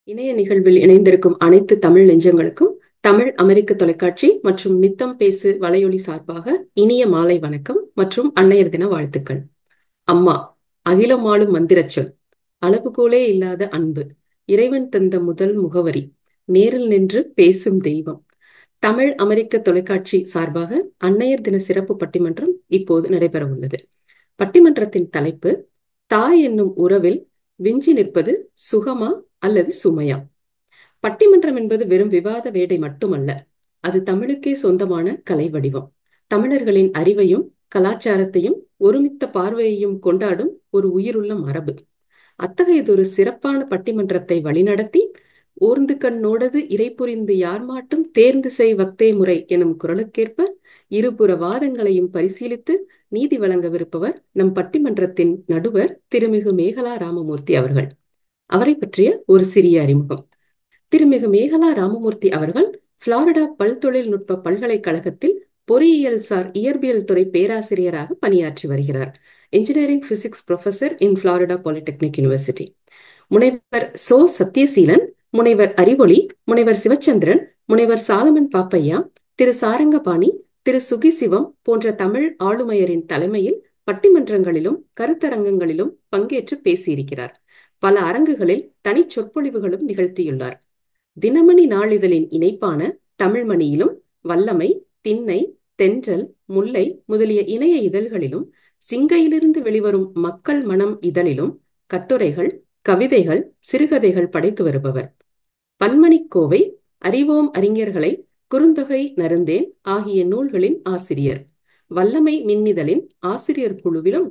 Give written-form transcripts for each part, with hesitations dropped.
இணைய நிகழ்வில் இணைந்திருக்கும் அனைத்து தமிழ் நெஞ்சங்களுக்கும் தமிழ் அமெரிக்க தொலைக்காட்சி மற்றும் நித்தம் பேசு வலையொலி சார்பாக இனிய மாலை வணக்கம் மற்றும் அன்னையர் தின வாழ்த்துக்கள். அம்மா, அகிலமாளும் மந்திரச் சொல், அளவுகோலே இல்லாத அன்பு, இறைவன் தந்த முதல் முகவரி, நேரில் நின்று பேசும் தெய்வம். தமிழ் அமெரிக்க தொலைக்காட்சி சார்பாக அன்னையர் தின சிறப்பு பட்டிமன்றம் இப்போது நடைபெற உள்ளது. பட்டிமன்றத்தின் தலைப்பு, தாய் என்னும் உறவில் விஞ்சி நிற்பது சுகமா அல்லது சுமையா? பட்டிமன்றம் என்பது வெறும் விவாத வேடை மட்டுமல்ல, அது தமிழுக்கே சொந்தமான கலை வடிவம். தமிழர்களின் அறிவையும் கலாச்சாரத்தையும் ஒருமித்த பார்வையையும் கொண்டாடும் ஒரு உயிருள்ள மரபு. அத்தகையதொரு சிறப்பான பட்டிமன்றத்தை வழிநடத்தி ஓர்ந்து கண்ணோடது இறை புரிந்து யார் மாட்டும் தேர்ந்து செய் வக்தே முறை எனும் குரலுக்கேற்ப இருபுற வாதங்களையும் பரிசீலித்து நீதி வழங்கவிருப்பவர் நம் பட்டிமன்றத்தின் நடுவர் திருமிகு மேகலா ராமமூர்த்தி அவர்கள். அவரை பற்றிய ஒரு சிறிய அறிமுகம். திருமிகு மேகலா ராமமூர்த்தி அவர்கள் புளோரிடா பல்தொழில்நுட்ப பல்கலைக்கழகத்தில் பொறியியல் சார் இயற்பியல் துறை பேராசிரியராக பணியாற்றி வருகிறார். இன்ஜினியரிங் பிசிக்ஸ் ப்ரொஃபசர் இன் புளோரிடா பாலிடெக்னிக் யூனிவர்சிட்டி. முனைவர் சோ சத்யசீலன், முனைவர் அறிவொளி, முனைவர் சிவச்சந்திரன், முனைவர் சாலமன் பாப்பையா, திரு சாரங்கபாணி, திரு சுகிசிவம் போன்ற தமிழ் ஆளுமையரின் தலைமையில் பட்டிமன்றங்களிலும் கருத்தரங்கங்களிலும் பங்கேற்று பேசியிருக்கிறார். பல அரங்குகளில் தனி சொற்பொழிவுகளும் நிகழ்த்தியுள்ளார். தினமணி நாளிதழின் இணைப்பான தமிழ்மணியிலும், வல்லமை, திண்ணை, தென்றல், முல்லை முதலிய இணைய இதழ்களிலும், சிங்கையிலிருந்து வெளிவரும் மக்கள் மனம் இதழிலும் கட்டுரைகள், கவிதைகள், சிறுகதைகள் படைத்து வருபவர். பன்மணிக்கோவை, அறிவோம் அறிஞர்களை, குறுந்தொகை நருந்தேன் ஆகிய நூல்களின் ஆசிரியர். வல்லமை மின்னிதழின் ஆசிரியர் குழுவிலும்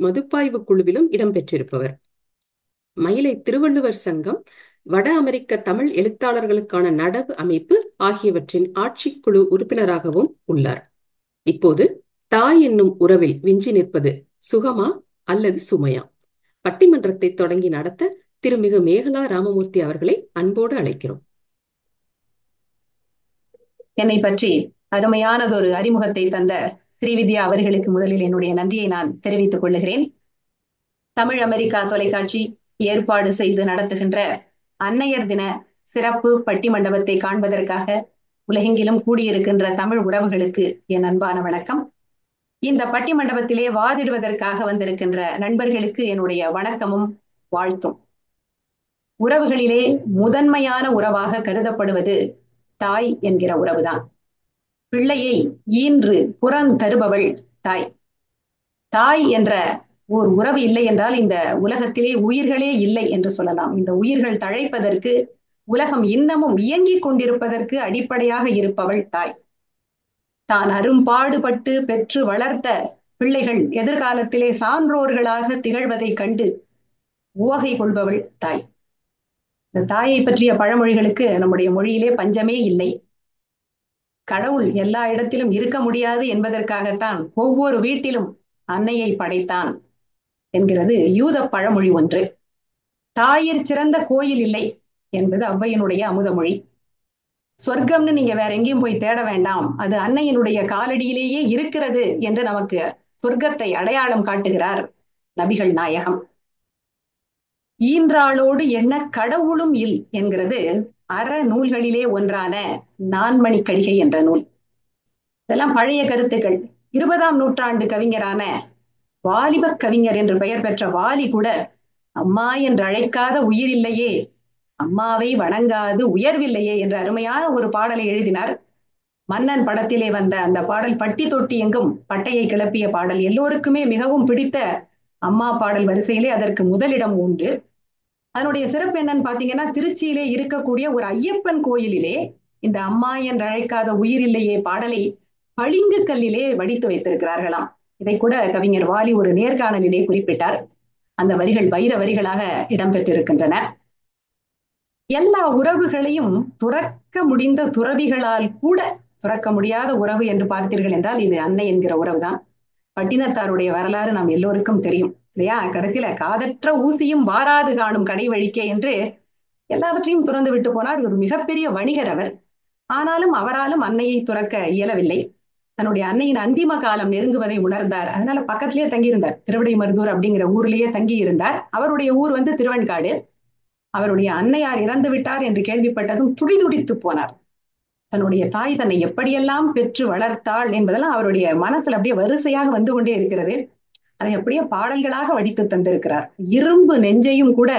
மதுப்பாய்வு குழுவிலும் இடம்பெற்றிருப்பவர். மயிலை திருவள்ளுவர் சங்கம், வட அமெரிக்க தமிழ் எழுத்தாளர்களுக்கான நடவு அமைப்பு ஆகியவற்றின் ஆட்சிக்குழு உறுப்பினராகவும் உள்ளார். இப்போது தாய் என்னும் உறவில் விஞ்சி நிற்பது சுகமா அல்லது சுமையா? பட்டிமன்றத்தை தொடங்கி நடத்த திருமிகு மேகலா ராமமூர்த்தி அவர்களை அன்போடு அழைக்கிறோம். என்னை பற்றி அருமையானதொரு அறிமுகத்தை தந்த ஸ்ரீவித்யா அவர்களுக்கு முதலில் என்னுடைய நன்றியை நான் தெரிவித்துக் கொள்ளுகிறேன். தமிழ் அமெரிக்கா தொலைக்காட்சி ஏற்பாடு செய்து நடத்துகின்ற அன்னையர் தின சிறப்பு பட்டிமண்டபத்தை காண்பதற்காக உலகெங்கிலும் கூடியிருக்கின்ற தமிழ் உறவுகளுக்கு என் அன்பான வணக்கம். இந்த பட்டிமண்டபத்திலே வாதிடுவதற்காக வந்திருக்கின்ற நண்பர்களுக்கு என்னுடைய வணக்கமும் வாழ்த்தும். உறவுகளிலே முதன்மையான உறவாக கருதப்படுவது தாய் என்கிற உறவுதான். பிள்ளையை ஈன்று புறந்தருபவள் தாய். தாய் என்ற ஒரு உறவு இல்லை என்றால் இந்த உலகத்திலே உயிர்களே இல்லை என்று சொல்லலாம். இந்த உயிர்கள் தழைப்பதற்கு, உலகம் இன்னமும் இயங்கிக் கொண்டிருப்பதற்கு அடிப்படையாக இருப்பவள் தாய். தான் அரும்பாடுபட்டு பெற்று வளர்த்த பிள்ளைகள் எதிர்காலத்திலே சான்றோர்களாக திகழ்வதை கண்டு உவகை கொள்பவள் தாய். இந்த தாயை பற்றிய பழமொழிகளுக்கு நம்முடைய மொழியிலே பஞ்சமே இல்லை. கடவுள் எல்லா இடத்திலும் இருக்க முடியாது என்பதற்காகத்தான் ஒவ்வொரு வீட்டிலும் அன்னையை படைத்தான் என்கிறது யூத பழமொழி ஒன்று. தாயிற் சிறந்த கோயில் இல்லை என்பது ஔவையினுடைய அமுதமொழி. சொர்க்கம்னு நீங்க வேற எங்கேயும் போய் தேட வேண்டாம், அது அன்னையினுடைய காலடியிலேயே இருக்கிறது என்று நமக்கு சொர்க்கத்தை அடையாளம் காட்டுகிறார் நபிகள் நாயகம். ஈன்றாளோடு என்ன கடவுளும் இல் என்கிறது அற நூல்களிலே ஒன்றான நான்மணி கடிகை என்ற நூல். இதெல்லாம் பழைய கருத்துக்கள். 20ஆம் நூற்றாண்டு கவிஞரான வாலிப கவிஞர் என்று பெயர் பெற்ற வாலி கூட அம்மா என்று அழைக்காத உயிர் இல்லையே, அம்மாவை வணங்காது உயர்வில்லையே என்ற அருமையான ஒரு பாடலை எழுதினார். மன்னன் படத்திலே வந்த அந்த பாடல் பட்டி தொட்டி எங்கும் பட்டையை கிளப்பிய பாடல். எல்லோருக்குமே மிகவும் பிடித்த அம்மா பாடல் வரிசையிலே அதற்கு முதலிடம் உண்டு. அதனுடைய சிறப்பு என்னன்னு பாத்தீங்கன்னா, திருச்சியிலே இருக்கக்கூடிய ஒரு ஐயப்பன் கோயிலிலே இந்த அம்மா என்று அழைக்காத உயிர் இல்லையே பாடலை பளிங்கு கல்லிலே வடித்து வைத்திருக்கிறார்களாம். இதை கூட கவிஞர் வாலி ஒரு நேர்காணலிலே குறிப்பிட்டார். அந்த வரிகள் வைர வரிகளாக இடம்பெற்றிருக்கின்றன. எல்லா உறவுகளையும் துறக்க முடிந்த துறவிகளால் கூட துறக்க முடியாத உறவு என்று பார்த்தீர்கள் என்றால் இது அன்னை என்கிற உறவுதான். பட்டினத்தாருடைய வரலாறு நாம் எல்லோருக்கும் தெரியும் இல்லையா? கடைசியில காதற்ற ஊசியும் வாராது காணும் கடை வழிக்கே என்று எல்லாவற்றையும் துறந்து விட்டு போனார். ஒரு மிகப்பெரிய வணிகர் அவர். ஆனாலும் அவராலும் அன்னையை துறக்க இயலவில்லை. தன்னுடைய அன்னையின் அந்திம காலம் நெருங்குவதை உணர்ந்தார். அதனால பக்கத்திலேயே தங்கியிருந்தார். திருவிடை மருதூர் அப்படிங்கிற ஊர்லயே தங்கி இருந்தார். அவருடைய ஊர் திருவெண்காடு. அவருடைய அன்னையார் இறந்து விட்டார் என்று கேள்விப்பட்டதும் துடிதுடித்து போனார். தன்னுடைய தாய் தன்னை எப்படியெல்லாம் பெற்று வளர்த்தாள் என்பதெல்லாம் அவருடைய மனசுல அப்படியே வரிசையாக வந்து கொண்டே இருக்கிறது. அதை அப்படியே பாடல்களாக வடித்து தந்திருக்கிறார். இரும்பு நெஞ்சையும் கூட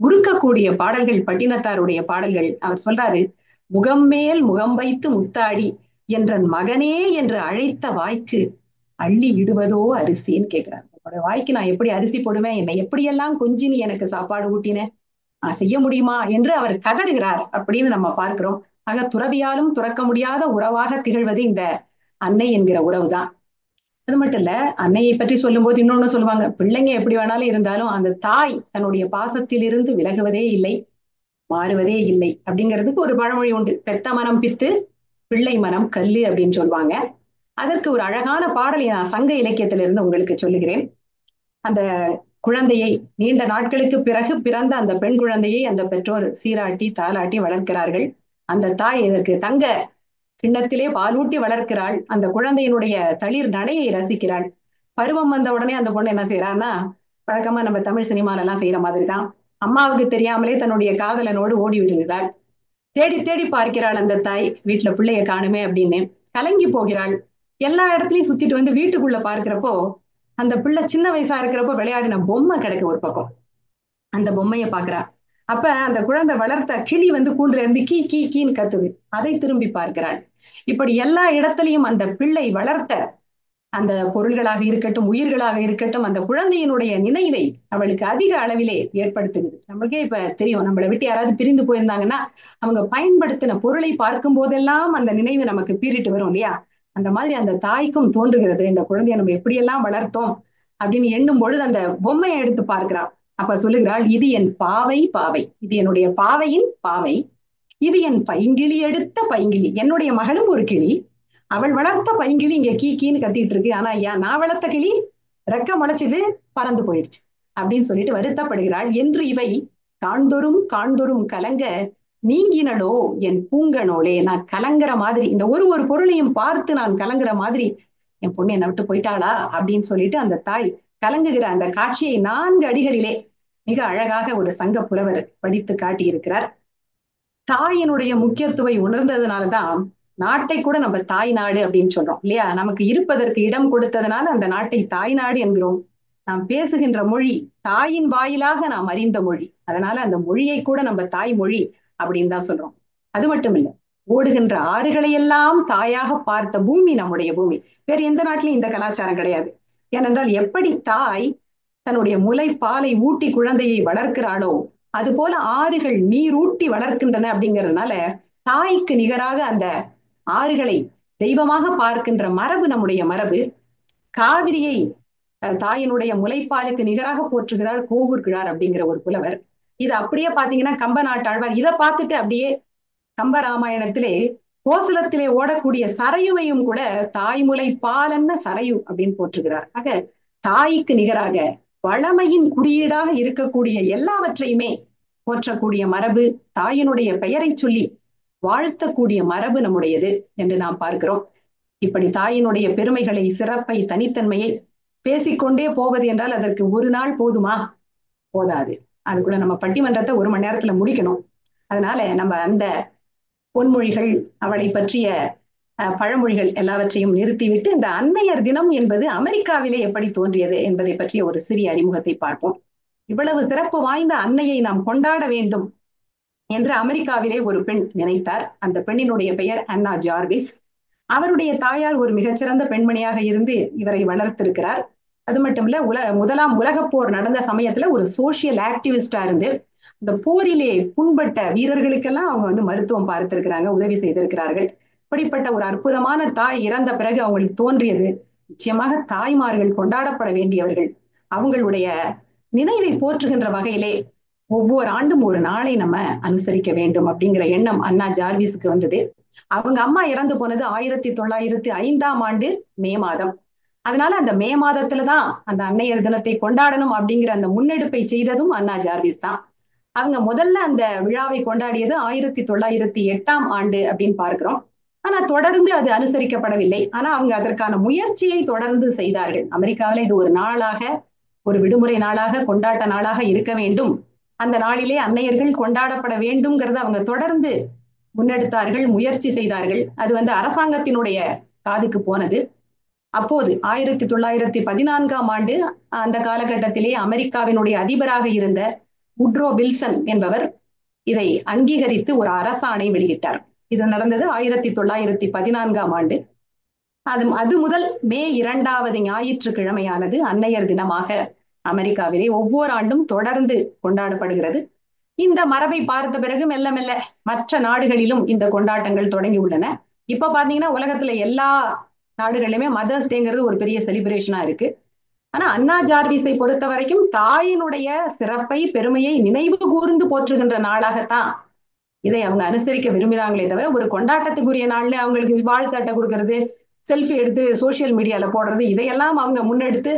உருக்கக்கூடிய பாடல்கள் பட்டினத்தாருடைய பாடல்கள். அவர் சொல்றாரு, முகம் மேல் முகம் வைத்து முத்தாடி என்றன் மகனே என்று அழைத்த வாய்க்கு அள்ளி இடுவதோ அரிசின்னு கேட்கிறார். உன்னோட வாய்க்கு நான் எப்படி அரிசி போடுவேன், என்னை எப்படியெல்லாம் கொஞ்சி நீ எனக்கு சாப்பாடு ஊட்டின, நான் செய்ய முடியுமா என்று அவர் கதறுகிறார் அப்படின்னு நம்ம பார்க்கிறோம். ஆக துறவியாலும் துறக்க முடியாத உறவாக திகழ்வது இந்த அன்னை என்கிற உறவுதான். அது மட்டும் இல்ல, அன்னையை பற்றி சொல்லும் போது இன்னொன்னு சொல்லுவாங்க, பிள்ளைங்க எப்படி வேணாலும் இருந்தாலும் அந்த தாய் தன்னுடைய பாசத்திலிருந்து விலகுவதே இல்லை, மாறுவதே இல்லை அப்படிங்கிறதுக்கு ஒரு பழமொழி உண்டு. பெத்த மனம் பித்து, பிள்ளை மனம் கல்லு அப்படின்னு சொல்லுவாங்க. அதற்கு ஒரு அழகான பாடலை நான் சங்க இலக்கியத்திலிருந்து உங்களுக்கு சொல்லுகிறேன். அந்த குழந்தையை நீண்ட நாட்களுக்கு பிறகு பிறந்த அந்த பெண் குழந்தையை அந்த பெற்றோர் சீராட்டி தாலாட்டி வளர்க்கிறார்கள். அந்த தாய் இதற்கு தங்க கிண்ணத்திலே பாலூட்டி வளர்க்கிறாள். அந்த குழந்தையினுடைய தளிர் நடையை ரசிக்கிறாள். பருவம் வந்த உடனே அந்த பொண்ணு என்ன செய்யறான்னா, வழக்கமா நம்ம தமிழ் சினிமால எல்லாம் செய்யற மாதிரிதான், அம்மாவுக்கு தெரியாமலே தன்னுடைய காதலனோடு ஓடி விடுகிறாள். தேடி தேடி பார்க்கிறாள் அந்த தாய், வீட்டுல பிள்ளைய காணுமே அப்படின்னு கலங்கி போகிறாள். எல்லா இடத்துலயும் சுத்திட்டு வந்து வீட்டுக்குள்ள பார்க்கிறப்போ அந்த பிள்ளை சின்ன வயசா இருக்கிறப்போ விளையாடின பொம்மை கிடக்கு ஒரு பக்கம். அந்த பொம்மையை பாக்குறா. அப்ப அந்த குழந்தை வளர்த்த கிளி வந்து கூண்டுல இருந்து கீ கீ கீன்னு கத்துது. அதை திரும்பி பார்க்கிறாள். இப்படி எல்லா இடத்துலயும் அந்த பிள்ளை வளர்த்த அந்த பொருள்களாக இருக்கட்டும், உயிர்களாக இருக்கட்டும், அந்த குழந்தையினுடைய நினைவை அவளுக்கு அதிக அளவிலே ஏற்படுத்துகிறது. நம்மளுக்கே இப்ப தெரியும், நம்மளை விட்டு யாராவது பிரிந்து போயிருந்தாங்கன்னா அவங்க பயன்படுத்தின பொருளை பார்க்கும் போதெல்லாம் அந்த நினைவு நமக்கு பீறிட்டு வரும் இல்லையா? அந்த மாதிரி அந்த தாய்க்கும் தோன்றுகிறது, இந்த குழந்தைய நம்ம எப்படியெல்லாம் வளர்த்தோம் அப்படின்னு எண்ணும் பொழுது அந்த பொம்மையை எடுத்து பார்க்கிறாள். அப்ப சொல்லுகிறாள், இது என் பாவை பாவை, இது என்னுடைய பாவையின் பாவை, இது என் பைங்கிளி எடுத்த பைங்கிளி. என்னுடைய மகளும் ஒரு கிளி, அவள் வளர்த்த பைங்கிளி இங்க கீ கீன்னு கத்திட்டு இருக்கு. ஆனா ஏன் நான் வளர்த்த கிளி ரெக்க முளைச்சது, பறந்து போயிடுச்சு அப்படின்னு சொல்லிட்டு வருத்தப்படுகிறாள். என்று இவை காண்தொரும் காண்தொரும் கலங்க நீங்கினடோ என் பூங்கனோலே. நான் கலங்குற மாதிரி, இந்த ஒரு ஒரு பொருளையும் பார்த்து நான் கலங்குற மாதிரி என் பொண்ணு என்னை விட்டு போயிட்டாளா அப்படின்னு சொல்லிட்டு அந்த தாய் கலங்குகிற அந்த காட்சியை 4 அடிகளிலே மிக அழகாக ஒரு சங்க புலவர் படித்து காட்டியிருக்கிறார். தாயினுடைய முக்கியத்துவை உணர்ந்ததுனாலதான் நாட்டை கூட நம்ம தாய் நாடு அப்படின்னு சொல்றோம் இல்லையா? நமக்கு இருப்பதற்கு இடம் கொடுத்ததுனால அந்த நாட்டை தாய் நாடு என்கிறோம். நாம் பேசுகின்ற மொழி தாயின் வாயிலாக நாம் அறிந்த மொழி, அதனால அந்த மொழியை கூட நம்ம தாய் மொழி அப்படின்னு தான் சொல்றோம். அது மட்டும் இல்ல, ஓடுகின்ற ஆறுகளை எல்லாம் தாயாக பார்த்த பூமி நம்முடைய பூமி. வேற எந்த நாட்டிலையும் இந்த கலாச்சாரம் கிடையாது. ஏனென்றால் எப்படி தாய் தன்னுடைய முலைப்பாலை ஊட்டி குழந்தையை வளர்க்கிறாளோ அது போல ஆறுகள் நீரூட்டி வளர்க்கின்றன. அப்படிங்கிறதுனால தாய்க்கு நிகராக அந்த ஆறுகளை தெய்வமாக பார்க்கின்ற மரபு நம்முடைய மரபு. காவிரியை தாயினுடைய முலைப்பாலுக்கு நிகராக போற்றுகிறார் கோவூர் கிழார் அப்படிங்கிற ஒரு புலவர். இது அப்படியே பாத்தீங்கன்னா கம்ப நாட்டாழ்வார் இதை பார்த்துட்டு அப்படியே கம்ப ராமாயணத்திலே கோசலத்திலே ஓடக்கூடிய சரையுவையும் கூட தாய்முலை பாலன்ன சரையு அப்படின்னு போற்றுகிறார். ஆக தாய்க்கு நிகராக வளமையின் குறியீடாக இருக்கக்கூடிய எல்லாவற்றையுமே போற்றக்கூடிய மரபு, தாயினுடைய பெயரை சொல்லி வாழ்த்தக்கூடிய மரபு நம்முடையது என்று நாம் பார்க்கிறோம். இப்படி தாயினுடைய பெருமைகளை, சிறப்பை, தனித்தன்மையை பேசிக்கொண்டே போவது என்றால் அதற்கு ஒரு நாள் போதுமா? போதாது. அதுக்குள்ள நம்ம பட்டிமன்றத்தை 1 மணி நேரத்துல முடிக்கணும். அதனால நம்ம அந்த பொன்மொழிகள், அவளை பற்றிய பழமொழிகள் எல்லாவற்றையும் நிறுத்திவிட்டு இந்த அன்னையர் தினம் என்பது அமெரிக்காவிலே எப்படி தோன்றியது என்பதை பற்றிய ஒரு சிறிய அறிமுகத்தை பார்ப்போம். இவ்வளவு சிறப்பு வாய்ந்த அன்னையை நாம் கொண்டாட வேண்டும் என்று அமெரிக்காவிலே ஒரு பெண் நினைத்தார். அந்த பெண்ணினுடைய பெயர் அன்னா ஜார்விஸ். அவருடைய தாயார் ஒரு மிகச்சிறந்த பெண்மணியாக இருந்து இவரை வளர்த்திருக்கிறார். அது மட்டும் இல்ல, முதலாம் உலகப் போர் நடந்த சமயத்துல ஒரு சோசியல் ஆக்டிவிஸ்டா இருந்து இந்த போரிலே புண்பட்ட வீரர்களுக்கெல்லாம் அவங்க வந்து மருத்துவம் பார்த்திருக்கிறாங்க, உதவி செய்திருக்கிறார்கள். இப்படிப்பட்ட ஒரு அற்புதமான தாய் இறந்த பிறகு அவங்களுக்கு தோன்றியது, நிச்சயமாக தாய்மார்கள் கொண்டாடப்பட வேண்டியவர்கள், அவங்களுடைய நினைவை போற்றுகின்ற வகையிலே ஒவ்வொரு ஆண்டும் ஒரு நாளை நம்ம அனுசரிக்க வேண்டும் அப்படிங்கிற எண்ணம் அன்னா ஜார்விஸுக்கு வந்தது. அவங்க அம்மா இறந்து போனது 1905 மே மாதம். அதனால அந்த மே மாதத்துலதான் அந்த அன்னையர் தினத்தை கொண்டாடணும் அப்படிங்கிற அந்த முன்னெடுப்பை செய்ததும் அன்னா ஜார்விஸ் தான். அவங்க முதல்ல அந்த விழாவை கொண்டாடியது 1908 அப்படின்னு பார்க்கிறோம். ஆனா தொடர்ந்து அது அனுசரிக்கப்படவில்லை. ஆனா அவங்க அதற்கான முயற்சியை தொடர்ந்து செய்தார்கள். அமெரிக்காவில இது ஒரு நாளாக, ஒரு விடுமுறை நாளாக, கொண்டாட்ட நாளாக இருக்க வேண்டும் அந்த நாளிலே அன்னையர்கள் கொண்டாடப்பட வேண்டும்ங்கிறத அவங்க தொடர்ந்து முன்னெடுத்தார்கள், முயற்சி செய்தார்கள். அது அரசாங்கத்தினுடைய காதுக்கு போனது. அப்போது 1914ஆம் ஆண்டு அந்த காலகட்டத்திலே அமெரிக்காவினுடைய அதிபராக இருந்த உட்ரோ வில்சன் என்பவர் இதை அங்கீகரித்து ஒரு அரசாணை வெளியிட்டார். இது நடந்தது 1914ஆம் ஆண்டு. அது முதல் மே 2வது ஞாயிற்றுக்கிழமையானது அன்னையர் தினமாக அமெரிக்காவிலே ஒவ்வொரு ஆண்டும் தொடர்ந்து கொண்டாடப்படுகிறது. இந்த மரபை பார்த்த பிறகு மெல்ல மெல்ல மற்ற நாடுகளிலும் இந்த கொண்டாட்டங்கள் தொடங்கி உள்ளன. இப்ப பாத்தீங்கன்னா உலகத்துல எல்லா நாடுகளிலுமே மதர்ஸ் டேங்கிறது ஒரு பெரிய செலிப்ரேஷனா இருக்கு. ஆனா அண்ணா ஜார்விஸை பொறுத்த வரைக்கும் தாயினுடைய சிறப்பை, பெருமையை நினைவு கூர்ந்து போற்றுகின்ற நாளாகத்தான் இதை அவங்க அனுசரிக்க விரும்புகிறாங்களே தவிர ஒரு கொண்டாட்டத்துக்குரிய நாள்ல அவங்களுக்கு வாழ்த்தட்டை கொடுக்கறது, செல்ஃபி எடுத்து சோசியல் மீடியால போடுறது, இதையெல்லாம் அவங்க முன்னெடுத்து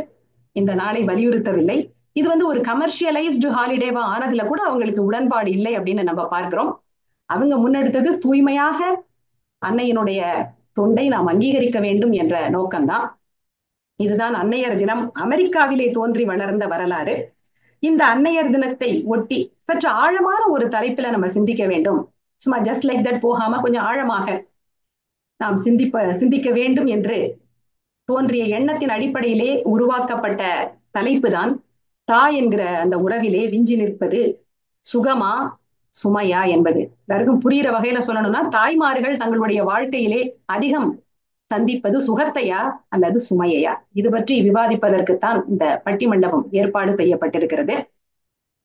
இந்த நாளை வலியுறுத்தவில்லை. இது ஒரு கமர்ஷியலைஸ்டு ஹாலிடேவா ஆனதுல கூட அவங்களுக்கு உடன்பாடு இல்லை அப்படின்னு நம்ம பார்க்கிறோம். அவங்க முன்னெடுத்தது தூய்மையாக அன்னையினுடைய தொண்டை நாம் அங்கீகரிக்க வேண்டும் என்ற நோக்கம்தான். இதுதான் அன்னையர் தினம் அமெரிக்காவிலே தோன்றி வளர்ந்த வரலாறு. இந்த அன்னையர் தினத்தை ஒட்டி சற்று ஆழமான ஒரு தலைப்புல நம்ம சிந்திக்க வேண்டும். சும்மா ஜஸ்ட் லைக் தட் போகாம கொஞ்சம் ஆழமாக நாம் சிந்திக்க வேண்டும் என்று தோன்றிய எண்ணத்தின் அடிப்படையிலே உருவாக்கப்பட்ட தலைப்பு தான் தாய் என்கிற அந்த உறவிலே விஞ்சி நிற்பது சுகமா சுமையா என்பது. எல்லாருக்கும் புரிகிற வகையில சொல்லணும்னா, தாய்மார்கள் தங்களுடைய வாழ்க்கையிலே அதிகம் சந்திப்பது சுகத்தையா அல்லது சுமையையா, இது பற்றி விவாதிப்பதற்குத்தான் இந்த பட்டிமண்டபம் ஏற்பாடு செய்யப்பட்டிருக்கிறது.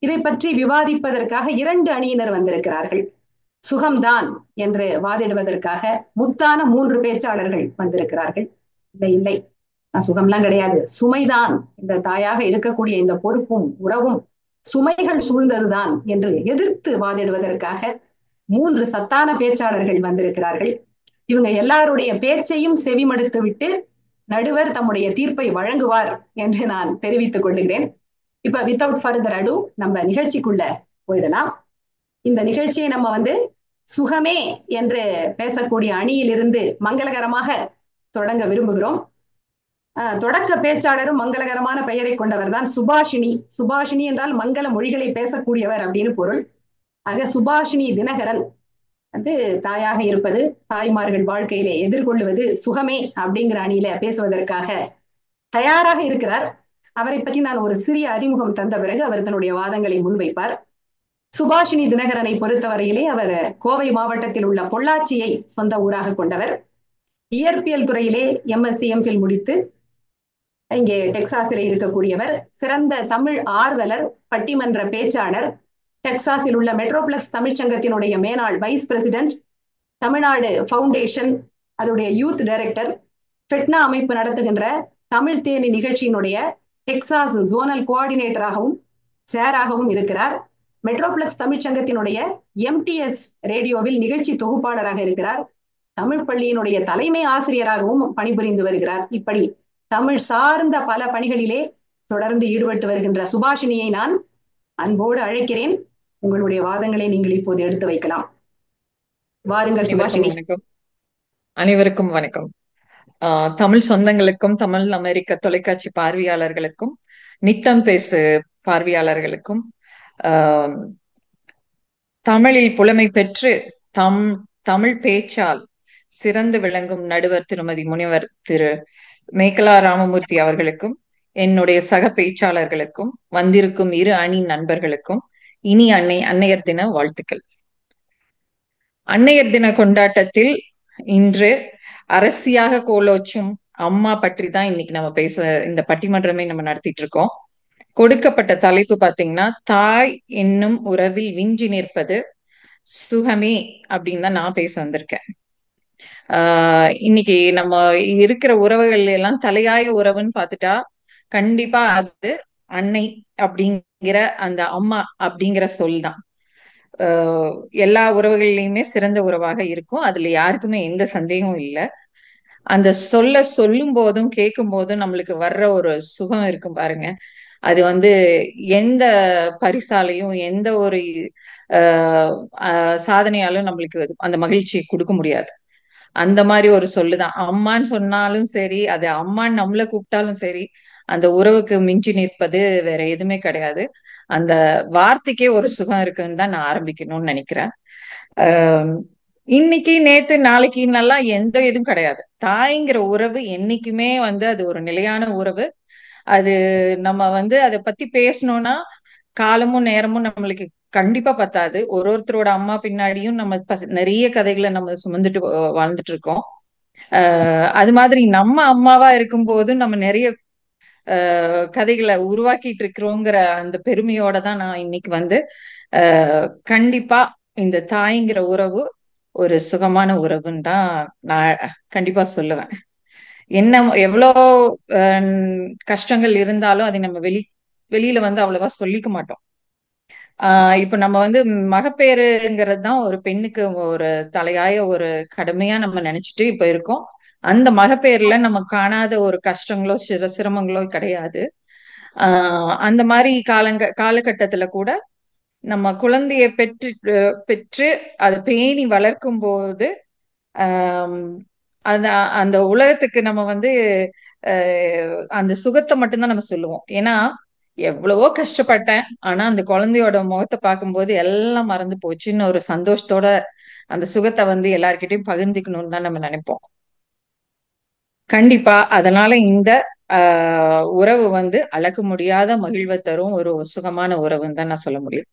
இதை பற்றி விவாதிப்பதற்காக 2 அணியினர் வந்திருக்கிறார்கள். சுகம்தான் என்று வாதிடுவதற்காக முத்தான 3 பேச்சாளர்கள் வந்திருக்கிறார்கள். இல்லை இல்லை, சுகம்லாம் கிடையாது, சுமைதான், இந்த தாயாக இருக்கக்கூடிய இந்த பொறுப்பும் உறவும் சுமைகள் சூழ்ந்ததுதான் என்று எதிர்த்து வாதிடுவதற்காக 3 சத்தான பேச்சாளர்கள் வந்திருக்கிறார்கள். இவங்க எல்லாருடைய பேச்சையும் செவிமடுத்து விட்டு நடுவர் தம்முடைய தீர்ப்பை வழங்குவார் என்று நான் தெரிவித்துக் கொள்கிறேன். இப்ப வித்தவுட் ஃபர்தர் அடு நம்ம நிகழ்ச்சிக்குள்ள போயிடலாம். இந்த நிகழ்ச்சியை நம்ம சுகமே என்று பேசக்கூடிய அணியிலிருந்து மங்களகரமாக தொடங்க விரும்புகிறோம். தொடக்க பேச்சாளரும் மங்களகரமான பெயரை கொண்டவர் தான் சுபாஷினி. சுபாஷினி என்றால் மங்கள மொழிகளை பேசக்கூடியவர் அப்படின்னு பொருள். ஆக சுபாஷினி தினகரன் தாயாக இருப்பது, தாய்மார்கள் வாழ்க்கையிலே எதிர்கொள்வது சுகமே அப்படிங்கிற அணியில பேசுவதற்காக தயாராக இருக்கிறார். அவரை பற்றி நான் ஒரு சிறிய அறிமுகம் தந்த பிறகு அவர் தன்னுடைய வாதங்களை முன்வைப்பார். சுபாஷினி தினகரனை பொறுத்தவரையிலே அவர் கோவை மாவட்டத்தில் உள்ள பொள்ளாச்சியை சொந்த ஊராக கொண்டவர். இயற்பியல் துறையிலே எம்எஸ்சி எம்ஃபில் முடித்து இங்கே டெக்சாஸில் இருக்கக்கூடியவர். சிறந்த தமிழ் ஆர்வலர், பட்டிமன்ற பேச்சாளர், டெக்சாஸில் உள்ள மெட்ரோபிளக்ஸ் தமிழ்ச்சங்கத்தினுடைய மேனாள் வைஸ் பிரசிடென்ட், தமிழ்நாடு ஃபவுண்டேஷன் அதனுடைய யூத் டைரக்டர், ஃபெட்னா அமைப்பு நடத்துகின்ற தமிழ் தேனி நிகழ்ச்சியினுடைய டெக்சாஸ் ஜோனல் கோஆர்டினேட்டராகவும் சேராகவும் இருக்கிறார். மெட்ரோபிளக்ஸ் தமிழ்ச்சங்கத்தினுடைய எம்டிஎஸ் ரேடியோவில் நிகழ்ச்சி தொகுப்பாளராக இருக்கிறார். தமிழ் பள்ளியினுடைய தலைமை ஆசிரியராகவும் பணிபுரிந்து வருகிறார். இப்படி தமிழ் சார்ந்த பல பணிகளிலே தொடர்ந்து ஈடுபட்டு வருகின்ற சுபாஷினியை நான் அன்போடு அழைக்கிறேன். உங்களுடைய வாதங்களை நீங்கள் இப்போது எடுத்து வைக்கலாம். வாருங்கள் சுபாஷினி. அனைவருக்கும் வணக்கம். தமிழ் சொந்தங்களுக்கும், தமிழ் அமெரிக்க தொலைக்காட்சி பார்வையாளர்களுக்கும், நித்தம் பேசு பார்வையாளர்களுக்கும், தமிழில் புலமை பெற்று தமிழ் பேச்சால் சிறந்து விளங்கும் நடுவர் திருமதி முனிவர் திரு மேகலா ராமமூர்த்தி அவர்களுக்கும், என்னுடைய சக பேச்சாளர்களுக்கும், வந்திருக்கும் 2 அணி நண்பர்களுக்கும் இனி அன்னையர் தின வாழ்த்துக்கள். அன்னையர் தின கொண்டாட்டத்தில் இன்று அரசியாக கோலோச்சும் அம்மா பற்றி தான் இன்னைக்கு நம்ம இந்த பட்டிமன்றமே நம்ம நடத்திட்டு இருக்கோம். கொடுக்கப்பட்ட தலைப்பு பாத்தீங்கன்னா, தாய் என்னும் உறவில் விஞ்சி நிற்பது சுகமே அப்படின்னு தான் நான் பேச வந்திருக்கேன். இன்னைக்கு நம்ம இருக்கிற உறவுகள் எல்லாம் தலையாய உறவுன்னு பார்த்துட்டா கண்டிப்பா அது அன்னை அப்படிங்கிற அந்த அம்மா அப்படிங்கிற சொல் தான் எல்லா உறவுகள்லயுமே சிறந்த உறவாக இருக்கும். அதுல யாருக்குமே எந்த சந்தேகமும் இல்லை. அந்த சொல்லும் போதும் கேட்கும் போதும் நம்மளுக்கு வர்ற ஒரு சுகம் இருக்கும் பாருங்க, அது எந்த பரிசாலையும் எந்த ஒரு சாதனையாலும் நம்மளுக்கு அந்த மகிழ்ச்சியை கொடுக்க முடியாது. அந்த மாதிரி ஒரு சொல்லுதான். அம்மான்னு சொன்னாலும் சரி, அது அம்மான்னு நம்மள கூப்பிட்டாலும் சரி, அந்த உறவுக்கு மிஞ்சி நிற்பது வேற எதுவுமே கிடையாது. அந்த வார்த்தைக்கே ஒரு சுகம் இருக்குன்னு தான் நான் ஆரம்பிக்கணும்னு நினைக்கிறேன். ஆஹ் இன்னைக்கு நேத்து நாளைக்கு நல்லா எந்த இதுவும் கிடையாது. தாய்ங்கிற உறவு என்னைக்குமே அது ஒரு நிலையான உறவு. அது நம்ம அதை பத்தி பேசணும்னா காலமும் நேரமும் நம்மளுக்கு கண்டிப்பா பத்தாது. ஒருத்தரோட அம்மா பின்னாடியும் நம்ம நிறைய கதைகளை நம்ம சுமந்துட்டு வாழ்ந்துட்டு இருக்கோம். அது மாதிரி நம்ம அம்மாவா இருக்கும்போது நம்ம நிறைய கதைகளை உருவாக்கிட்டு இருக்கிறோங்கிற அந்த பெருமையோட தான் நான் இன்னைக்கு கண்டிப்பா இந்த தாய்ங்கிற உறவு ஒரு சுகமான உறவுன்னு தான் நான் கண்டிப்பா சொல்லுவேன். என்ன எவ்வளோ கஷ்டங்கள் இருந்தாலும் அதை நம்ம வெளியில அவ்வளவா சொல்லிக்க மாட்டோம். இப்ப நம்ம மகப்பேறுங்கிறது தான் ஒரு பெண்ணுக்கு ஒரு தலையாய ஒரு கடமையா நம்ம நினைச்சிட்டு இப்ப இருக்கோம். அந்த மகப்பேறுல நம்ம காணாத ஒரு கஷ்டங்களோ சிரமங்களோ கிடையாது. அந்த மாதிரி காலகட்டத்துல கூட நம்ம குழந்தைய பெற்று அதை பேணி வளர்க்கும் போது அந்த அந்த உலகத்துக்கு நம்ம அந்த சுகத்தை மட்டும்தான் நம்ம சொல்லுவோம். ஏன்னா எவ்வளவோ கஷ்டப்பட்டேன், ஆனா அந்த குழந்தையோட முகத்தை பார்க்கும்போது எல்லாம் மறந்து போச்சுன்னு ஒரு சந்தோஷத்தோட அந்த சுகத்தை எல்லார்கிட்டையும் பகிர்ந்துக்கணும்னு தான் நம்ம நினைப்போம். கண்டிப்பா அதனால இந்த உறவு அளக்க முடியாத மகிழ்வை தரும் ஒரு சுகமான உறவுன்னு தான் நான் சொல்ல முடியும்.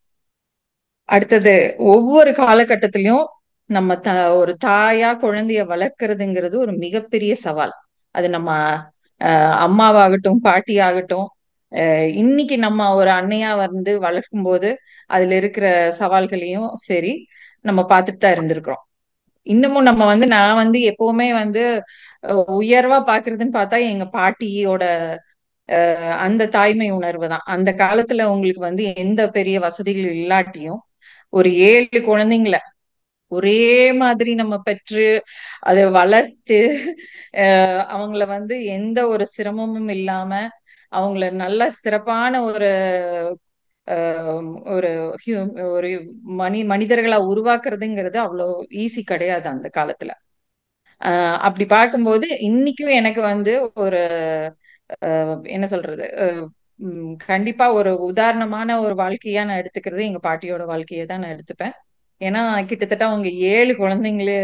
அடுத்தது, ஒவ்வொரு காலகட்டத்திலயும் நம்ம ஒரு தாயா குழந்தைய வளர்க்கறதுங்கிறது ஒரு மிகப்பெரிய சவால். அது நம்ம அம்மாவாகட்டும் பாட்டியாகட்டும், இன்னைக்கு நம்ம ஒரு அன்னையா வளர்க்கும் போது அதுல இருக்கிற சவால்களையும் சரி நம்ம பார்த்துட்டு தான் இருந்திருக்கிறோம். இன்னமும் நம்ம நான் எப்பவுமே உயர்வா பாக்குறதுன்னு பார்த்தா எங்க பாட்டியோட அந்த தாய்மை உணர்வு தான். அந்த காலத்துல உங்களுக்கு எந்த பெரிய வசதிகள் இல்லாட்டியும் ஒரு 7 குழந்தைங்கள ஒரே மாதிரி நம்ம பெற்று அதை வளர்த்து அவங்கள எந்த ஒரு சிரமமும் இல்லாம அவங்கள நல்ல சிறப்பான ஒரு ஒரு ஒரு மனிதர்களா உருவாக்குறதுங்கிறது அவ்வளோ ஈஸி கிடையாது அந்த காலத்துல. அப்படி பார்க்கும்போது இன்னைக்கும் எனக்கு ஒரு என்ன சொல்றது, கண்டிப்பா ஒரு உதாரணமான ஒரு வாழ்க்கையா நான் எடுத்துக்கிறது எங்க பாட்டியோட வாழ்க்கையை தான் நான் எடுத்துப்பேன். ஏன்னா கிட்டத்தட்ட அவங்க 7 குழந்தைங்களே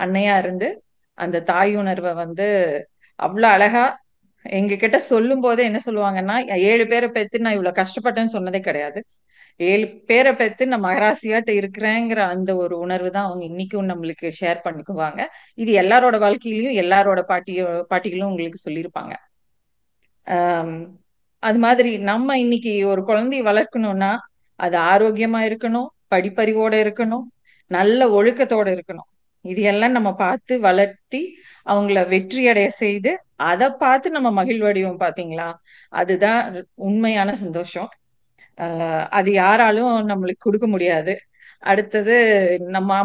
அன்னையா இருந்து அந்த தாய் உணர்வை அவ்வளவு அழகா எங்க கிட்ட சொல்லும் போதே என்ன சொல்லுவாங்கன்னா, 7 பேரை பெத்து நான் இவ்வளவு கஷ்டப்பட்டேன்னு சொன்னதே கிடையாது. 7 பேரை பெத்து நான் மகராசியாட்ட இருக்கிறேங்கிற அந்த ஒரு உணர்வு தான் அவங்க இன்னைக்கும் நம்மளுக்கு ஷேர் பண்ணிக்குவாங்க. இது எல்லாரோட வாழ்க்கையிலயும் எல்லாரோட பாட்டிகளும் உங்களுக்கு சொல்லியிருப்பாங்க. அது மாதிரி நம்ம இன்னைக்கு ஒரு குழந்தைய வளர்க்கணும்னா அது ஆரோக்கியமா இருக்கணும், படிப்பறிவோட இருக்கணும், நல்ல ஒழுக்கத்தோட இருக்கணும். இது எல்லாம் நம்ம பார்த்து வளர்த்தி அவங்கள வெற்றி அடைய செய்து அதை பார்த்து நம்ம மகிழ்வடைவோம் பாத்தீங்களா, அதுதான் உண்மையான சந்தோஷம். அது யாராலும் நம்மளுக்கு கொடுக்க முடியாது. அடுத்தது நம்ம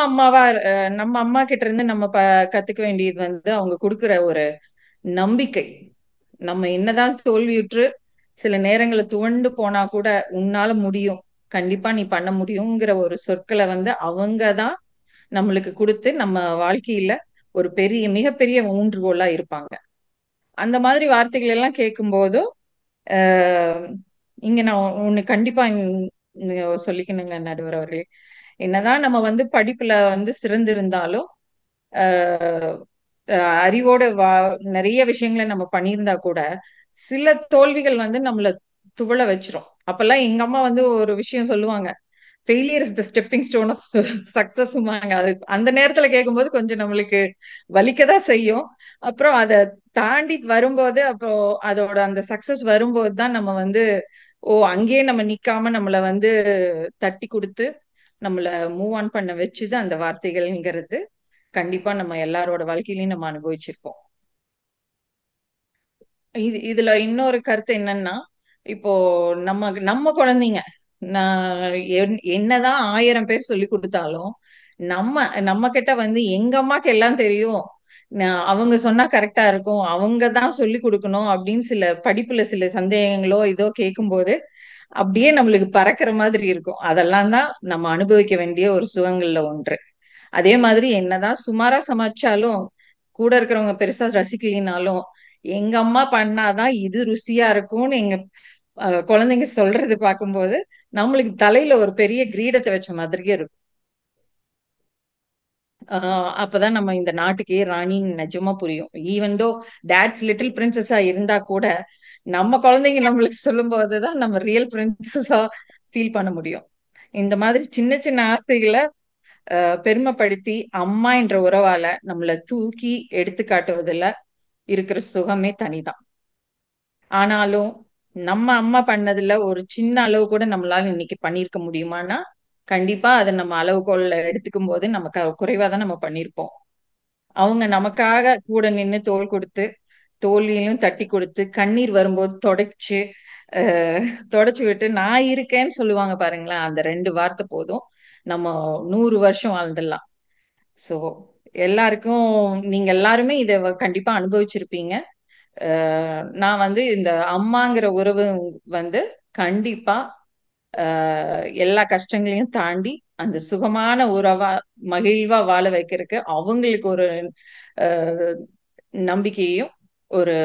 அம்மாவா நம்ம அம்மா கிட்ட இருந்து நம்ம கத்துக்க வேண்டியது அவங்க கொடுக்குற ஒரு நம்பிக்கை. நம்ம என்னதான் தோல்வியுற்று சில நேரங்களை துவண்டு போனா கூட உன்னால முடியும், கண்டிப்பா நீ பண்ண முடியுங்கிற ஒரு சொற்களை அவங்கதான் நம்மளுக்கு கொடுத்து நம்ம வாழ்க்கையில ஒரு மிகப்பெரிய ஊன்றுகோலா இருப்பாங்க. அந்த மாதிரி வார்த்தைகள் எல்லாம் கேட்கும் போதும் இங்க நான் ஒண்ணு கண்டிப்பா சொல்லிக்கணுங்க நடுவர் அவர்களே. என்னதான் நம்ம படிப்புல சிறந்திருந்தாலும் அறிவோட நிறைய விஷயங்களை நம்ம பண்ணியிருந்தா கூட சில தோல்விகள் நம்மள துவள வச்சிரும். அப்பெல்லாம் எங்க அம்மா ஒரு விஷயம் சொல்லுவாங்க, failure is the stepping stone of success. அது அந்த நேரத்துல கேட்கும்போது கொஞ்சம் நம்மளுக்கு வலிக்கதான் செய்யும். அப்புறம் அதை தாண்டி வரும்போது அப்புறம் அதோட அந்த சக்சஸ் வரும்போது தான் நம்ம ஓ அங்கேயே நம்ம நிக்காம நம்மள தட்டி கொடுத்து நம்மள மூவ் ஆன் பண்ண வச்சுது அந்த வார்த்தைகள்ங்கிறது கண்டிப்பா நம்ம எல்லாரோட வாழ்க்கையிலயும் நம்ம அனுபவிச்சிருக்கோம். இதுல இன்னொரு கருத்து என்னன்னா, இப்போ நம்ம குழந்தைங்க நான் என்னதான் 1000 பேர் சொல்லி கொடுத்தாலும் நம்ம கிட்ட எங்க அம்மாக்கு எல்லாம் தெரியும், அவங்க சொன்னா கரெக்டா இருக்கும், அவங்கதான் சொல்லி கொடுக்கணும் அப்படின்னு சில படிப்புல சில சந்தேகங்களோ இதோ கேட்கும் போது அப்படியே நம்மளுக்கு பறக்கிற மாதிரி இருக்கும். அதெல்லாம் தான் நம்ம அனுபவிக்க வேண்டிய ஒரு சுகங்கள்ல ஒன்று. அதே மாதிரி என்னதான் சுமாரா சமைச்சாலும் கூட இருக்கிறவங்க பெருசா ரசிக்கலினாலும் எங்க அம்மா பண்ணாதான் இது ருசியா இருக்கும்னு எங்க குழந்தைங்க சொல்றது பார்க்கும்போது நம்மளுக்கு தலையில ஒரு பெரிய கிரீடத்தை வச்ச மாதிரியே இருக்கும். அப்பதான் நம்ம இந்த நாட்டுக்கே ராணின்னு நிஜமா புரியும். ஈவன் தோ டேட்ஸ் லிட்டில் பிரின்சஸா இருந்தா கூட நம்ம குழந்தைங்க நம்மளுக்கு சொல்லும் போதுதான் நம்ம ரியல் பிரின்சஸா ஃபீல் பண்ண முடியும். இந்த மாதிரி சின்ன சின்ன ஆசைகளை பெருமைப்படுத்தி அம்மா என்ற உறவால நம்மள தூக்கி எடுத்து காட்டுவதில் இருக்கிற சுகமே தனிதான். ஆனாலும் நம்ம அம்மா பண்ணதுல ஒரு சின்ன அளவு கூட நம்மளால இன்னைக்கு பண்ணியிருக்க முடியுமானா கண்டிப்பா அதை நம்ம அளவுகோல்ல எடுத்துக்கும் போது நமக்கு குறைவா தான் நம்ம பண்ணியிருப்போம். அவங்க நமக்காக கூட நின்று தோள் கொடுத்து தோல்வியிலும் தட்டி கொடுத்து கண்ணீர் வரும்போது தொடச்சு விட்டு நான் இருக்கேன்னு சொல்லுவாங்க பாருங்களேன். அந்த 2 வார்த்தை போதும் நம்ம 100 வருஷம் வாழ்ந்துடலாம். சோ எல்லாருக்கும் நீங்க எல்லாருமே இத கண்டிப்பா அனுபவிச்சிருப்பீங்க. நான் வந்து இந்த அம்மாங்கிற உறவு வந்து கண்டிப்பா எல்லா கஷ்டங்களையும் தாண்டி அந்த சுகமான உறவா மகிழ்வா வாழ வைக்கிறதுக்கு அவங்களுக்கு ஒரு நம்பிக்கையும் ஒரு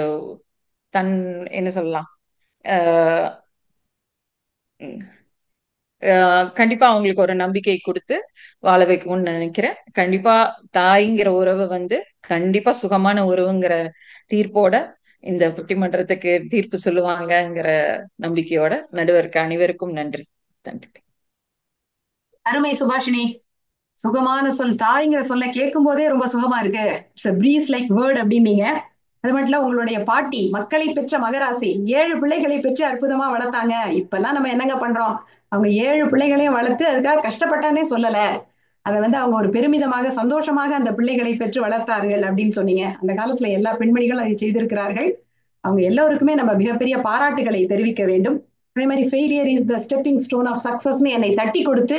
என்ன சொல்லலாம் கண்டிப்பா அவங்களுக்கு ஒரு நம்பிக்கை கொடுத்து வாழ வைக்கும்னு நினைக்கிறேன். கண்டிப்பா தாய்ங்கிற உறவு வந்து கண்டிப்பா சுகமான உறவுங்கிற தீர்ப்போட இந்த பட்டிமன்றத்துக்கு தீர்ப்பு சொல்லுவாங்கங்கிற நம்பிக்கையோட நடுவருக்கு அனைவருக்கும் நன்றி. நன்றி. அருமை சுபாஷினி. சுகமான சொல் தாய்ங்கிற சொல்ல கேட்கும் போதே ரொம்ப சுகமா இருக்கு. இட்ஸ் பிரீஸ் லைக் வேர்ட் அப்படின்னீங்க. அது மட்டும் இல்ல, உங்களுடைய பாட்டி மக்களை பெற்ற மகராசி 7 பிள்ளைகளை பெற்று அற்புதமா வளர்த்தாங்க. இப்பெல்லாம் நம்ம என்னங்க பண்றோம்? அவங்க 7 பிள்ளைகளையும் வளர்த்து அதுக்காக கஷ்டப்பட்டானே சொல்லல. அதை வந்து அவங்க ஒரு பெருமிதமாக சந்தோஷமாக அந்த பிள்ளைகளை பெற்று வளர்த்தார்கள் அப்படின்னு சொன்னீங்க. அந்த காலத்துல எல்லா பெண்மணிகளும் அதை செய்திருக்கிறார்கள். அவங்க எல்லோருக்குமே நம்ம மிகப்பெரிய பாராட்டுகளை தெரிவிக்க வேண்டும். அதே மாதிரி failure is the stepping stone of சக்சஸ்னு என்னை தட்டி கொடுத்து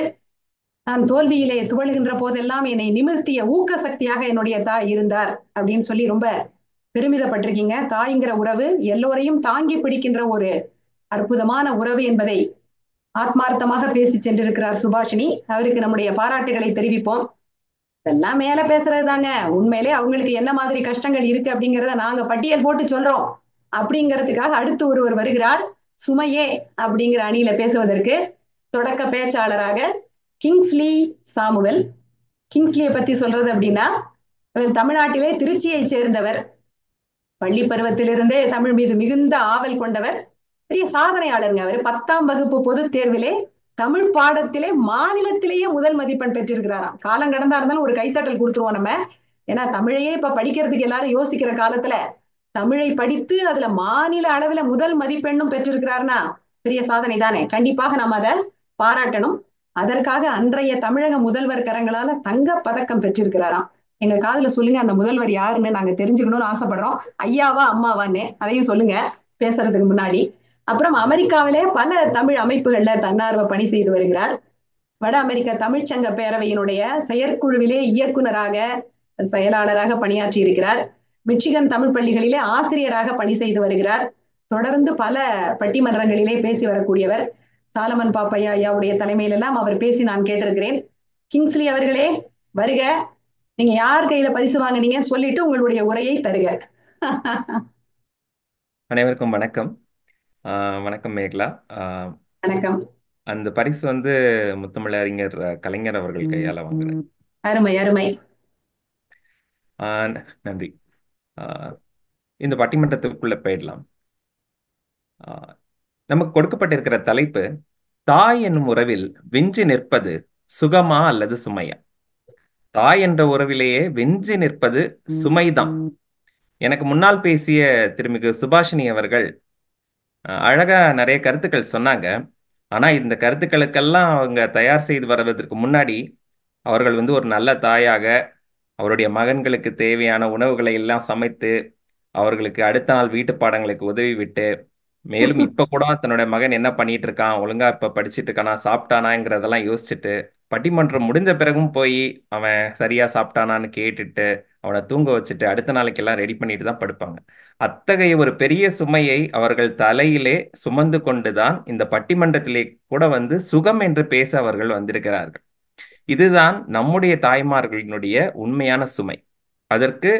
நான் தோல்வியிலே துவழுகின்ற போதெல்லாம் என்னை நிமிர்த்திய ஊக்க சக்தியாக என்னுடைய தாய் இருந்தார் அப்படின்னு சொல்லி ரொம்ப பெருமிதப்பட்டிருக்கீங்க. தாய்ங்கிற உறவு எல்லோரையும் தாங்கி பிடிக்கின்ற ஒரு அற்புதமான உறவு என்பதை ஆத்மார்த்தமாக பேசி சென்றிருக்கிறார் சுபாஷினி. அவருக்கு நம்முடைய பாராட்டுகளை தெரிவிப்போம். இதெல்லாம் மேல பேசுறது தாங்க. உண்மையிலே அவங்களுக்கு என்ன மாதிரி கஷ்டங்கள் இருக்கு அப்படிங்கிறத நாங்க பட்டியல் போட்டு சொல்றோம் அப்படிங்கிறதுக்காக அடுத்து ஒருவர் வருகிறார். சுமையே அப்படிங்கிற அணியில பேசுவதற்கு தொடக்க பேச்சாளராக கிங்ஸ்லி சாமுவல். கிங்ஸ்லியை பத்தி சொல்றது அப்படின்னா, தமிழ்நாட்டிலே திருச்சியை சேர்ந்தவர். பள்ளி பருவத்திலிருந்தே தமிழ் மீது மிகுந்த ஆவல் கொண்டவர். பெரிய சாதனையாளருங்க. அவர் 10ஆம் வகுப்பு பொதுத் தேர்விலே தமிழ் பாடத்திலே மாநிலத்திலேயே முதல் மதிப்பெண் பெற்றிருக்கிறாராம். காலம் கடந்தா இருந்தாலும் ஒரு கைத்தட்டல் கொடுத்துருவோம் நம்ம. ஏன்னா தமிழையே இப்ப படிக்கிறதுக்கு எல்லாரும் யோசிக்கிற காலத்துல தமிழை படித்து அதுல மாநில அளவுல முதல் மதிப்பெண்ணும் பெற்றிருக்கிறாருன்னா பெரிய சாதனை தானே. கண்டிப்பாக நம்ம அதை பாராட்டணும். அதற்காக அன்றைய தமிழக முதல்வர் கரங்களால தங்க பதக்கம் பெற்றிருக்கிறாராம். எங்க காதுல சொல்லுங்க, அந்த முதல்வர் யாருன்னு நாங்க தெரிஞ்சுக்கணும்னு ஆசைப்படுறோம். ஐயாவா அம்மாவான்னு அதையும் சொல்லுங்க பேசுறதுக்கு முன்னாடி. அப்புறம் அமெரிக்காவிலே பல தமிழ் அமைப்புகள்ல தன்னார்வ பணி செய்து வருகிறார். வட அமெரிக்க தமிழ்ச்சங்க பேரவையினுடைய செயற்குழுவிலே இயக்குனராக செயலாளராக பணியாற்றி இருக்கிறார். மிச்சிகன் தமிழ் பள்ளிகளிலே ஆசிரியராக பணி செய்து வருகிறார். தொடர்ந்து பல பட்டிமன்றங்களிலே பேசி வரக்கூடியவர். சாலமன் பாப்பையா ஐயாவுடைய தலைமையிலெல்லாம் அவர் பேசி நான் கேட்டிருக்கிறேன். கிங்ஸ்லி அவர்களே வருக. நீங்க யார் கையில பரிசு வாங்குனீங்கன்னு சொல்லிட்டு உங்களுடைய உரையை தருக. அனைவருக்கும் வணக்கம். வணக்கம் மேகலா. வணக்கம். அந்த பரிசு வந்து முத்தமிழறிஞர் கலைஞர் அவர்கள் கையால வாங்கினேன். அருமை அருமை. நன்றி. இந்த பட்டிமன்றத்துக்குள்ள போயிடலாம். நமக்கு கொடுக்கப்பட்டிருக்கிற தலைப்பு தாய் என்னும் உறவில் விஞ்சி நிற்பது சுகமா அல்லது சுமையா? தாய் என்ற உறவிலேயே விஞ்சி நிற்பது சுமைதான். எனக்கு முன்னால் பேசிய திருமிகு சுபாஷினி அவர்கள் அழகா நிறைய கருத்துக்கள் சொன்னாங்க. ஆனா இந்த கருத்துக்களுக்கெல்லாம் அவங்க தயார் செய்து வருவதற்கு முன்னாடி அவர்கள் வந்து ஒரு நல்ல தாயாக அவருடைய மகன்களுக்கு தேவையான உணவுகளை எல்லாம் சமைத்து அவர்களுக்கு அடுத்த நாள் வீட்டு பாடங்களுக்கு உதவி விட்டு, மேலும் இப்ப கூட தன்னுடைய மகன் என்ன பண்ணிட்டு இருக்கான், ஒழுங்கா இப்ப படிச்சுட்டு இருக்கானா, சாப்பிட்டானாங்கிறதெல்லாம் யோசிச்சுட்டு, பட்டிமன்றம் முடிந்த பிறகும் போய் அவன் சரியா சாப்பிட்டானான்னு கேட்டுட்டு அவனை தூங்க வச்சுட்டு அடுத்த நாளைக்கு எல்லாம் ரெடி பண்ணிட்டு தான் படுப்பாங்க. அத்தகைய ஒரு பெரிய சுமையை அவர்கள் தலையிலே சுமந்து கொண்டுதான் இந்த பட்டிமன்றத்திலே கூட வந்து சுகம் என்று பேச அவர்கள் வந்திருக்கிறார்கள். இதுதான் நம்முடைய தாய்மார்களினுடைய உண்மையான சுமை. அதற்கு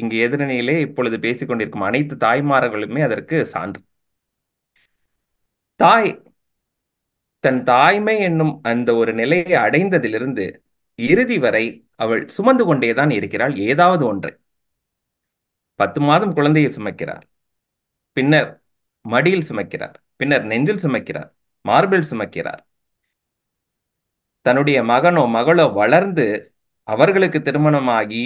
இங்கு எதிரணியிலே இப்பொழுது பேசிக்கொண்டிருக்கும் அனைத்து தாய்மார்களுமே அதற்கு சான்று. தாய் தன் தாய்மை என்னும் அந்த ஒரு நிலையை அடைந்ததிலிருந்து இறுதி வரை அவள் சுமந்து கொண்டேதான் இருக்கிறாள் ஏதாவது ஒன்றை. 10 மாதம் குழந்தையை சுமக்கிறார், பின்னர் மடியில் சுமக்கிறார், பின்னர் நெஞ்சில் சுமக்கிறார், மார்பில் சுமக்கிறார். தன்னுடைய மகனோ மகளோ வளர்ந்து அவர்களுக்கு திருமணமாகி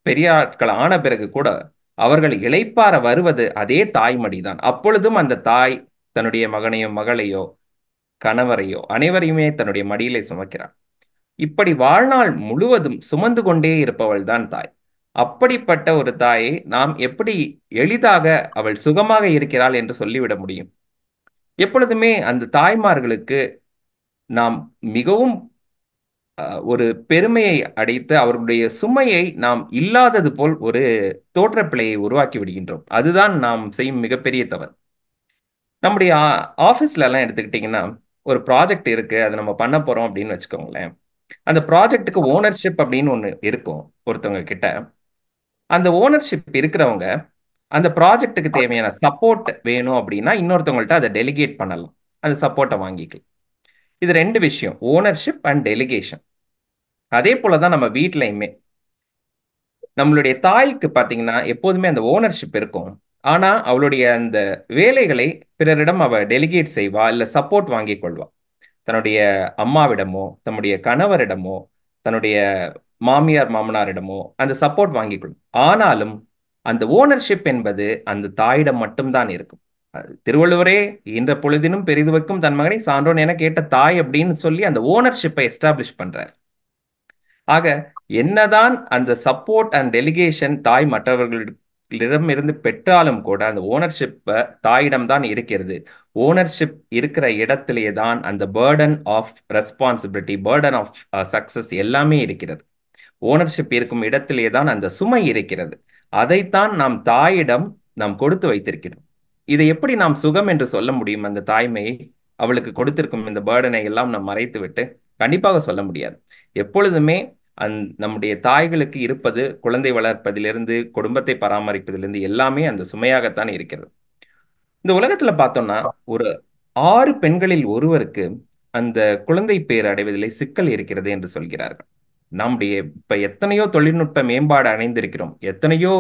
பெரிய ஆட்கள் ஆன பிறகு கூட அவர்கள் இளைப்பாற வருவது அதே தாய்மடிதான். அப்பொழுதும் அந்த தாய் தன்னுடைய மகனையோ மகளையோ கணவரையோ அனைவரையுமே தன்னுடைய மடியிலே சுமக்கிறார். இப்படி வாழ்நாள் முழுவதும் சுமந்து கொண்டே இருப்பவள் தான் தாய். அப்படிப்பட்ட ஒரு தாயை நாம் எப்படி எளிதாக அவள் சுகமாக இருக்கிறாள் என்று சொல்லிவிட முடியும்? எப்பொழுதுமே அந்த தாய்மார்களுக்கு நாம் மிகவும் ஒரு பெருமையை அடைத்து அவர்களுடைய சுமையை நாம் இல்லாதது போல் ஒரு தோற்றப்பிழையை உருவாக்கி விடுகின்றோம். அதுதான் நாம் செய்யும் மிகப்பெரிய தவறு. நம்முடைய ஆஃபீஸ்ல எல்லாம் எடுத்துக்கிட்டிங்கன்னா, ஒரு ப்ராஜெக்ட் இருக்கு, அதை நம்ம பண்ண போறோம் அப்படின்னு வச்சுக்கோங்களேன். அந்த ப்ராஜெக்ட்டுக்கு ஓனர்ஷிப் அப்படின்னு ஒன்று இருக்கும் ஒருத்தவங்க கிட்ட. அந்த ஓனர்ஷிப் இருக்கிறவங்க அந்த ப்ராஜெக்ட்டுக்கு தேவையான சப்போர்ட் வேணும் அப்படின்னா இன்னொருத்தவங்கள்ட்ட அதை டெலிகேட் பண்ணலாம், அந்த சப்போர்ட்டை வாங்கிக்கலாம். இது 2 விஷயம், ஓனர்ஷிப் அண்ட் டெலிகேஷன். அதே போல தான் நம்ம வீட்லையுமே நம்மளுடைய தாய்க்கு பார்த்தீங்கன்னா எப்போதுமே அந்த ஓனர்ஷிப் இருக்கும். ஆனா அவளுடைய அந்த வேலைகளை பிறரிடம் அவ டெலிகேட் செய்வா, இல்லை சப்போர்ட் வாங்கி கொள்வா. தன்னுடைய அம்மாவிடமோ தன்னுடைய கணவரிடமோ தன்னுடைய மாமியார் மாமனாரிடமோ அந்த சப்போர்ட் வாங்கி கொள்ளும். ஆனாலும் அந்த ஓனர்ஷிப் என்பது அந்த தாயிடம் மட்டும்தான் இருக்கும். திருவள்ளுவரே ஈன்ற பொழுதினும் பெரிது வைக்கும் தன் மகனை சான்றோன் என கேட்ட தாய் அப்படின்னு சொல்லி அந்த ஓனர்ஷிப்பை எஸ்டாப்ளிஷ் பண்றார். ஆக என்னதான் அந்த சப்போர்ட் அண்ட் டெலிகேஷன் தாய் மற்றவர்களிடம் இருந்து பெற்றாலும் கூட அந்த ஓனர்ஷிப் தாயிடம் தான் இருக்கிறது. ஓனர்ஷிப் இருக்கிற இடத்திலே தான் அந்த burden of responsibility, burden of success எல்லாமே இருக்கிறது. ஓனர்ஷிப் இருக்கும் இடத்திலே தான் அந்த சுமை இருக்கிறது. அதைத்தான் நாம் தாயிடம் நாம் கொடுத்து வைத்திருக்கிறோம். இதை எப்படி நாம் சுகம் என்று சொல்ல முடியும்? அந்த தாய்மையை, அவளுக்கு கொடுத்திருக்கும் இந்த பேர்டனை எல்லாம் நாம் மறைத்து விட்டு கண்டிப்பாக சொல்ல முடியாது. எப்பொழுதுமே நம்முடைய தாய்களுக்கு இருப்பது குழந்தை வளர்ப்பதிலிருந்து குடும்பத்தை பராமரிப்பதிலிருந்து எல்லாமே அந்த சுமையாகத்தான் இருக்கிறது. இந்த உலகத்துல பார்த்தோம்னா ஒரு 6 பெண்களில் ஒருவருக்கு அந்த குழந்தை பேர் அடைவதிலே சிக்கல் இருக்கிறது என்று சொல்கிறார்கள். நம்முடைய இப்ப எத்தனையோ தொழில்நுட்ப மேம்பாடு அடைந்திருக்கிறோம், எத்தனையோ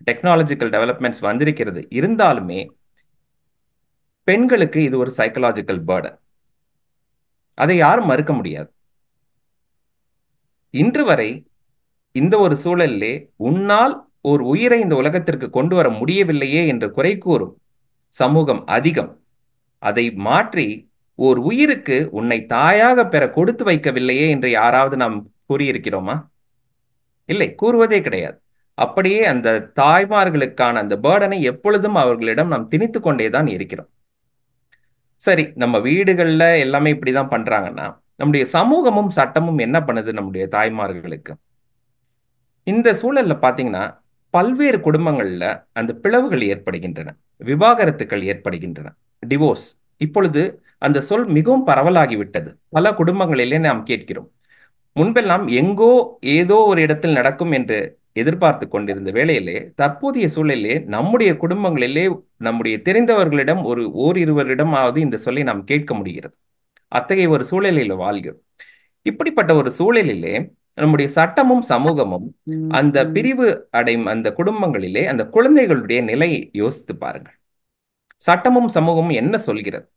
டெக்னாலஜிக்கல் டெவலப்மெண்ட்ஸ் வந்திருக்கிறது. இருந்தாலுமே பெண்களுக்கு இது ஒரு சைக்கலாஜிக்கல் பேர்டன். அதை யாரும் மறுக்க முடியாது. இன்று வரை இந்த ஒரு சூழலிலே உன்னால் ஒரு உயிரை இந்த உலகத்திற்கு கொண்டு வர முடியவில்லையே என்று குறை கூறும் சமூகம் அதிகம். அதை மாற்றி ஓர் உயிருக்கு உன்னை தாயாக பெற கொடுத்து வைக்கவில்லையே என்று யாராவது நாம் கூறியிருக்கிறோமா? இல்லை, கூறுவதே கிடையாது. அப்படியே அந்த தாய்மார்களுக்கான அந்த பேர்டனை எப்பொழுதும் அவர்களிடம் நாம் திணித்து கொண்டேதான் இருக்கிறோம். சரி, நம்ம வீடுகள்ல எல்லாமே இப்படிதான் பண்றாங்கன்னா நம்முடைய சமூகமும் சட்டமும் என்ன பண்ணுது நம்முடைய தாய்மார்களுக்கு? இந்த சூழல்ல பாத்தீங்கன்னா பல்வேறு குடும்பங்கள்ல அந்த பிளவுகள் ஏற்படுகின்றன, விவாகரத்துக்கள் ஏற்படுகின்றன, டிவோர்ஸ். இப்பொழுது அந்த சொல் மிகவும் பரவலாகிவிட்டது. பல குடும்பங்களிலே நாம் கேட்கிறோம். முன்பெல்லாம் எங்கோ ஏதோ ஒரு இடத்தில் நடக்கும் என்று எதிர்பார்த்து கொண்டிருந்த வேளையிலே தற்போதைய சூழலிலே நம்முடைய குடும்பங்களிலே நம்முடைய தெரிந்தவர்களிடம் ஓரிருவரிடமாவது இந்த சொல்லை நாம் கேட்க முடிகிறது. அத்தகைய ஒரு சூழலில் வாழ்கிறோம். இப்படிப்பட்ட ஒரு சூழலிலே நம்முடைய சட்டமும் சமூகமும் அந்த பிரிவு அடையும் அந்த குடும்பங்களிலே அந்த குழந்தைகளுடைய நிலையை யோசித்து பாருங்கள். சட்டமும் சமூகமும் என்ன சொல்கிறது?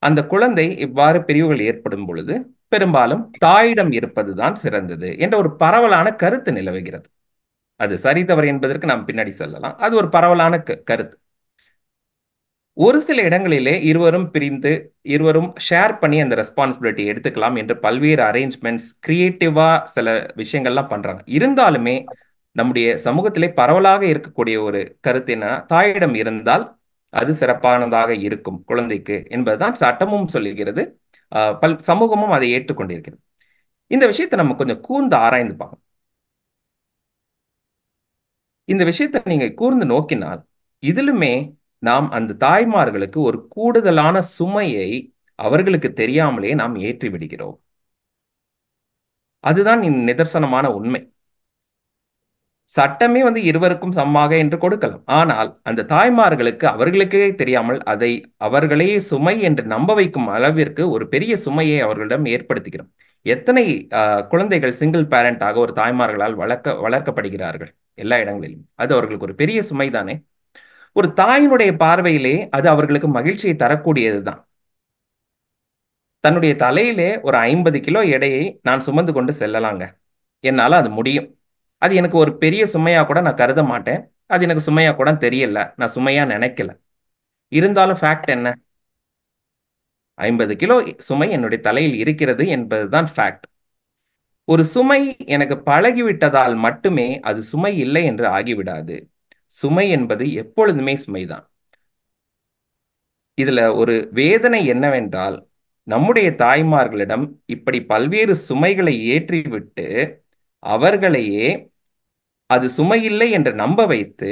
அந்த குழந்தை இவ்வாறு பிரிவுகள் ஏற்படும் பொழுது பெரும்பாலும் தாயிடம் இருப்பதுதான் சிறந்தது என்ற ஒரு பரவலான கருத்து நிலவுகிறது. அது சரி தவறு என்பதற்கு நாம் பின்னாடி சொல்லலாம். அது ஒரு பரவலான கருத்து. ஒரு சில இடங்களிலே இருவரும் பிரிந்து இருவரும் ஷேர் பண்ணி அந்த ரெஸ்பான்சிபிலிட்டி எடுத்துக்கலாம் என்று பல்வேறு அரேஞ்ச்மெண்ட்ஸ் கிரியேட்டிவா சில விஷயங்கள்லாம் பண்றாங்க. இருந்தாலுமே நம்முடைய சமூகத்திலே பரவலாக இருக்கக்கூடிய ஒரு கருத்து என்ன, தாயிடம் இருந்தால் அது சிறப்பானதாக இருக்கும் குழந்தைக்கு என்பதுதான் சட்டமும் சொல்லுகிறது, சமூகமும் அதை ஏற்றுக்கொண்டிருக்கிறது. இந்த விஷயத்தை நம்ம கொஞ்சம் கூர்ந்து ஆராய்ந்து பார்க்கணும். இந்த விஷயத்தை நீங்க கூர்ந்து நோக்கினால் இதிலுமே நாம் அந்த தாய்மார்களுக்கு ஒரு கூடுதலான சுமையை அவர்களுக்கு தெரியாமலே நாம் ஏற்றி விடுகிறோம். அதுதான் நிதர்சனமான உண்மை. சட்டமே இருவருக்கும் சமமாக என்று கொடுக்கலாம். ஆனால் அந்த தாய்மார்களுக்கு அவர்களுக்கே தெரியாமல் அதை அவர்களே சுமை என்று நம்ப வைக்கும் அளவிற்கு ஒரு பெரிய சுமையை அவர்களிடம் ஏற்படுத்துகிறோம். எத்தனை குழந்தைகள் சிங்கிள் பேரண்டாக ஒரு தாய்மார்களால் வளர்க்கப்படுகிறார்கள் எல்லா இடங்களிலும். அது அவர்களுக்கு ஒரு பெரிய சுமை தானே. ஒரு தாயினுடைய பார்வையிலே அது அவர்களுக்கு மகிழ்ச்சியை தரக்கூடியதுதான். தன்னுடைய தலையிலே ஒரு 50 கிலோ எடையை நான் சுமந்து கொண்டு செல்லலாங்க, என்னால அது முடியும். அது எனக்கு ஒரு பெரிய சுமையா கூட நான் கருத மாட்டேன். அது எனக்கு சுமையா கூட தெரியல, நான் சுமையா நினைக்கல. இருந்தாலும் ஃபேக்ட் என்ன? 50 கிலோ சுமை என்னுடைய தலையில் இருக்கிறது என்பதுதான் ஃபேக்ட். ஒரு சுமை எனக்கு பழகிவிட்டதால் மட்டுமே அது சுமை இல்லை என்று ஆகிவிடாது. சுமை என்பது எப்பொழுதுமே சுமைதான். இதுல ஒரு வேதனை என்னவென்றால், நம்முடைய தாய்மார்களிடம் இப்படி பல்வேறு சுமைகளை ஏற்றிவிட்டு அவர்களையே அது சுமையில்லை என்று நம்ப வைத்து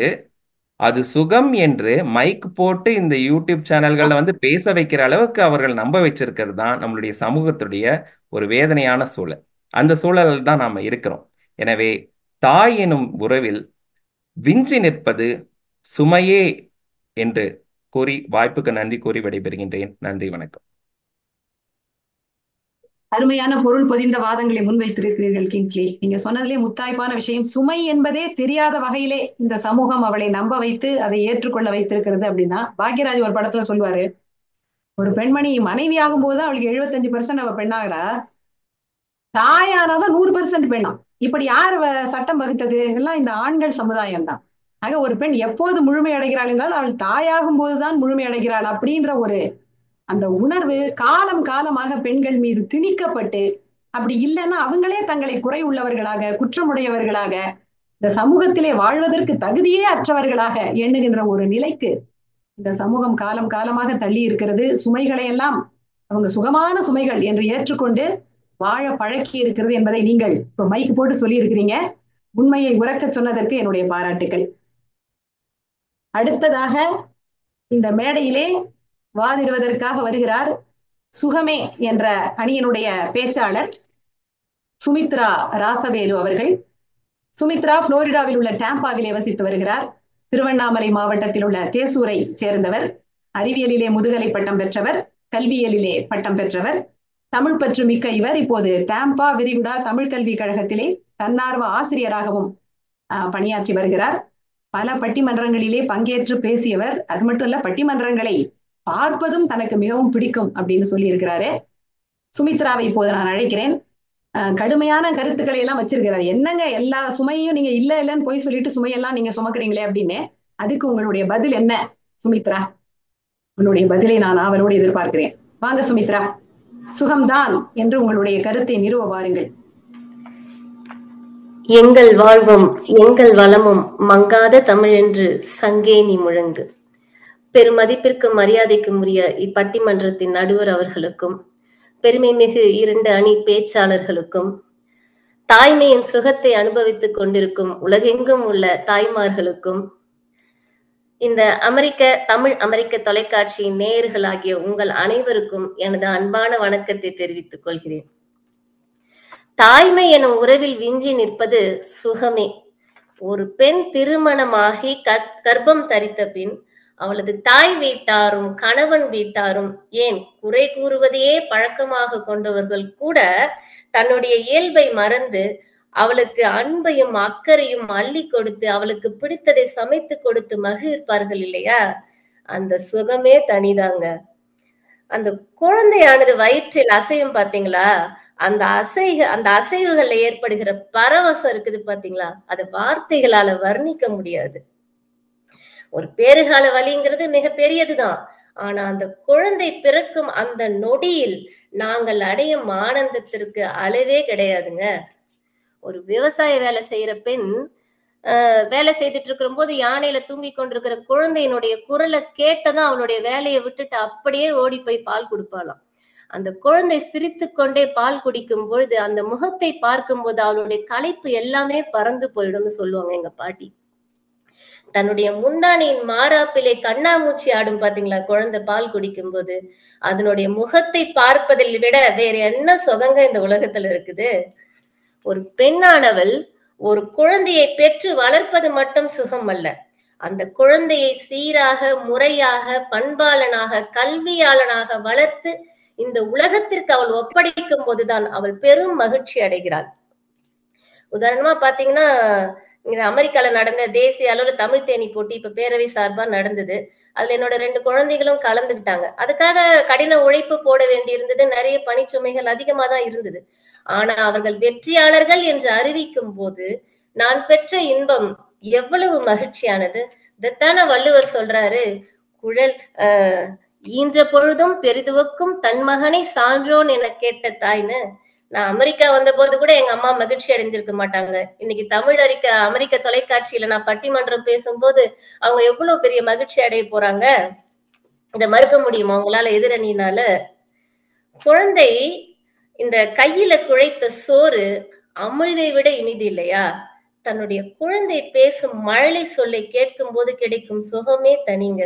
அது சுகம் என்று மைக் போட்டு இந்த யூடியூப் சேனல்கள்ல பேச வைக்கிற அளவுக்கு அவர்கள் நம்ப வச்சிருக்கிறது தான் நம்மளுடைய சமூகத்துடைய ஒரு வேதனையான சூழல். அந்த சூழலில் தான் நாம இருக்கிறோம். எனவே தாய் எனும் உறவில் விஞ்சி நிற்பது சுமையே என்று கூறி வாய்ப்புக்கு நன்றி கூறி விடைபெறுகின்றேன். நன்றி, வணக்கம். அருமையான பொருள் பொதிந்த வாதங்களை முன்வைத்திருக்கிறீர்கள் கிங்ஸ்லி. நீங்க சொன்னதிலே முத்தாய்ப்பான விஷயம், சுமை என்பதே தெரியாத வகையிலே இந்த சமூகம் அவளை நம்ப வைத்து அதை ஏற்றுக்கொள்ள வைத்திருக்கிறது அப்படின்னா. பாக்யராஜ் ஒரு படத்துல சொல்லுவாரு, ஒரு பெண்மணி மனைவி ஆகும் போதுதான் அவளுக்கு 75% அவ பெண்ணாகிறா, தாயானாதான் 100% பெண்ணா. இப்படி யார் சட்டம் வகுத்தது? எல்லாம் இந்த ஆண்கள் சமுதாயம் தான். ஆக ஒரு பெண் எப்போது முழுமை அடைகிறாள் என்றால் அவள் தாயாகும் போதுதான் முழுமை அடைகிறாள் அப்படின்ற ஒரு அந்த உணர்வு காலம் காலமாக பெண்கள் மீது திணிக்கப்பட்டு, அப்படி இல்லைன்னா அவங்களே தங்களை குறை உள்ளவர்களாக, குற்றமுடையவர்களாக, இந்த சமூகத்திலே வாழ்வதற்கு தகுதியே அற்றவர்களாக எண்ணுகின்ற ஒரு நிலைக்கு இந்த சமூகம் காலம் காலமாக தள்ளி இருக்கிறது. சுமைகளை எல்லாம் அவங்க சுகமான சுமைகள் என்று ஏற்றுக்கொண்டு வாழ பழக்கி இருக்கிறது என்பதை நீங்கள் இப்ப மைக் போட்டு சொல்லி இருக்கிறீங்க. உண்மையை உறக்க சொன்னதற்கு என்னுடைய பாராட்டுக்கள். அடுத்ததாக இந்த மேடையிலே வாதிடுவதற்காக வருகிறார் சுகமே என்ற அணியினுடைய பேச்சாளர் சுமித்ரா ராசவேலு அவர்கள். சுமித்ரா புளோரிடாவில் உள்ள டாம்பாவிலே வசித்து வருகிறார். திருவண்ணாமலை மாவட்டத்தில் உள்ள தேசூரை சேர்ந்தவர். அறிவியலிலே முதுகலை பட்டம் பெற்றவர், கல்வியலிலே பட்டம் பெற்றவர். தமிழ் பற்று மிக்க இவர் இப்போது டாம்பா விரிகுடா தமிழ் கல்வி கழகத்திலே தன்னார்வ ஆசிரியராகவும் பணியாற்றி வருகிறார். பல பட்டிமன்றங்களிலே பங்கேற்று பேசியவர். அது மட்டும் இல்ல, பட்டிமன்றங்களை பார்ப்பதும் தனக்கு மிகவும் பிடிக்கும் அப்படின்னு சொல்லி இருக்கிறாரு. சுமித்ராவை இப்போது நான் அழைக்கிறேன். கடுமையான கருத்துக்களை எல்லாம் வச்சிருக்கிறார். என்னங்க எல்லா சுமையும் நீங்க இல்ல இல்லன்னு போய் சொல்லிட்டு சுமையெல்லாம் நீங்க சுமக்குறீங்களே அப்படின்னு. அதுக்கு உங்களுடைய பதில் என்ன சுமித்ரா? உங்களுடைய பதிலை நான் அவரோடு எதிர்பார்க்கிறேன். வாங்க சுமித்ரா, சுகம்தான் என்று உங்களுடைய கருத்தை நிறுவ வாருங்கள். எங்கள் வாழ்வும் எங்கள் வளமும் மங்காத தமிழ் என்று சங்கே நீ முழங்கு. பெருமதிப்பிற்கு மரியாதைக்கும் உரிய இப்பட்டிமன்றத்தின் நடுவர் அவர்களுக்கும், பெருமை மிகு 2 அணி பேச்சாளர்களுக்கும், தாய்மையின் சுகத்தை அனுபவித்துக் கொண்டிருக்கும் உலகெங்கும் உள்ள தாய்மார்களுக்கும், இந்த தமிழ் அமெரிக்க தொலைக்காட்சியின் நேயர்களாகிய உங்கள் அனைவருக்கும் எனது அன்பான வணக்கத்தை தெரிவித்துக் கொள்கிறேன். தாய்மை எனும் உறவில் விஞ்சி நிற்பது சுகமே. ஒரு பெண் திருமணமாகி கர்ப்பம் தரித்த பின் அவளது தாய் வீட்டாரும் கணவன் வீட்டாரும், ஏன் குறை கூறுவதையே பழக்கமாக கொண்டவர்கள் கூட தன்னுடைய இயல்பை மறந்து அவளுக்கு அன்பையும் அக்கறையும் அள்ளி கொடுத்து அவளுக்கு பிடித்ததை சமைத்து கொடுத்து மகிழ்ப்பார்கள் இல்லையா? அந்த சுகமே தனிதாங்க. அந்த குழந்தையானது வயிற்றில் அசையும் பாத்தீங்களா? அந்த அசைவுகள்ல ஏற்படுகிற பரவசம் இருக்குது பாத்தீங்களா? அதை வார்த்தைகளால வர்ணிக்க முடியாது. ஒரு பேறுகால வலிங்கிறது மிக பெரியதுதான். ஆனா அந்த குழந்தை பிறக்கும் அந்த நொடியில் நாங்கள் அடையும் ஆனந்தத்திற்கு அளவே கிடையாதுங்க. ஒரு விவசாய வேலை செய்யற பெண் வேலை செய்துட்டு இருக்கிற போது யானையில தூங்கி கொண்டிருக்கிற குழந்தையினுடைய குரலை கேட்டதான் அவளுடைய வேலையை விட்டுட்டு அப்படியே ஓடி போய் பால் கொடுப்பாளாம். அந்த குழந்தை சிரித்து கொண்டே பால் குடிக்கும் பொழுது அந்த முகத்தை பார்க்கும் போது அவளுடைய களைப்பு எல்லாமே பறந்து போயிடும்னு சொல்லுவாங்க எங்க பாட்டி. தன்னுடைய முந்தானியின் மாறாப்பிலே கண்ணாமூச்சி ஆடும் பாத்தீங்களா குழந்தை பால் குடிக்கும் போது? அதனுடைய முகத்தை பார்ப்பதில் விட வேற என்ன சுகங்க இந்த உலகத்துல இருக்குது? ஒரு பெண்ணானவள் ஒரு குழந்தையை பெற்று வளர்ப்பது மட்டும் சுகம் அல்ல, அந்த குழந்தையை சீராக, முறையாக, பண்பாளனாக, கல்வியாளனாக வளர்த்து இந்த உலகத்திற்கு அவள் ஒப்படைக்கும் போதுதான் அவள் பெரும் மகிழ்ச்சி அடைகிறாள். உதாரணமா பாத்தீங்கன்னா, இங்க அமெரிக்கால நடந்த தேசிய அளவுல தமிழ் தேனி போட்டி இப்ப பேரவை சார்பா நடந்தது. அதுல என்னோட 2 குழந்தைகளும் கலந்துக்கிட்டாங்க. அதுக்காக கடின உழைப்பு போட வேண்டியிருந்தது. நிறைய பணிச்சுமைகள் அதிகமா தான் இருந்தது. ஆனா அவர்கள் வெற்றியாளர்கள் என்று அறிவிக்கும் போது நான் பெற்ற இன்பம் எவ்வளவு மகிழ்ச்சியானது. இதைத்தான வள்ளுவர் சொல்றாரு, குழல் ஈன்ற பொழுதும் பெரிதுவக்கும் தன் மகனை சான்றோன் என கேட்ட தாய்னு. நான் அமெரிக்கா வந்த போது கூட எங்க அம்மா மகிழ்ச்சி அடைஞ்சிருக்க மாட்டாங்க. இன்னைக்கு அமெரிக்க தொலைக்காட்சியில நான் பட்டிமன்றம் பேசும்போது அவங்க எவ்வளவு பெரிய மகிழ்ச்சி அடைய போறாங்க. இதை மறுக்க முடியுமா உங்களால? எதிரணியினால குழந்தை இந்த கையில குழைத்த சோறு அமிழ்தை விட இனிது இல்லையா? தன்னுடைய குழந்தை பேசும் மழலை சொல்லை கேட்கும் போது கிடைக்கும் சுகமே தனிங்க.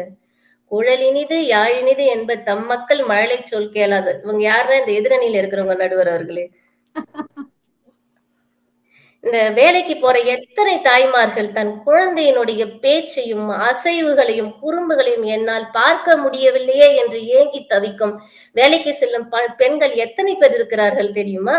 குழல் இனிது யாழினிது என்பது தம் மக்கள் மழலை சொல் கேளாது. இவங்க யாருன்னா இந்த எதிரணியில இருக்கிறவங்க நடுவர் அவர்களே. இந்த வேலைக்கு போற எத்தனை தாய்மார்கள் தன் குழந்தையினுடைய பேச்சையும் அசைவுகளையும் குறும்புகளையும் என்னால் பார்க்க முடியவில்லையே என்று ஏங்கி தவிக்கும் வேலைக்கு செல்லும் பெண்கள் எத்தனை பேர் இருக்கிறார்கள் தெரியுமா?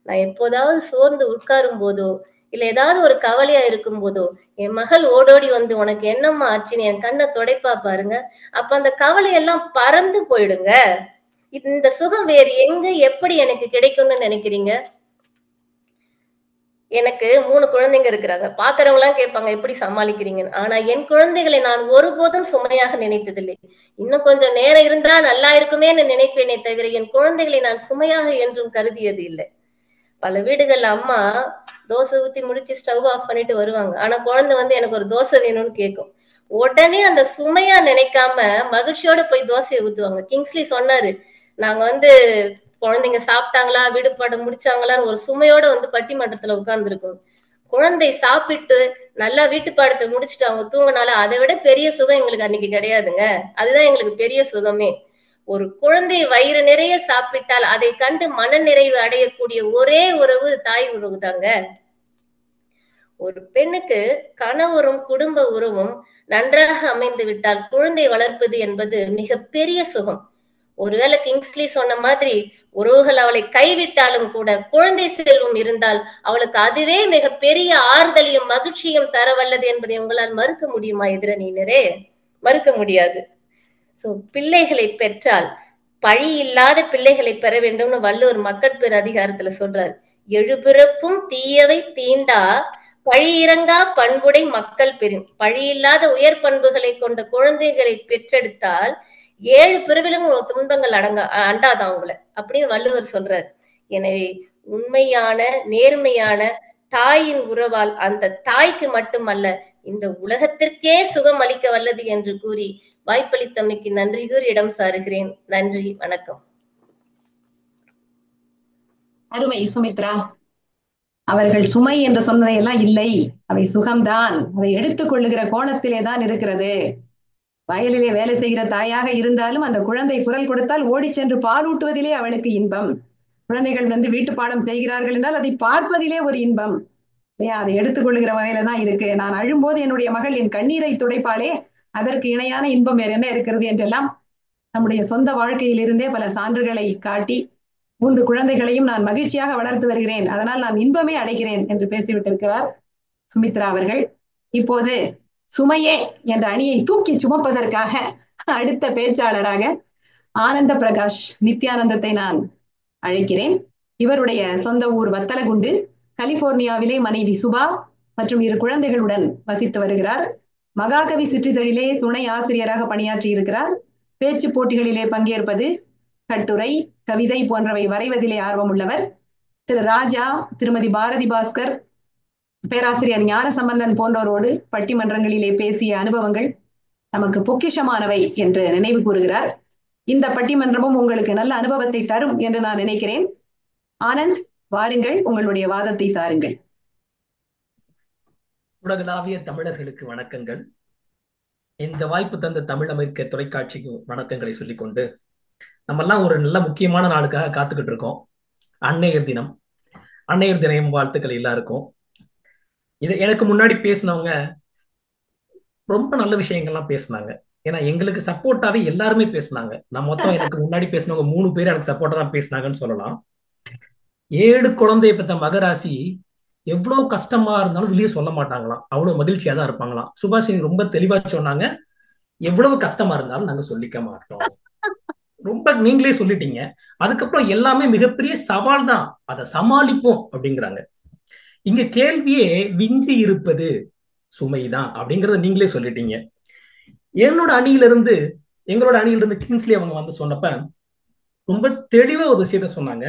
நான் எப்போதாவது சோர்ந்து உட்காரும் போதோ இல்ல ஏதாவது ஒரு கவலையா இருக்கும் போதோ என் மகள் ஓடோடி வந்து உனக்கு என்னம்மா ஆச்சுன்னு என் கண்ணை துடைப்பா பாருங்க. அப்ப அந்த கவலையெல்லாம் பறந்து போயிடுங்க. இந்த சுகம் வேறு எங்க எப்படி எனக்கு கிடைக்கும்னு நினைக்கிறீங்க? எனக்கு 3 குழந்தைங்க இருக்கிறாங்க. பாக்குறவங்க எல்லாம் கேட்பாங்க எப்படி சமாளிக்கிறீங்கன்னு. ஆனா என் குழந்தைகளை நான் ஒருபோதும் சுமையாக நினைத்ததில்லை. இன்னும் கொஞ்சம் நேரம் இருந்தா நல்லா இருக்குமே நினைப்பேனே தவிர என் குழந்தைகளை நான் சுமையாக என்றும் கருதியது இல்லை. பல வீடுகள்ல அம்மா தோசை ஊத்தி முடிச்சு ஸ்டவ் ஆஃப் பண்ணிட்டு வருவாங்க. ஆனா குழந்தை வந்து எனக்கு ஒரு தோசை வேணும்னு கேட்கும். உடனே அந்த சுமையா நினைக்காம மகிழ்ச்சியோட போய் தோசையை ஊத்துவாங்க. கிங்ஸ்லி சொன்னாரு, நாங்க வந்து குழந்தைங்க சாப்பிட்டாங்களா, வீடு பாடம் முடிச்சாங்களான்னு ஒரு சுமையோட வந்து பட்டிமன்றத்துல உட்கார்ந்து இருக்கோம். குழந்தை சாப்பிட்டு நல்லா வீட்டு பாடத்தை முடிச்சுட்டு அவங்க தூங்கினால அதை விட பெரிய சுகம் எங்களுக்கு அன்னைக்கு கிடையாதுங்க. அதுதான் எங்களுக்கு பெரிய சுகமே. ஒரு குழந்தை வயிறு நிறைய சாப்பிட்டால் அதை கண்டு மன நிறைவு அடையக்கூடிய ஒரே உறவு தாய் உறவு தாங்க. ஒரு பெண்ணுக்கு கணவரும் குடும்ப உறவும் நன்றாக அமைந்து விட்டால் குழந்தை வளர்ப்பது என்பது மிக பெரிய சுகம். ஒருவேளை கிங்ஸ்லி சொன்ன மாதிரி உறவுகள் அவளை கைவிட்டாலும் கூட குழந்தை செல்வம் இருந்தால் அவளுக்கு அதுவே மிக பெரிய ஆறுதலையும் மகிழ்ச்சியும் தர வல்லது என்பதை உங்களால் மறுக்க முடியுமா எதிரணியினரே? மறுக்க முடியாது. சோ பிள்ளைகளை பெற்றால் பழி இல்லாத பிள்ளைகளை பெற வேண்டும்னு வள்ளுவர் மக்கட்பேறு அதிகாரத்துல சொல்றாரு. எழுபிறப்பும் தீயவை தீண்டா பழி இறங்கா பண்புடை மக்கள் பெறும். பழி இல்லாத உயர் பண்புகளை கொண்ட குழந்தைகளை பெற்றெடுத்தால் 7 பிறவிலும் துன்பங்கள் அண்டாதான் அவங்கள அப்படின்னு வள்ளுவர் சொல்றாரு. எனவே உண்மையான நேர்மையான தாயின் உறவால் அந்த தாய்க்கு மட்டுமல்ல இந்த உலகத்திற்கே சுகம் அளிக்க வல்லது என்று கூறி வாய்ப்பளித்தமைக்கு நன்றி கூறி இடம் சாருகிறேன். நன்றி, வணக்கம். அருமை சுமித்ரா. அவர்கள் சுமை என்று சொன்னதையெல்லாம் இல்லை, அவை சுகம்தான். அதை எடுத்துக் கொள்ளுகிற கோணத்திலே தான் இருக்கிறது. வயலிலே வேலை செய்கிற தாயாக இருந்தாலும் அந்த குழந்தை குரல் கொடுத்தால் ஓடி சென்று பால் ஊட்டுவதிலே அவளுக்கு இன்பம். குழந்தைகள் வந்து வீட்டு பாடம் செய்கிறார்கள் என்றால் அதை பார்ப்பதிலே ஒரு இன்பம். அதை எடுத்துக்கொள்ளுகிற வகையில தான் இருக்கு. நான் அழும்போது என்னுடைய மகள் என் கண்ணீரை துடைப்பாளே, அதற்கு இணையான இன்பம் வேற என்ன இருக்கிறது என்றெல்லாம் நம்முடைய சொந்த வாழ்க்கையிலிருந்தே பல சான்றுகளை காட்டி 3 குழந்தைகளையும் நான் மகிழ்ச்சியாக வளர்த்து வருகிறேன், அதனால் நான் இன்பமே அடைகிறேன் என்று பேசிவிட்டிருக்கிறார் சுமித்ரா அவர்கள். இப்போது சுமையே என்ற அணியை தூக்கி சுமப்பதற்காக அடுத்த பேச்சாளராக ஆனந்த பிரகாஷ் நித்யானந்தத்தை நான் அழைக்கிறேன். இவருடைய சொந்த ஊர் வத்தலகுண்டு. கலிபோர்னியாவிலே மனைவி சுபா மற்றும் 2 குழந்தைகளுடன் வசித்து வருகிறார். மகாகவி சிற்றிதழிலே துணை ஆசிரியராக பணியாற்றி இருக்கிறார். பேச்சு போட்டிகளிலே பங்கேற்பது, கட்டுரை, கவிதை போன்றவை வரைவதிலே ஆர்வம் உள்ளவர். திரு ராஜா, திருமதி பாரதி பாஸ்கர், பேராசிரியர் ஞான சம்பந்தன் போன்றோரோடு பட்டிமன்றங்களிலே பேசிய அனுபவங்கள் நமக்கு பொக்கிஷமானவை என்று நினைவு கூறுகிறார். இந்த பட்டிமன்றமும் உங்களுக்கு நல்ல அனுபவத்தை தரும் என்று நான் நினைக்கிறேன். ஆனந்த், வாருங்கள், உங்களுடைய வாதத்தை தாருங்கள். உலகளாவிய தமிழர்களுக்கு வணக்கங்கள். இந்த வாய்ப்பு தந்த தமிழ் அமெரிக்க தொலைக்காட்சிக்கு வணக்கங்களை சொல்லிக்கொண்டு, நம்ம எல்லாம் ஒரு நல்ல முக்கியமான நாளுக்காக காத்துக்கிட்டு இருக்கோம். அன்னையர் தினம். அன்னையர் தினம் வாழ்த்துக்கள் எல்லாருக்கும். இது எனக்கு முன்னாடி பேசினவங்க ரொம்ப நல்ல விஷயங்கள்லாம் பேசினாங்க. ஏன்னா எங்களுக்கு சப்போர்ட்டாவே எல்லாருமே பேசினாங்க. நான் மொத்தம் எனக்கு முன்னாடி பேசினவங்க 3 பேர் எனக்கு சப்போர்ட்டா தான் பேசினாங்கன்னு சொல்லலாம். 7 குழந்தைய பெற்ற மகராசி எவ்வளவு கஷ்டமா இருந்தாலும் வெளியே சொல்ல மாட்டாங்களாம், அவ்வளவு மகிழ்ச்சியா தான் இருப்பாங்களாம். சுபாஷினி ரொம்ப தெளிவா சொன்னாங்க, எவ்வளவு கஷ்டமா இருந்தாலும் நாங்க சொல்லிக்க மாட்டோம். ரொம்ப நீங்களே சொல்லிட்டீங்க. அதுக்கப்புறம் எல்லாமே மிகப்பெரிய சவால் தான், அதை சமாளிப்போம் அப்படிங்கிறாங்க. இங்க கேள்வியே விஞ்சி இருப்பது சுமைதான் அப்படிங்கறத நீங்களே சொல்லிட்டீங்க. எங்களோட அணியிலிருந்து கிங்ஸ்லி அவங்க வந்து சொன்னப்ப ரொம்ப தெளிவா ஒரு விஷயத்த சொன்னாங்க.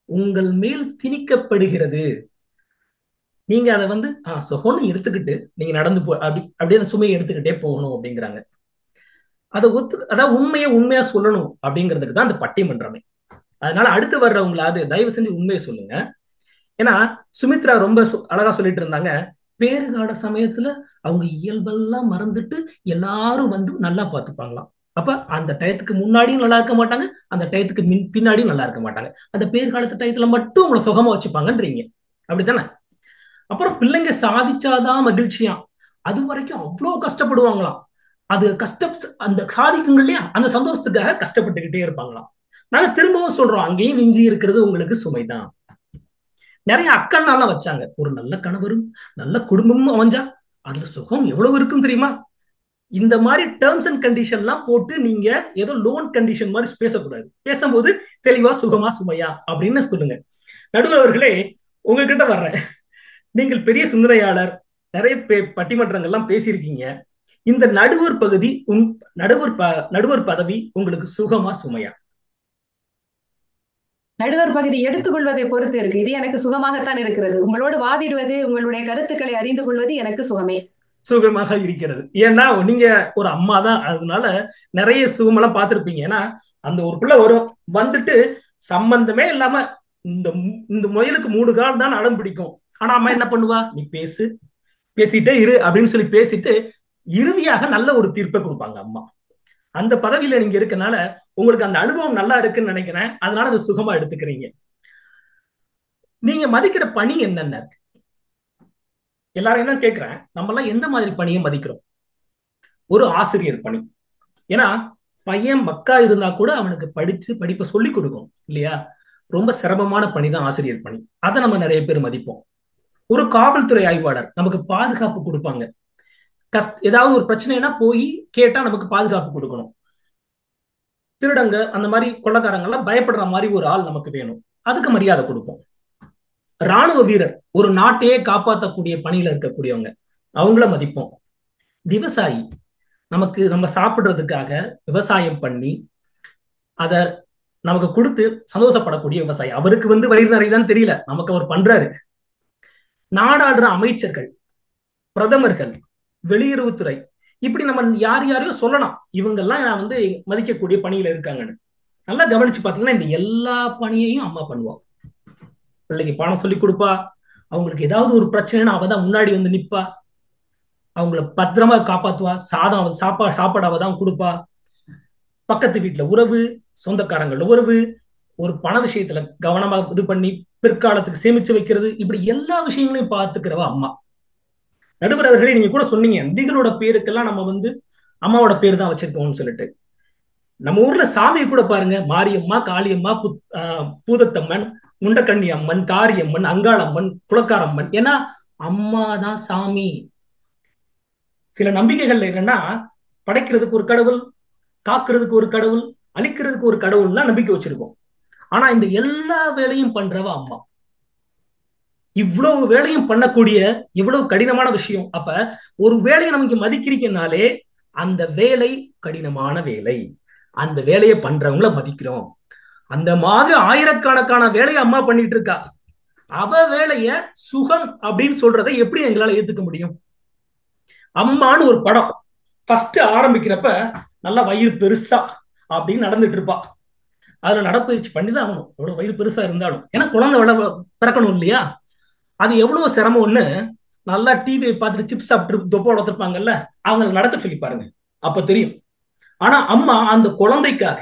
உங்கள் மேல் திணிக்கப்படுகிறது, நீங்க அதை வந்து சுகம்னு எடுத்துக்கிட்டு நீங்க நடந்து அப்படியே அந்த சுமையை எடுத்துக்கிட்டே போகணும் அப்படிங்கிறாங்க. அதாவது உண்மையா சொல்லணும் அப்படிங்கிறதுக்கு தான் அந்த பட்டிமன்றமே. அதனால அடுத்து வர்றவங்களாவது தயவு செஞ்சு உண்மையை சொல்லுங்க. ஏன்னா சுமித்ரா ரொம்ப அழகா சொல்லிட்டு இருந்தாங்க, பேறுகால சமயத்துல அவங்க இயல்பெல்லாம் மறந்துட்டு எல்லாரும் வந்து நல்லா பார்த்துப்பாங்களாம். அப்ப அந்த டயத்துக்கு முன்னாடியும் நல்லா இருக்க மாட்டாங்க, அந்த டயத்துக்கு பின்னாடியும் நல்லா இருக்க மாட்டாங்க. அந்த பேறுகாலத்து டயத்துல மட்டும் உங்களை சுகமா வச்சுப்பாங்கன்றீங்க, அப்படித்தானே? அப்புறம் பிள்ளைங்க சாதிச்சாதான் மகிழ்ச்சியா, அது வரைக்கும் அவ்வளவு கஷ்டப்படுவாங்களாம். அது அந்த சாதிக்குங்க இல்லையா, அந்த சந்தோஷத்துக்காக கஷ்டப்பட்டுக்கிட்டே இருப்பாங்களாம். நாங்க திரும்பவும் சொல்றோம், அங்கேயும் விஞ்சி இருக்கிறது உங்களுக்கு சுமைதான். நிறைய அக்கண்ணாலாம் வச்சாங்க, ஒரு நல்ல கணவரும் நல்ல குடும்பமும் அமைஞ்சா அதுல சுகம் எவ்வளவு இருக்கும் தெரியுமா? இந்த மாதிரி டேர்ம்ஸ் அண்ட் கண்டிஷன்லாம் போட்டு நீங்க ஏதோ லோன் கண்டிஷன் மாதிரி பேசக்கூடாது. பேசும்போது தெளிவா சுகமா சுமையா அப்படின்னு சொல்லுங்க. நடுவர் அவர்களே, உங்ககிட்ட வர்றேன். நீங்கள் பெரிய சிந்தனையாளர், நிறைய பட்டிமன்றங்கள்லாம் பேசியிருக்கீங்க. இந்த நடுவர் பதவி உங்களுக்கு சுகமா சுமையா? நடுவர் பகுதி எடுத்துக்கொள்வதை பொறுத்து இருக்கு. இது எனக்கு சுகமாகத்தான் இருக்கிறது. உங்களோடு வாதிடுவது, உங்களுடைய கருத்துக்களை அறிந்து கொள்வது எனக்கு சுகமாக இருக்கிறது. ஏன்னா நீங்க ஒரு அம்மா தான், அதனால நிறைய சுகமெல்லாம் பார்த்திருப்பீங்க. ஏன்னா அந்த ஒரு பிள்ளை வரும், வந்துட்டு சம்பந்தமே இல்லாம இந்த முயலுக்கு 3 கால் தான் அடம் பிடிக்கும். ஆனா அம்மா என்ன பண்ணுவா, நீ பேசிட்டே இரு அப்படின்னு சொல்லி பேசிட்டு இறுதியாக நல்ல ஒரு தீர்ப்பை கொடுப்பாங்க அம்மா. அந்த பதவியில நீங்க இருக்கனால உங்களுக்கு அந்த அனுபவம் நல்லா இருக்குன்னு நினைக்கிறேன். அதனால அதை சுகமா எடுத்துக்கிறீங்க. நீங்க மதிக்கிற பணி என்னென்ன? எல்லாரும் என்ன கேட்கிறேன், நம்ம எல்லாம் எந்த மாதிரி பணியை மதிக்கிறோம்? ஒரு ஆசிரியர் பணி. ஏன்னா பையன் மக்கா இருந்தா கூட அவனுக்கு படிப்பை சொல்லி கொடுக்கும் இல்லையா? ரொம்ப சிரமமான பணி தான் ஆசிரியர் பணி. அதை நம்ம நிறைய பேர் மதிப்போம். ஒரு காவல்துறை ஆய்வாளர் நமக்கு பாதுகாப்பு கொடுப்பாங்க. ஏதாவது ஒரு பிரச்சனைனா போய் கேட்டா நமக்கு பாதுகாப்பு கொடுக்கணும். திருடங்க அந்த மாதிரி கொள்ளக்காரங்க எல்லாம் பயப்படுற மாதிரி ஒரு ஆள் நமக்கு வேணும், அதுக்கு மரியாதை கொடுப்போம். ராணுவ வீரர் ஒரு நாட்டையே காப்பாற்றக்கூடிய பணியில இருக்கக்கூடியவங்க, அவங்கள மதிப்போம். விவசாயி நம்ம சாப்பிடுறதுக்காக விவசாயம் பண்ணி அத நமக்கு கொடுத்து சந்தோஷப்படக்கூடிய விவசாயி, அவருக்கு வயிறு நிறையதான் தெரியல, நமக்கு அவர் பண்றாரு. நாடாளுற அமைச்சர்கள், பிரதமர்கள், வெளியுறவுத்துறை, இப்படி நம்ம யாரையோ சொல்லலாம். இவங்கெல்லாம் மதிக்கக்கூடிய பணியில இருக்காங்கன்னு. நல்லா கவனிச்சு பாத்தீங்கன்னா இந்த எல்லா பணியையும் அம்மா பண்ணுவா. பிள்ளைக்கு பாடம் சொல்லி கொடுப்பா, அவங்களுக்கு ஏதாவது ஒரு பிரச்சனைனா அவதான் முன்னாடி வந்து நிப்பா, அவங்கள பத்திரமா காப்பாத்துவா, சாப்பாடு அவதான் கொடுப்பா. பக்கத்து வீட்டுல உறவு, சொந்தக்காரங்கள உறவு, ஒரு பண விஷயத்துல கவனமா இது பண்ணி பிற்காலத்துக்கு சேமிச்சு வைக்கிறது, இப்படி எல்லா விஷயங்களையும் பார்த்துக்கிறவா அம்மா. நடுவர் அவர்களே, நீங்க கூட சொன்னீங்க நதிகளோட பேருக்கெல்லாம் நம்ம அம்மாவோட பேரு தான் வச்சிருக்கோம்னு சொல்லிட்டு. நம்ம ஊர்ல சாமியை கூட பாருங்க, மாரியம்மா, காளியம்மா, பூதத்தம்மன், முண்டக்கண்ணி அம்மன், காரியம்மன், அங்காளம்மன், குலக்காரம்மன். ஏன்னா அம்மா தான் சாமி. சில நம்பிக்கைகள் என்னன்னா, படைக்கிறதுக்கு ஒரு கடவுள், காக்குறதுக்கு ஒரு கடவுள், அழிக்கிறதுக்கு ஒரு கடவுள்லாம் நம்பிக்கை வச்சிருக்கோம். ஆனா இந்த எல்லா வேலையும் பண்றவ அம்மா. இவ்வளவு வேலையும் பண்ணக்கூடிய எவ்வளவு கடினமான விஷயம். அப்ப ஒரு வேலையை நமக்கு மதிக்கிறீங்கனாலே அந்த வேலை கடினமான வேலை, அந்த வேலையை பண்றவங்கள மதிக்கிறோம். அந்த மாதிரி ஆயிரக்கணக்கான வேலையை அம்மா பண்ணிட்டு இருக்கா. அவ வேலைய சுகம் அப்படின்னு சொல்றதை எப்படி எங்களால ஏத்துக்க முடியும்? அம்மான்னு ஒரு படம் ஃபர்ஸ்ட் ஆரம்பிக்கிறப்ப நல்லா வயிறு பெருசா அப்படின்னு நடந்துட்டு இருப்பா. அதுல நடப்பயிற்சி பண்ணிதான் ஆகணும், எவ்வளவு வயிறு பெருசா இருந்தாலும். ஏன்னா குழந்தை பிறக்கணும் இல்லையா? அது எவ்வளவு சிரமம்னு நல்லா டிவியை பார்த்துட்டு சிப்ஸ் சாப்பிட்டு தொப்பை வளர்த்துருப்பாங்கல்ல, அவங்க நடக்க சொல்லி பாருங்க, அப்ப தெரியும். ஆனா அம்மா அந்த குழந்தைக்காக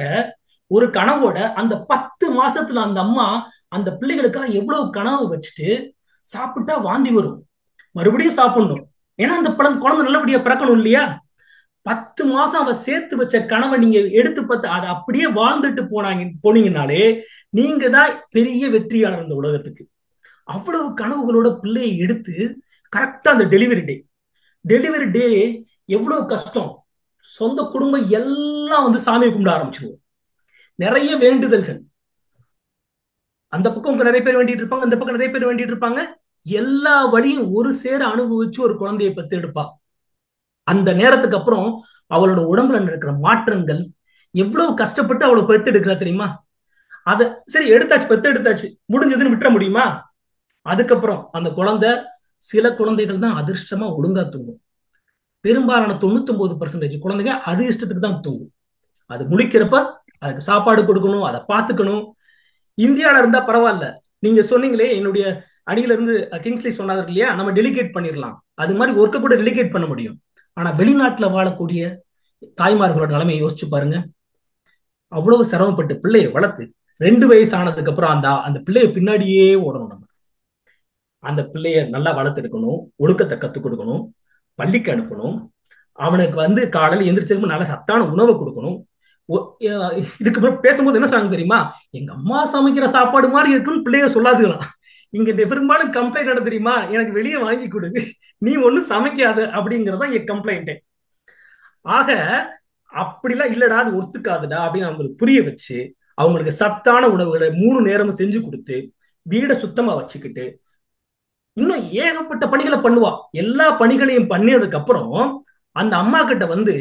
ஒரு கனவோட அந்த 10 மாசத்துல அந்த அம்மா அந்த பிள்ளைகளுக்காக எவ்வளவு கனவு வச்சுட்டு சாப்பிட்டா வாந்தி வரும், மறுபடியும் சாப்பிடணும், ஏன்னா அந்த குழந்தை நல்லபடியா பிறக்கணும் இல்லையா. 10 மாசம் அவ சேர்த்து வச்ச கனவை நீங்க எடுத்து பார்த்து அதை அப்படியே வாழ்ந்துட்டு போனீங்கன்னாலே நீங்க தான் பெரிய வெற்றியாளர் இந்த உலகத்துக்கு. அவ்வளவு கனவுகளோட பிள்ளையை எடுத்து கரெக்டா அந்த டெலிவரி டே எவ்வளவு கஷ்டம். சொந்த குடும்பம் எல்லாம் வந்து சாமியை கும்பிட ஆரம்பிச்சிருவோம். நிறைய வேண்டுதல்கள், அந்த பக்கம் நிறைய பேர் வேண்டிட்டு இருப்பாங்க, அந்த பக்கம் நிறைய பேர் வேண்டிட்டு இருப்பாங்க. எல்லா வழியும் ஒரு சேர அனுபவிச்சு ஒரு குழந்தையை பெத்து எடுப்பா. அந்த நேரத்துக்கு அப்புறம் அவளோட உடம்புல நடக்கிற மாற்றங்கள், எவ்வளவு கஷ்டப்பட்டு அவளை பெத்து எடுக்கிறா தெரியுமா. அத சரி எடுத்தாச்சு, பெத்து எடுத்தாச்சு, முடிஞ்சதுன்னு விட்டுற முடியுமா? அதுக்கப்புறம் அந்த குழந்தை, சில குழந்தைகள் தான் அதிர்ஷ்டமா ஒழுங்கா தூங்கும். பெரும்பாலான 99% குழந்தைங்க அது இஷ்டத்துக்கு தான் தூங்கும். அது முழிக்கிறப்ப அதுக்கு சாப்பாடு கொடுக்கணும், அதை பார்த்துக்கணும். இந்தியாவில இருந்தா பரவாயில்ல, நீங்க சொன்னீங்களே என்னுடைய அணியில இருந்து கிங்ஸ்லி சொன்னாங்க இல்லையா, நம்ம டெலிகேட் பண்ணிடலாம், அது மாதிரி ஒர்க்க கூட டெலிகேட் பண்ண முடியும். ஆனா வெளிநாட்டுல வாழக்கூடிய தாய்மார்களோட நிலைமையை யோசிச்சு பாருங்க. அவ்வளவு சிரமப்பட்டு பிள்ளையை வளர்த்து 2 வயசு ஆனதுக்கு அப்புறம் அந்த பிள்ளைய பின்னாடியே ஓடணும். நம்ம அந்த பிள்ளைய நல்லா வளர்த்தெடுக்கணும், ஒழுக்கத்தை கத்துக் கொடுக்கணும், பள்ளிக்கு அனுப்பணும், அவனுக்கு வந்து காலையில எந்திரிச்சதுக்கு நல்ல சத்தான உணவை கொடுக்கணும். இதுக்கு பேசும்போது என்ன சொன்னாங்க தெரியுமா, எங்க அம்மா சமைக்கிற சாப்பாடு மாதிரி இருக்குன்னு பிள்ளைய சொல்லாதுலாம். இங்க பெரும்பாலும் கம்ப்ளைண்ட் என்ன தெரியுமா, எனக்கு வெளியே வாங்கி கொடு, நீ ஒண்ணும் சமைக்காத அப்படிங்கறதா என் கம்ப்ளைண்ட். ஆக அப்படிலாம் இல்லடா, அது ஒத்துக்காதுடா அப்படின்னு அவங்களுக்கு புரிய வச்சு அவங்களுக்கு சத்தான உணவுகளை 3 நேரமும் செஞ்சு கொடுத்து வீடை சுத்தமா வச்சுக்கிட்டு இன்னும் ஏகப்பட்ட பணிகளை பண்ணுவா. எல்லா பணிகளையும் பண்ணியதுக்கு அப்புறம் அந்த அம்மா கிட்ட வந்து,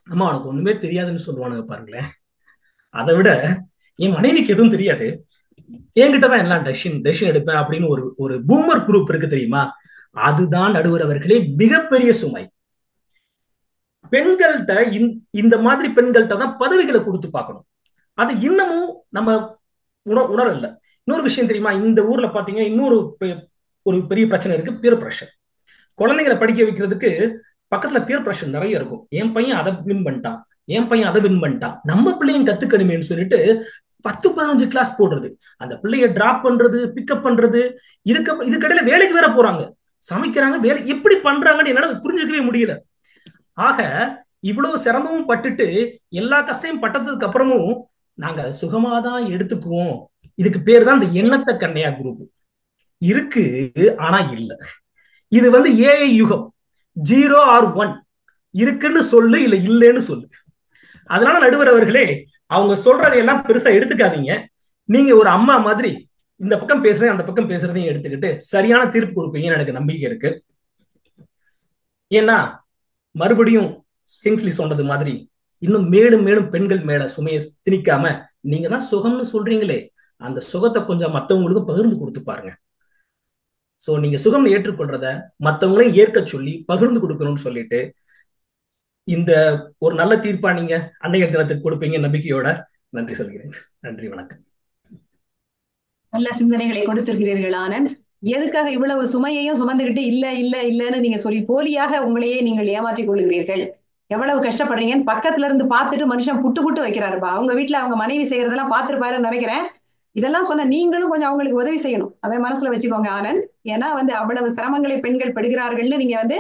அம்மா உனக்கு ஒண்ணுமே தெரியாதுன்னு சொல்லுவானுங்க பாருங்களேன். அதை விட என் மனைவிக்கு எதுவும் தெரியாது, என்கிட்டதான் எல்லாம் டெசிஷன் எடுப்பேன் அப்படின்னு ஒரு பூமர் குரூப் இருக்கு தெரியுமா. அதுதான் நடுவர் அவர்களே மிகப்பெரிய சுமை. பெண்கள்கிட்ட இந்த மாதிரி பெண்கள்கிட்ட தான் பதவிகளை கொடுத்து பார்க்கணும். அது இன்னமும் நம்ம உணரல. இன்னொரு விஷயம் தெரியுமா, இந்த ஊர்ல பாத்தீங்க இன்னொரு ஒரு பெரிய பிரச்சனை இருக்கு, பியர் பிரஷர். குழந்தைங்களை படிக்க வைக்கிறதுக்கு பக்கத்துல பியர் பிரஷர் நிறைய இருக்கும். என் பையன் அதை வின் பண்ணிட்டான், என் பையன் அதை வின் பண்ணிட்டான், நம்ம பிள்ளையும் கத்துக்கணுமேன்னு சொல்லிட்டு 10-15 கிளாஸ் போடுறது, அந்த பிள்ளைய டிராப் பண்றது, பிக்கப் பண்றது. இதுக்கடையில வேலைக்கு வேற போறாங்க, சமைக்கிறாங்க, வேலை எப்படி பண்றாங்கன்னு என்னால புரிஞ்சுக்கவே முடியல. ஆக இவ்வளவு சிரமமும் பட்டுட்டு எல்லா கஷ்டமும் பட்டதுக்கு அப்புறமும் நாங்க அதை சுகமாதான் எடுத்துக்குவோம். இதுக்கு பேர் தான் இந்த எண்ணத்த கண்ணையா குரூப். இருக்கு ஆனா இல்ல. இது வந்து ஏஐ யுகம், 0 or 1, இருக்குன்னு சொல்லு இல்ல இல்லைன்னு சொல்லு. அதனால நடுவர் அவர்களே, அவங்க சொல்றதையெல்லாம் பெருசா எடுத்துக்காதீங்க. நீங்க ஒரு அம்மா மாதிரி இந்த பக்கம் பேசுறேன் அந்த பக்கம் பேசுறதையும் எடுத்துக்கிட்டு சரியான தீர்ப்பு கொடுப்பீங்கன்னு எனக்கு நம்பிக்கை இருக்கு. ஏன்னா மறுபடியும் கிங்ஸ்லி சொன்னது மாதிரி இன்னும் மேலும் மேலும் பெண்கள் மேல சுமையை திணிக்காம நீங்க தான் சுகம்னு சொல்றீங்களே, அந்த சுகத்தை கொஞ்சம் மற்றவங்களுக்கு பகிர்ந்து கொடுத்து பாருங்க. சோ நீங்க சுகம் ஏற்றுக்கொள்றத மற்றவங்களையும் ஏற்க சொல்லி பகிர்ந்து கொடுக்கணும்னு சொல்லிட்டு இந்த ஒரு நல்ல தீர்ப்பா நீங்க அன்னையர் தினத்துக்கு கொடுப்பீங்க நம்பிக்கையோட நன்றி சொல்கிறேன். நன்றி, வணக்கம். நல்ல சிந்தனைகளை கொடுத்திருக்கிறீர்கள் ஆனந்த். எதுக்காக இவ்வளவு சுமையையும் சுமந்துகிட்டு இல்ல இல்ல இல்லன்னு நீங்க சொல்லி போலியாக உங்களையே நீங்கள் ஏமாற்றிக் கொள்கிறீர்கள்? எவ்வளவு கஷ்டப்படுறீங்கன்னு பக்கத்துல இருந்து பார்த்துட்டு மனுஷன் புட்டு வைக்கிறாருப்பா. அவங்க வீட்டுல அவங்க மனைவி செய்யறதெல்லாம் பார்த்துருப்பாருன்னு நினைக்கிறேன். இதெல்லாம் சொன்ன நீங்களும் கொஞ்சம் அவங்களுக்கு உதவி செய்யணும், அதை மனசுல வச்சுக்கோங்க ஆனந்த். ஏன்னா வந்து அவ்வளவு சிரமங்களை பெண்கள் படுகிறார்கள்னு நீங்க வந்து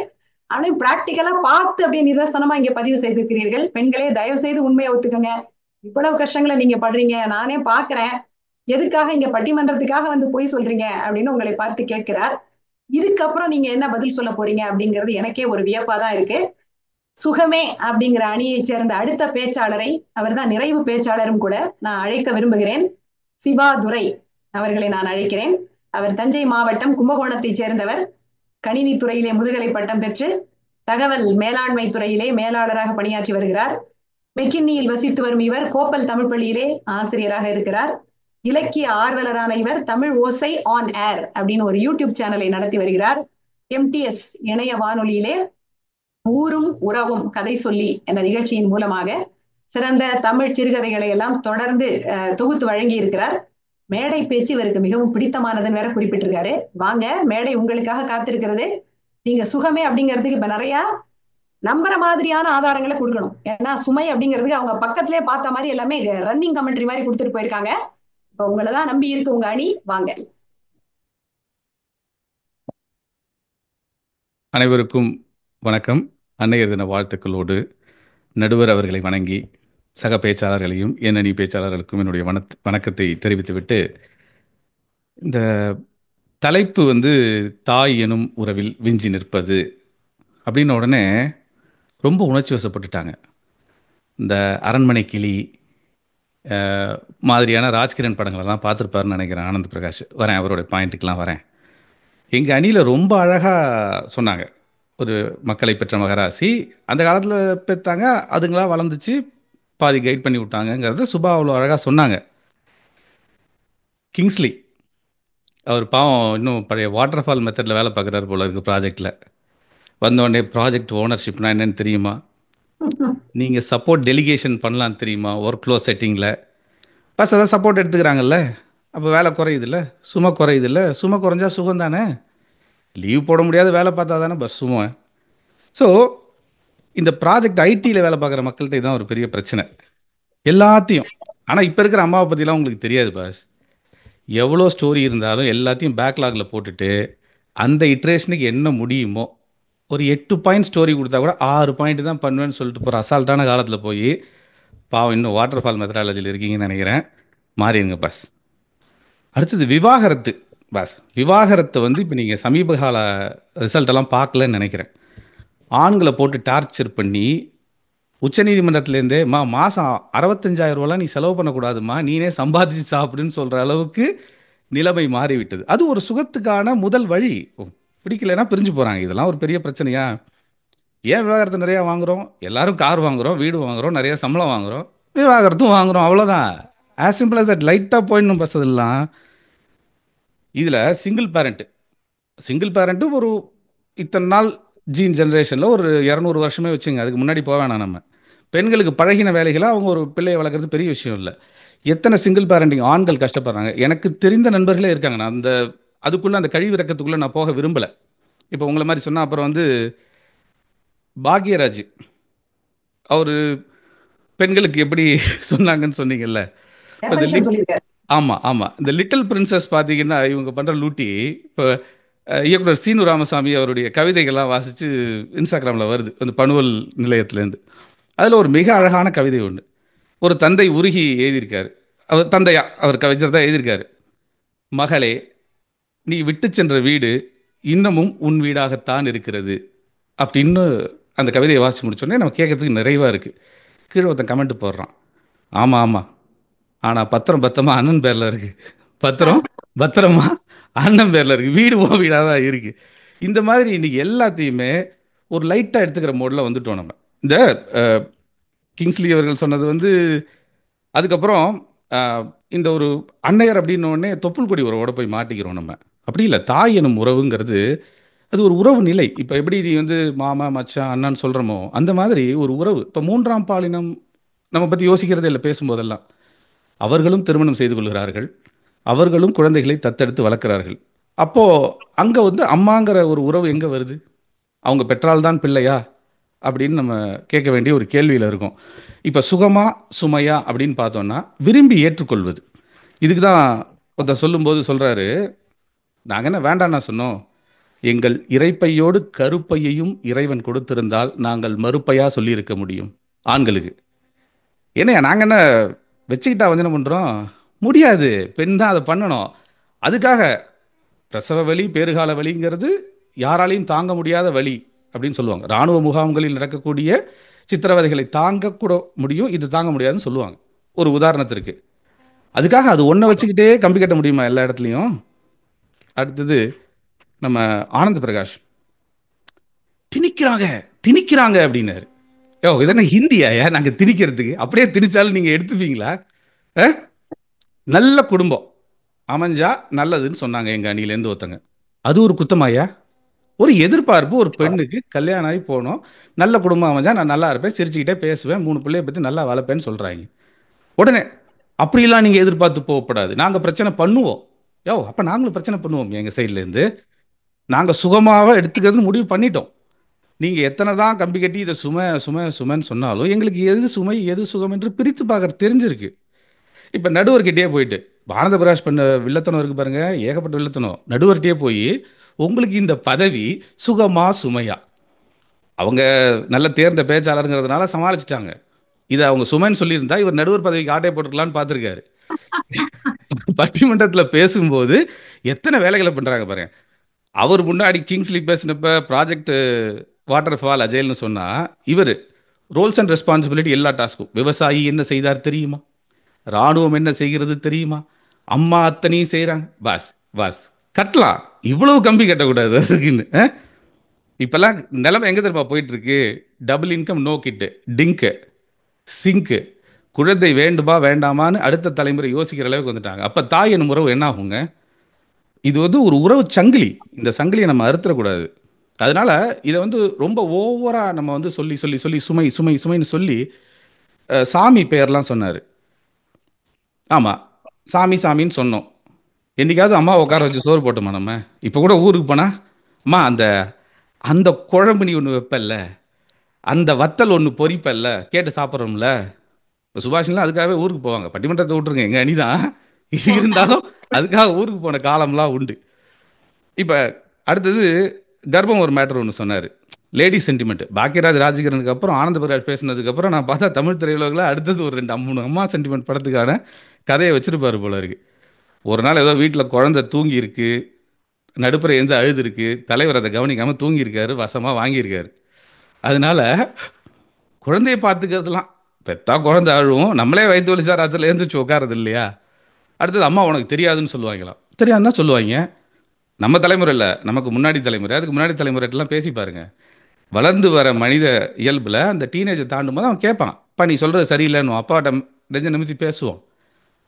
அவளையும் பிராக்டிக்கலா பார்த்து அப்படியே நிதர்சனமா இங்க பதிவு செய்திருக்கிறீர்கள். பெண்களே தயவு செய்து உண்மையை ஒத்துக்கோங்க, இவ்வளவு கஷ்டங்களை நீங்க படுறீங்க, நானே பாக்குறேன், எதுக்காக இங்க பட்டிமன்றத்துக்காக வந்து போய் சொல்றீங்க அப்படின்னு உங்களை பார்த்து கேட்கிறார். இதுக்கப்புறம் நீங்க என்ன பதில் சொல்ல போறீங்க அப்படிங்கிறது எனக்கே ஒரு வியப்பாதான் இருக்கு. சுகமே அப்படிங்கிற அணியை சேர்ந்த அடுத்த பேச்சாளரை, அவர்தான் நிறைவு பேச்சாளரும் கூட, நான் அழைக்க விரும்புகிறேன். சிவா துரை அவர்களை நான் அழைக்கிறேன். அவர் தஞ்சை மாவட்டம் கும்பகோணத்தை சேர்ந்தவர். கணினி துறையிலே முதுகலை பட்டம் பெற்று தகவல் மேலாண்மை துறையிலே மேலாளராக பணியாற்றி வருகிறார். மெக்கின்னியில் வசித்து வரும் இவர் கோப்பல் தமிழ் பள்ளியிலே ஆசிரியராக இருக்கிறார். இலக்கிய ஆர்வலரான இவர் தமிழ் ஓசை ஆன் ஏர் அப்படின்னு ஒரு யூடியூப் சேனலை நடத்தி வருகிறார். MTS இணைய வானொலியிலே ஊரும் உறவும் கதை சொல்லி என்ற நிகழ்ச்சியின் மூலமாக சிறந்த தமிழ் சிறுகதைகளை எல்லாம் தொடர்ந்து தொகுத்து வழங்கி இருக்கிறார். மேடை பேச்சு இவருக்கு மிகவும் பிடித்தமானதுன்னு வேற குறிப்பிட்டிருக்காரு. வாங்க, மேடை உங்களுக்காக காத்திருக்கிறது. நீங்க சுகமே அப்படிங்கிறதுக்கு இப்ப நிறைய நம்புற மாதிரியான ஆதாரங்களை கொடுக்கணும். ஏன்னா சுமை அப்படிங்கிறதுக்கு அவங்க பக்கத்திலே பார்த்த மாதிரி எல்லாமே ரன்னிங் கமெண்ட்ரி மாதிரி கொடுத்துட்டு போயிருக்காங்க. உங்களதான் நம்பி இருக்கு உங்க அணி, வாங்க. அனைவருக்கும் வணக்கம். அன்னையர் தின வாழ்த்துக்களோடு நடுவர் அவர்களை வணங்கி சக பேச்சாளர்களையும் எண்ணணி பேச்சாளர்களுக்கும் என்னுடைய வணக்கத்தை தெரிவித்துவிட்டு, இந்த தலைப்பு தாய் எனும் உறவில் விஞ்சி நிற்பது அப்படின்ன உடனே ரொம்ப உணர்ச்சி வசப்பட்டுட்டாங்க. இந்த அரண்மனை கிளி மாதிரியான ராஜ்கிரண் படங்களெல்லாம் பார்த்துருப்பாருன்னு நினைக்கிறேன் ஆனந்த் பிரகாஷ். வரேன், அவருடைய பாயிண்ட்டுக்கெலாம் வரேன். எங்கள் அணியில் ரொம்ப அழகாக சொன்னாங்க. ஒரு மக்களை பெற்ற மகராசி அந்த காலத்தில் பெற்றாங்க, அதுங்களா வளர்ந்துச்சு, பாதி கைட் பண்ணி விட்டாங்கங்கிறத சுபா அவ்வளோ அழகாக சொன்னாங்க. கிங்ஸ்லி அவர் பாவம் இன்னும் பழைய வாட்டர் ஃபால் மெத்தடில் வேலை பார்க்குறாரு போல இருக்குது. ப்ராஜெக்டில் வந்தோடனே ப்ராஜெக்ட் ஓனர்ஷிப்னா என்னன்னு தெரியுமா, நீங்கள் சப்போர்ட் டெலிகேஷன் பண்ணலாம் தெரியுமா, ஒர்க் ஃப்ளோ செட்டிங்கில் பஸ் அதான் சப்போர்ட் எடுத்துக்கிறாங்கல்ல, அப்போ வேலை குறையுதில்ல, சும்மா குறையுதில்ல, சும்மா குறைஞ்சா சுகம் தானே, லீவ் போட முடியாத வேலை பார்த்தா தானே பஸ் சும்மா. ஸோ இந்த ப்ராஜெக்ட் ஐடியில் வேலை பார்க்குற மக்கள்கிட்ட இதுதான் ஒரு பெரிய பிரச்சனை எல்லாத்தையும். ஆனால் இப்போ இருக்கிற அம்மாவை பற்றிலாம் உங்களுக்கு தெரியாது பாஸ். எவ்வளோ ஸ்டோரி இருந்தாலும் எல்லாத்தையும் பேக்லாகில் போட்டுட்டு அந்த இட்ரேஷனுக்கு என்ன முடியுமோ ஒரு 8 பாயிண்ட் ஸ்டோரி கொடுத்தா கூட 6 பாயிண்ட் தான் பண்ணுவேன்னு சொல்லிட்டு போகிற அசால்ட்டான காலத்தில் போய் பாவம் இன்னும் வாட்டர் ஃபால் மெத்தடாலஜியில் இருக்கீங்கன்னு நினைக்கிறேன். மாறிடுங்க பாஸ். அடுத்தது விவாகரத்து பாஸ். விவாகரத்தை இப்போ நீங்கள் சமீப கால ரிசல்ட்டெல்லாம் பார்க்கலன்னு நினைக்கிறேன். ஆண்களை போட்டு டார்ச்சர் பண்ணி உச்சநீதிமன்றத்துலேருந்தே மாதம் 65,000 ரூபாலாம் நீ செலவு பண்ணக்கூடாதுமா, நீனே சம்பாதிச்சு சாப்பிடுன்னு சொல்கிற அளவுக்கு நிலைமை மாறிவிட்டது. அது ஒரு சுகத்துக்கான முதல் வழி. பிடிக்கலைன்னா பிரிஞ்சு போகிறாங்க. இதெல்லாம் ஒரு பெரிய பிரச்சனையா? ஏன் விவாகரத்து நிறையா வாங்குகிறோம்? எல்லாரும் கார் வாங்குகிறோம், வீடு வாங்குகிறோம், நிறைய சம்பளம் வாங்குகிறோம், விவாகரத்தும் வாங்குகிறோம், அவ்வளோதான். As simple as that. லைட்டாக போயிடணும் பஸ். அதெல்லாம் இதில் சிங்கிள் பேரண்ட்டு ஒரு இத்தனை நாள் ஜீன் ஜென்ரேஷனில் ஒரு 200 வருஷமே வச்சுங்க, அதுக்கு முன்னாடி போக வேணாம். நம்ம பெண்களுக்கு பழகின வேலைகளை அவங்க ஒரு பிள்ளையை வளர்க்குறது பெரிய விஷயம் இல்லை. எத்தனை சிங்கிள் பேரண்டிங் ஆண்கள் கஷ்டப்படுறாங்க. எனக்கு தெரிந்த நண்பர்களே இருக்காங்க. நான் அதுக்குள்ளே அந்த கழிவு இறக்கத்துக்குள்ளே நான் போக விரும்பலை. இப்போ உங்களை மாதிரி சொன்னால் அப்புறம் பாக்யராஜ் அவர் பெண்களுக்கு எப்படி சொன்னாங்கன்னு சொன்னீங்கல்ல. ஆமாம், இந்த லிட்டில் பிரின்சஸ் பார்த்தீங்கன்னா இவங்க பண்ணுற லூட்டி. இப்போ இயக்குனர் சீனு ராமசாமி அவருடைய கவிதைகள்லாம் வாசித்து இன்ஸ்டாகிராமில் வருது, அந்த பணுவல் நிலையத்திலேருந்து. அதில் ஒரு மிக அழகான கவிதை ஒன்று. ஒரு தந்தை உருகி எழுதியிருக்காரு. அவர் தந்தையா, அவர் கவிஞர் தான் எழுதியிருக்காரு. மகளே, நீ விட்டு சென்ற வீடு இன்னமும் உன் வீடாகத்தான் இருக்கிறது அப்படின்னு அந்த கவிதையை வாசித்து முடிச்சோடனே நம்ம கேட்கறதுக்கு நிறைவாக இருக்குது. கீழே ஒருத்தன் கமெண்ட் போடுறான், ஆமாம் ஆனால் பத்திரமா அண்ணன் பேரில் இருக்குது, பத்திரமா அண்ணன் பேரில் இருக்குது, வீடு வீடாக தான் இருக்குது. இந்த மாதிரி இன்றைக்கி எல்லாத்தையுமே ஒரு லைட்டாக எடுத்துக்கிற மோடில் வந்துட்டோம் நம்ம. இந்த கிங்ஸ்லி அவர்கள் சொன்னது அதுக்கப்புறம் இந்த ஒரு அன்னையர் அப்படின்னோடனே தொப்புள் கொடி உறவோட போய் மாட்டிக்கிறோம் நம்ம. அப்படி இல்லை. தாய் எனும் உறவுங்கிறது அது ஒரு உறவு நிலை. இப்போ எப்படி நீ மாமா மச்சான் அண்ணான்னு சொல்கிறோமோ அந்த மாதிரி ஒரு உறவு. இப்போ 3ஆம் பாலினம் நம்ம பற்றி யோசிக்கிறதே இல்லை பேசும்போதெல்லாம். அவர்களும் திருமணம் செய்து கொள்கிறார்கள், அவர்களும் குழந்தைகளை தத்தெடுத்து வளர்க்குறார்கள். அப்போது அங்கே அம்மாங்கிற ஒரு உறவு எங்கே வருது? அவங்க பெற்றால்தான் பிள்ளையா அப்படின்னு நம்ம கேட்க வேண்டிய ஒரு கேள்வியில் இருக்கும். இப்போ சுகமா சுமையா அப்படின்னு பார்த்தோன்னா விரும்பி ஏற்றுக்கொள்வது. இதுக்கு தான் ஒருத்தர் சொல்லும்போது சொல்கிறாரு, நாங்கள் என்ன வேண்டாம்னா சொன்னோம், எங்கள் இறைப்பையோடு கருப்பையையும் இறைவன் கொடுத்திருந்தால் நாங்கள் மறுப்பையா சொல்லியிருக்க முடியும் ஆண்களுக்கு. ஏன்னா நாங்கள் என்ன வச்சுக்கிட்டா என்ன பண்ணுறோம்? முடியாது, பெண் தான் அதை பண்ணணும். அதுக்காக பிரசவ வலி பேறுகால வலிங்கிறது யாராலையும் தாங்க முடியாத வலி அப்படின்னு சொல்லுவாங்க. இராணுவ முகாம்களில் நடக்கக்கூடிய சித்திரவதைகளை தாங்கக்கூட முடியும், இது தாங்க முடியாதுன்னு சொல்லுவாங்க ஒரு உதாரணத்திற்கு. அதுக்காக அது ஒன்றை வச்சுக்கிட்டே கம்பி கட்ட முடியுமா எல்லா இடத்துலையும்? அடுத்தது நம்ம ஆனந்த் பிரகாஷ் திணிக்கிறாங்க அப்படின்னாரு. இதென்ன ஹிந்தியா நாங்கள் திணிக்கிறதுக்கு? அப்படியே திணிச்சாலும் நீங்கள் எடுத்துப்பீங்களா? நல்ல குடும்பம் அமைஞ்சா நல்லதுன்னு சொன்னாங்க எங்கள் அணியிலேருந்து ஒருத்தங்க. அது ஒரு குத்தமாயா? ஒரு எதிர்பார்ப்பு ஒரு பெண்ணுக்கு கல்யாணம் ஆகி போகணும், நல்ல குடும்பம் அமைஞ்சா நான் நல்லா இருப்பேன், சிரிச்சுக்கிட்டே பேசுவேன், 3 பிள்ளைய பற்றி நல்லா வளர்ப்பேன்னு சொல்கிறாங்க. உடனே அப்படிலாம் நீங்கள் எதிர்பார்த்து போகக்கூடாது, நாங்கள் பிரச்சனை பண்ணுவோம். அப்போ நாங்களும் பிரச்சனை பண்ணுவோம் எங்கள் சைட்லேருந்து. நாங்கள் சுகமாக எடுத்துக்கிறதுன்னு முடிவு பண்ணிட்டோம். நீங்கள் எத்தனை தான் கம்பி கட்டி இதை சுமைன்னு சொன்னாலும் எங்களுக்கு எது சுமை எது சுகம் என்று பிரித்து பார்க்குற தெரிஞ்சிருக்கு. இப்போ நடுவர்கிட்டே போயிட்டு பாரத பிரகாஷ் பண்ண வில்லத்தனம் இருக்கு பாருங்க, ஏகப்பட்ட வில்லத்தனம். நடுவர்கிட்டயே போய் உங்களுக்கு இந்த பதவி சுகமா சுமையா, அவங்க நல்ல தேர்ந்த பேச்சாளருங்கிறதுனால சமாளிச்சிட்டாங்க. இதை அவங்க சுமைன்னு சொல்லியிருந்தா இவர் நடுவர் பதவிக்கு ஆட்டை போட்டுக்கலான்னு பார்த்துருக்காரு. பட்டிமன்றத்தில் பேசும்போது எத்தனை வேலைகளை பண்றாங்க பாருங்க. அவர் முன்னாடி கிங்ஸ்லி பேசினப்ப ப்ராஜெக்ட் வாட்டர் ஃபால் அஜயல்னு சொன்னா, இவர் ரோல்ஸ் அண்ட் ரெஸ்பான்சிபிலிட்டி எல்லா டாஸ்க்கும். விவசாயி என்ன செய்தார் தெரியுமா, ராணுவம் என்ன செய்கிறது தெரியுமா, அம்மா அத்தனையும் செய்கிறாங்க. பாஸ் பாஸ் கட்டலாம், இவ்வளவு கம்பி கட்டக்கூடாது அதுக்குன்னு. இப்பெல்லாம் நிலைமை எங்கே தெரியுமா போயிட்டு இருக்கு? டபுள் இன்கம், நோ கிட்டு, டிங்கு, சிங்கு, குழந்தை வேண்டுமா வேண்டாமான்னு அடுத்த தலைமுறை யோசிக்கிற அளவுக்கு வந்துட்டாங்க. அப்போ தாய் எனும் உறவு என்ன ஆகுங்க? இது வந்து ஒரு உறவு சங்கிலி. இந்த சங்கிலியை நம்ம அறுத்துடக்கூடாது. அதனால இதை வந்து ரொம்ப ஓவராக நம்ம வந்து சொல்லி சொல்லி சொல்லி சுமை சுமை சுமைன்னு சொல்லி சாமி பெயர்லாம் சொன்னார். ஆமாம், சாமி சாமின்னு சொன்னோம். என்றைக்காவது அம்மா உட்கார வச்சு சோறு போட்டோமா நம்ம? இப்போ கூட ஊருக்கு போனால் அம்மா அந்த அந்த குழம்பு நீ ஒன்று வைப்பல்ல, அந்த வத்தல் ஒன்று பொரிப்பல்ல, கேட்டு சாப்பிட்றோம்ல. இப்போ சுபாஷன்லாம் அதுக்காகவே ஊருக்கு போவாங்க. பட்டிமன்றத்தை விட்டுருங்க, எங்கள் அணி தான். இது இருந்தாலும் அதுக்காக ஊருக்கு போன காலம்லாம் உண்டு. இப்போ அடுத்தது கர்ப்பம் ஒரு மேட்டர் ஒன்று சொன்னார், லேடி சென்டிமெண்ட். பாக்கியராஜ் ராஜகிரனுக்கு அப்புறம் ஆனந்த பிரகாஷ் பேசினதுக்கப்புறம் நான் பார்த்தா தமிழ் திரையுலகில் அடுத்தது ஒரு 2-3 அம்மா சென்டிமெண்ட் படத்துக்கான கதையை வச்சிருப்பாரு போல இருக்கு. ஒரு நாள் ஏதோ வீட்டில் குழந்தை தூங்கி இருக்கு, நடுப்புற எந்த அழுது இருக்கு, தலைவர் அதை கவனிக்காமல் தூங்கியிருக்காரு, வசமாக வாங்கியிருக்காரு. அதனால குழந்தைய பார்த்துக்கிறதுலாம், பெத்தா குழந்தை அழுவும், நம்மளே வயிற்று வலி சார் அதில் எழுந்துச்சு உட்காரது இல்லையா. அடுத்தது அம்மா உனக்கு தெரியாதுன்னு சொல்லுவாங்களாம். தெரியாதுன்னு தான் சொல்லுவாங்க. நம்ம தலைமுறை இல்லை, நமக்கு முன்னாடி தலைமுறை, அதுக்கு முன்னாடி தலைமுறைட்டெல்லாம் பேசி பாருங்க. வளர்ந்து வர மனித இயல்பில் அந்த டீனேஜை தாண்டும் போது அவன் கேட்பான், அப்பா நீ சொல்கிறது சரியில்லைன்னு. அப்பாட்ட நெஞ்ச நிமித்தி பேசுவோம்,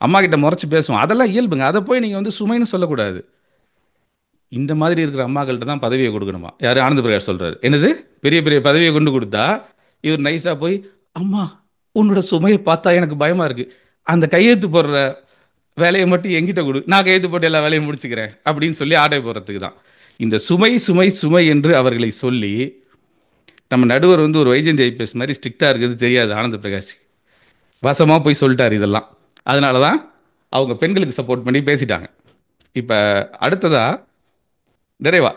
அம்மா கிட்ட முறைச்சி பேசுவோம். அதெல்லாம் இயல்புங்க. அதை போய் நீங்கள் வந்து சுமைன்னு சொல்லக்கூடாது. இந்த மாதிரி இருக்கிற அம்மாக்கள்கிட்ட தான் பதவியை கொடுக்கணுமா? யார்? ஆனந்த பிரகாஷ் சொல்கிறார். என்னது பெரிய பெரிய பதவியை கொண்டு கொடுத்தா இவர் நைஸாக போய், அம்மா உன்னோட சுமையை பார்த்தா எனக்கு பயமாக இருக்குது, அந்த கையெழுத்து போடுற வேலையை மட்டும் எங்கிட்ட கொடு, நான் கையெழுத்து போட்டு எல்லா வேலையும் முடிச்சுக்கிறேன் அப்படின்னு சொல்லி ஆட்டை போடுறதுக்கு தான் இந்த சுமை சுமை சுமை என்று அவர்களை சொல்லி. நம்ம நடுவர் வந்து ஒரு வைஜெயந்தி ஐபிஎஸ் மாதிரி ஸ்ட்ரிக்டாக இருக்குது தெரியாது ஆனந்த பிரகாஷ், வசமாக போய் சொல்லிட்டார் இதெல்லாம். அதனால தான் அவங்க பெண்களுக்கு சப்போர்ட் பண்ணி பேசிட்டாங்க. இப்போ அடுத்ததா நிறைவா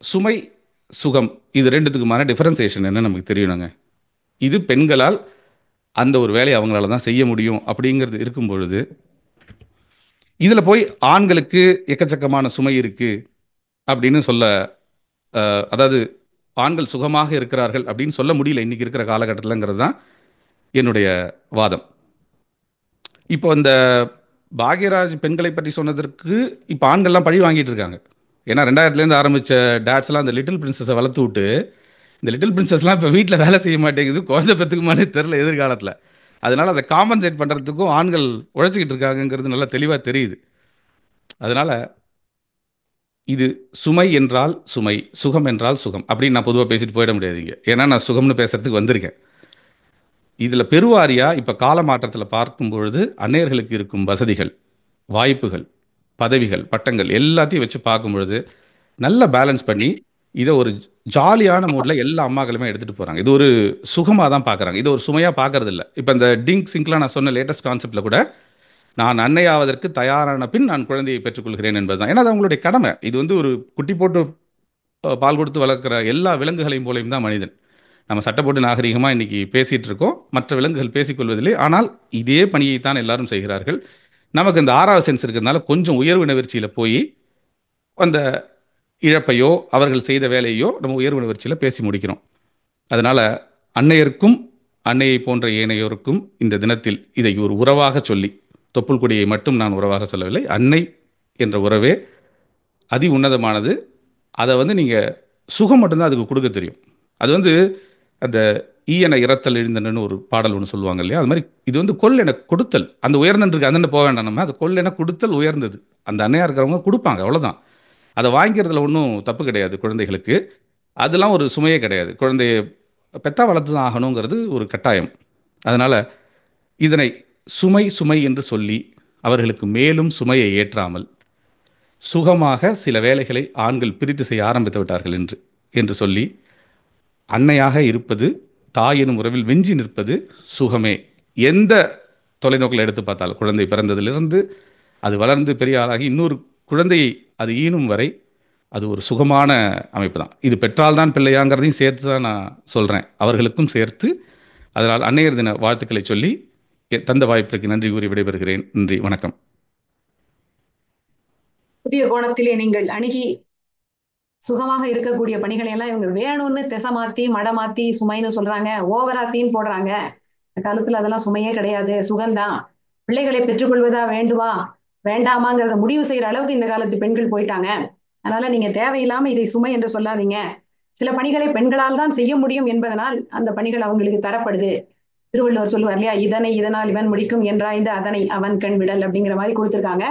சுமை சுகம் இது ரெண்டுத்துக்குமான டிஃபரன்சியேஷன் என்ன நமக்கு தெரியணுங்க. இது பெண்களால் அந்த ஒரு வேலையை அவங்களால தான் செய்ய முடியும் அப்படிங்கிறது இருக்கும் பொழுது, இதில் போய் ஆண்களுக்கு எக்கச்சக்கமான சுமை இருக்குது அப்படின்னு சொல்ல, அதாவது ஆண்கள் சுகமாக இருக்கிறார்கள் அப்படின்னு சொல்ல முடியல இன்றைக்கி இருக்கிற காலகட்டத்தில்ங்கிறது தான் என்னுடைய வாதம். இப்போ இந்த பாக்யராஜ் பெண்களை பற்றி சொன்னதற்கு இப்போ ஆண்கள்லாம் பழி வாங்கிட்டு இருக்காங்க. ஏன்னா 2000 ஆரம்பித்த டேட்ஸ்லாம் அந்த லிட்டில் பிரின்சஸை வளர்த்து விட்டு, இந்த லிட்டில் பிரின்சஸ்லாம் இப்போ வீட்டில் வேலை செய்ய மாட்டேங்குது, குழந்தை பெற்றுக்குமானே தெரில எதிர்காலத்தில். அதனால் அதை காம்பன்சேட் பண்ணுறதுக்கும் ஆண்கள் உழைச்சிக்கிட்டு இருக்காங்கங்கிறது நல்லா தெளிவாக தெரியுது. அதனால் இது சுமை என்றால் சுமை, சுகம் என்றால் சுகம் அப்படின்னு நான் பொதுவாக பேசிட்டு போயிட முடியாதுங்க. ஏன்னா நான் சுகம்னு பேசுகிறதுக்கு வந்திருக்கேன். இதில் பெருவாரியாக இப்போ கால மாற்றத்தில் பார்க்கும் பொழுது அன்னையர்களுக்கு இருக்கும் வசதிகள், வாய்ப்புகள், பதவிகள், பட்டங்கள் எல்லாத்தையும் வச்சு பார்க்கும் பொழுது நல்லா பேலன்ஸ் பண்ணி இதை ஒரு ஜாலியான மூடில் எல்லா அம்மாக்களுமே எடுத்துகிட்டு போகிறாங்க. இது ஒரு சுகமாக தான் பார்க்குறாங்க, இது ஒரு சுமையாக பார்க்கறது இல்லை. இப்போ இந்த டிங்க் சிங்க்லாம் நான் சொன்ன லேட்டஸ்ட் கான்செப்டில் கூட நான் அன்னையாவதற்கு தயாரான பின் நான் குழந்தையை பெற்றுக்கொள்கிறேன் என்பது தான். ஏன்னா அது அவங்களுடைய கடமை. இது வந்து ஒரு குட்டி போட்டு பால் கொடுத்து வளர்க்குற எல்லா விலங்குகளையும் போலையும் தான் மனிதன். நம்ம சட்டப்போட்டு நாகரிகமாக இன்றைக்கி பேசிகிட்டு இருக்கோம், மற்ற விலங்குகள் பேசிக்கொள்வதில்லை. ஆனால் இதே பணியைத்தான் எல்லாரும் செய்கிறார்கள். நமக்கு இந்த 6வது சென்ஸ் இருக்கிறதுனால கொஞ்சம் உயர்வு நிவர்ச்சியில் போய் அந்த இழப்பையோ அவர்கள் செய்த வேலையோ நம்ம உயர்வு நிவர்ச்சியில் பேசி முடிக்கிறோம். அதனால் அன்னையருக்கும் அன்னையை போன்ற ஏனையோருக்கும் இந்த தினத்தில் இதை ஒரு உறவாக சொல்லி, தொப்புள் கொடியை மட்டும் நான் உறவாக சொல்லவில்லை, அன்னை என்ற உறவே அதி உன்னதமானது. அதை வந்து நீங்கள் சுகம் மட்டும்தான் அதுக்கு கொடுக்க தெரியும். அது வந்து அந்த ஈயன இறத்தல் எழுந்தன்னு ஒரு பாடல் ஒன்று சொல்லுவாங்க இல்லையா, அது மாதிரி இது வந்து கொல் என கொடுத்தல். அந்த உயர்ந்தன்றிருக்கு அந்த போக வேண்டாம், நம்ம அது கொல் என கொடுத்தல் உயர்ந்தது. அந்த அன்னையாக இருக்கிறவங்க கொடுப்பாங்க, அவ்வளோதான். அதை வாங்கிக்கிறதுல ஒன்றும் தப்பு கிடையாது. குழந்தைகளுக்கு அதெல்லாம் ஒரு சுமையே கிடையாது. குழந்தைய பெத்தா வளர்த்து தான் ஆகணுங்கிறது ஒரு கட்டாயம். அதனால் இதனை சுமை சுமை என்று சொல்லி அவர்களுக்கு மேலும் சுமையை ஏற்றாமல் சுகமாக சில வேலைகளை ஆண்கள் பிரித்து செய்ய ஆரம்பித்து விட்டார்கள் என்று சொல்லி, அன்னையாக இருப்பது, தாயினும் உறவில் வெஞ்சி நிற்பது சுகமே. எந்த தொலைநோக்கில் எடுத்து பார்த்தாலும் குழந்தை பிறந்ததிலிருந்து அது வளர்ந்து பெரிய ஆளாகி இன்னொரு குழந்தையை அது ஈனும் வரை அது ஒரு சுகமான அமைப்பு தான். இது பெற்றால் தான் பிள்ளையாங்கிறதையும் சேர்த்து தான் நான் சொல்கிறேன், அவர்களுக்கும் சேர்த்து. அதனால் அன்னையர் தின வாழ்த்துக்களை சொல்லி தந்த வாய்ப்பிற்கு நன்றி கூறி விடைபெறுகிறேன். நன்றி, வணக்கம். புதிய கோணத்திலே நீங்கள் அணுகி சுகமாக இருக்கக்கூடிய பணிகளை எல்லாம் இவங்க வேணும்னு திசை மாத்தி மடமாத்தி சுமைன்னு சொல்றாங்க, ஓவரா சீன் போடுறாங்க. இந்த காலத்துல அதெல்லாம் சுமையே கிடையாது, சுகம்தான். பிள்ளைகளை பெற்றுக்கொள்வதா வேண்டுமா வேண்டாமாங்கிறத முடிவு செய்யற அளவுக்கு இந்த காலத்து பெண்கள் போயிட்டாங்க. அதனால நீங்க தேவையில்லாம இதை சுமை என்று சொல்லாதீங்க. சில பணிகளை பெண்களால் தான் செய்ய முடியும் என்பதனால் அந்த பணிகள் அவங்களுக்கு தரப்படுது. திருவள்ளுவர் சொல்லுவார் இல்லையா, இதனை இதனால் இவன் முடிக்கும் என்றாய்ந்து அதனை அவன் கண் விடல் அப்படிங்கிற மாதிரி கொடுத்துருக்காங்க.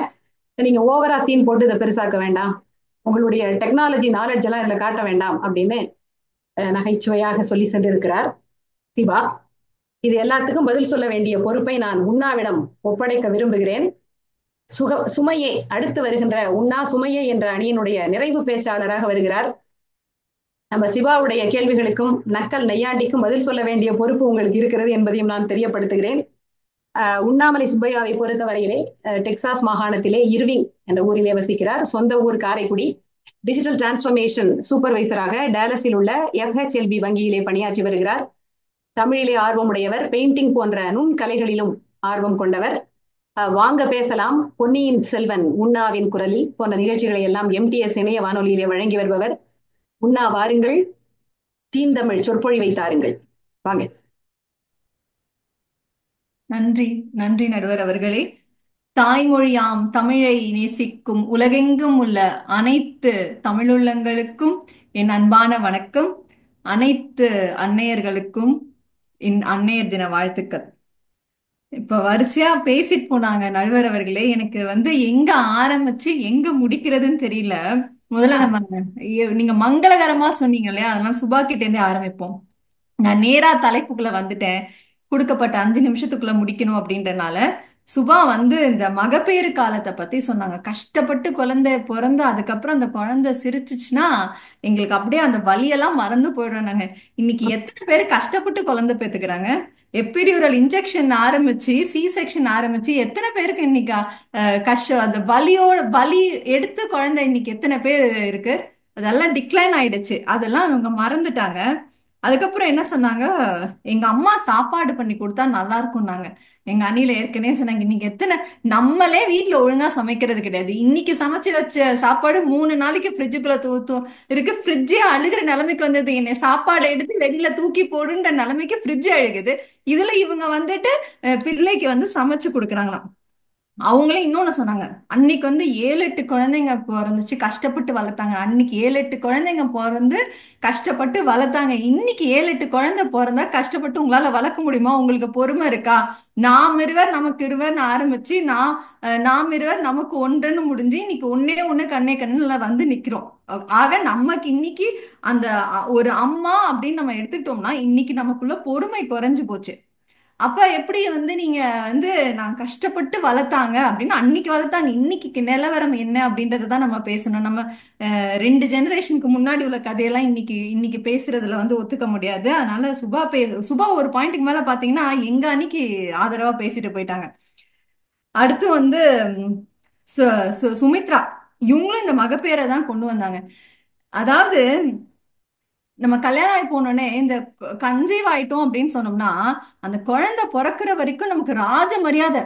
நீங்க ஓவரா சீன் போட்டு இதை பெருசாக்க வேண்டாம், உங்களுடைய டெக்னாலஜி நாலேஜ் எல்லாம் இதுல காட்ட வேண்டாம் அப்படின்னு நகைச்சுவையாக சொல்லி சென்றிருக்கிறார் சிவா. இது எல்லாத்துக்கும் பதில் சொல்ல வேண்டிய பொறுப்பை நான் உண்ணாவிடம் ஒப்படைக்க விரும்புகிறேன். சுமையே அடுத்து வருகின்ற உண்ணா சுமையே என்ற அணியினுடைய நிறைவு பேச்சாளராக வருகிறார். நம்ம சிவாவுடைய கேள்விகளுக்கும் நக்கல் நையாண்டிக்கும் பதில் சொல்ல வேண்டிய பொறுப்பு உங்களுக்கு இருக்கிறது என்பதையும் நான் தெரியப்படுத்துகிறேன். உண்ணாமலை சுப்பையாவை பொறுத்தவரையிலே டெக்சாஸ் மாகாணத்திலே இர்விங் என்ற ஊரிலே வசிக்கிறார். சொந்த ஊர் காரைக்குடி. டிஜிட்டல் டிரான்ஸ்பர்மேஷன் சூப்பர்வைசராக டேலஸில் உள்ள FHLB வங்கியிலே பணியாற்றி வருகிறார். தமிழிலே ஆர்வமுடையவர், பெயிண்டிங் போன்ற நுண்கலைகளிலும் ஆர்வம் கொண்டவர். வாங்க பேசலாம், பொன்னியின் செல்வன், உண்ணாவின் குரலில் போன்ற நிகழ்ச்சிகளை எல்லாம் MTS இணைய வானொலியிலே வழங்கி வருபவர். உண்ணா வாருங்கள், தீந்தமிழ் சொற்பொழிவை தாருங்கள், வாங்க. நன்றி நன்றி நடுவர் அவர்களே. தாய்மொழியாம் தமிழை நேசிக்கும் உலகெங்கும் உள்ள அனைத்து தமிழுள்ளங்களுக்கும் என் அன்பான வணக்கம். அனைத்து அன்னையர்களுக்கும் என் அன்னையர் தின வாழ்த்துக்கள். இப்ப வரிசையா பேசிட்டு போனாங்க நடுவர் அவர்களே. எனக்கு எங்க ஆரம்பிச்சு எங்க முடிக்கிறதுன்னு தெரியல. முதல்ல நீங்க மங்களகரமா சொன்னீங்க இல்லையா, அதனால சுபா கிட்ட இருந்தே ஆரம்பிப்போம். நான் நேரா தலைப்புக்குள்ள வந்துட்டேன், கொடுக்கப்பட்ட 5 நிமிஷத்துக்குள்ள முடிக்கணும் அப்படின்றனால. சுபா இந்த மகப்பேறு காலத்தை பத்தி சொன்னாங்க. கஷ்டப்பட்டு குழந்தை பிறந்து அதுக்கப்புறம் அந்த குழந்தை சிரிச்சுச்சுன்னா எங்களுக்கு அப்படியே அந்த வலியெல்லாம் மறந்து போயிடும். நாங்க இன்னைக்கு எத்தனை பேர் கஷ்டப்பட்டு குழந்தை பெத்துக்கிறாங்க? எப்பிடியூரல் இன்ஜெக்ஷன் ஆரம்பிச்சு சி செக்ஷன் ஆரம்பிச்சு எத்தனை பேருக்கு இன்னைக்கு கஷ்டம், அந்த வலி எடுத்து குழந்தை இன்னைக்கு எத்தனை பேர் இருக்கு? அதெல்லாம் டிக்ளைன் ஆயிடுச்சு, அதெல்லாம் இவங்க மறந்துட்டாங்க. அதுக்கப்புறம் என்ன சொன்னாங்க, எங்க அம்மா சாப்பாடு பண்ணி கொடுத்தா நல்லா இருக்கும்னாங்க. எங்க அணில ஏற்கனவே சொன்னாங்க, இன்னைக்கு நம்மளே வீட்டுல ஒழுங்கா சமைக்கிறது கிடையாது. இன்னைக்கு சமைச்சு வச்ச சாப்பாடு 3 நாளைக்கு ஃப்ரிட்ஜுக்குள்ள தூத்தும் இருக்கு. ஃப்ரிட்ஜே அழுகிற நிலைமைக்கு வந்தது. என்னை சாப்பாடு எடுத்து வெளியில தூக்கி போடுன்ற நிலைமைக்கு ஃப்ரிட்ஜ் அழுகுது. இதுல இவங்க பிள்ளைக்கு சமைச்சு கொடுக்குறாங்களாம். அவங்களே இன்னொன்னு சொன்னாங்க, அன்னைக்கு 7-8 குழந்தைங்க பிறந்துச்சு, கஷ்டப்பட்டு வளர்த்தாங்க. அன்னைக்கு 7-8 குழந்தைங்க பிறந்து கஷ்டப்பட்டு வளர்த்தாங்க. இன்னைக்கு 7-8 குழந்தை பிறந்தா கஷ்டப்பட்டு உங்களால வளர்க்க முடியுமா? உங்களுக்கு பொறுமை இருக்கா? நாம் இருவர் நமக்கு இருவர் ஆரம்பிச்சு நாம் இருவர் நமக்கு ஒன்றுன்னு முடிஞ்சு இன்னைக்கு ஒன்னே ஒண்ணு கண்ணே கண்ணுல நிக்கிறோம். ஆக நமக்கு இன்னைக்கு அந்த ஒரு அம்மா அப்படின்னு நம்ம எடுத்துக்கிட்டோம்னா இன்னைக்கு நமக்குள்ள பொறுமை குறைஞ்சு போச்சு. அப்ப எப்படி நீங்க நான் கஷ்டப்பட்டு வளர்த்தாங்க அப்படின்னு அன்னைக்கு வளர்த்தாங்க, இன்னைக்கு நிலவரம் என்ன அப்படின்றதான் நம்ம பேசணும். நம்ம 2 ஜெனரேஷனுக்கு முன்னாடி உள்ள கதையெல்லாம் இன்னைக்கு பேசுறதுல ஒத்துக்க முடியாது. அதனால சுபா ஒரு பாயிண்ட்டுக்கு மேல பாத்தீங்கன்னா எங்க அன்னைக்கு ஆதரவா பேசிட்டு போயிட்டாங்க. அடுத்து சுமித்ரா இவங்களும் இந்த மகப்பேரை தான் கொண்டு வந்தாங்க. அதாவது நம்ம கல்யாணம் ஆகி போனோடனே இந்த கன்சீவ் ஆயிட்டோம் அப்படின்னு சொன்னோம்னா அந்த குழந்தை பிறக்கிற வரைக்கும் நமக்கு ராஜ மரியாதை.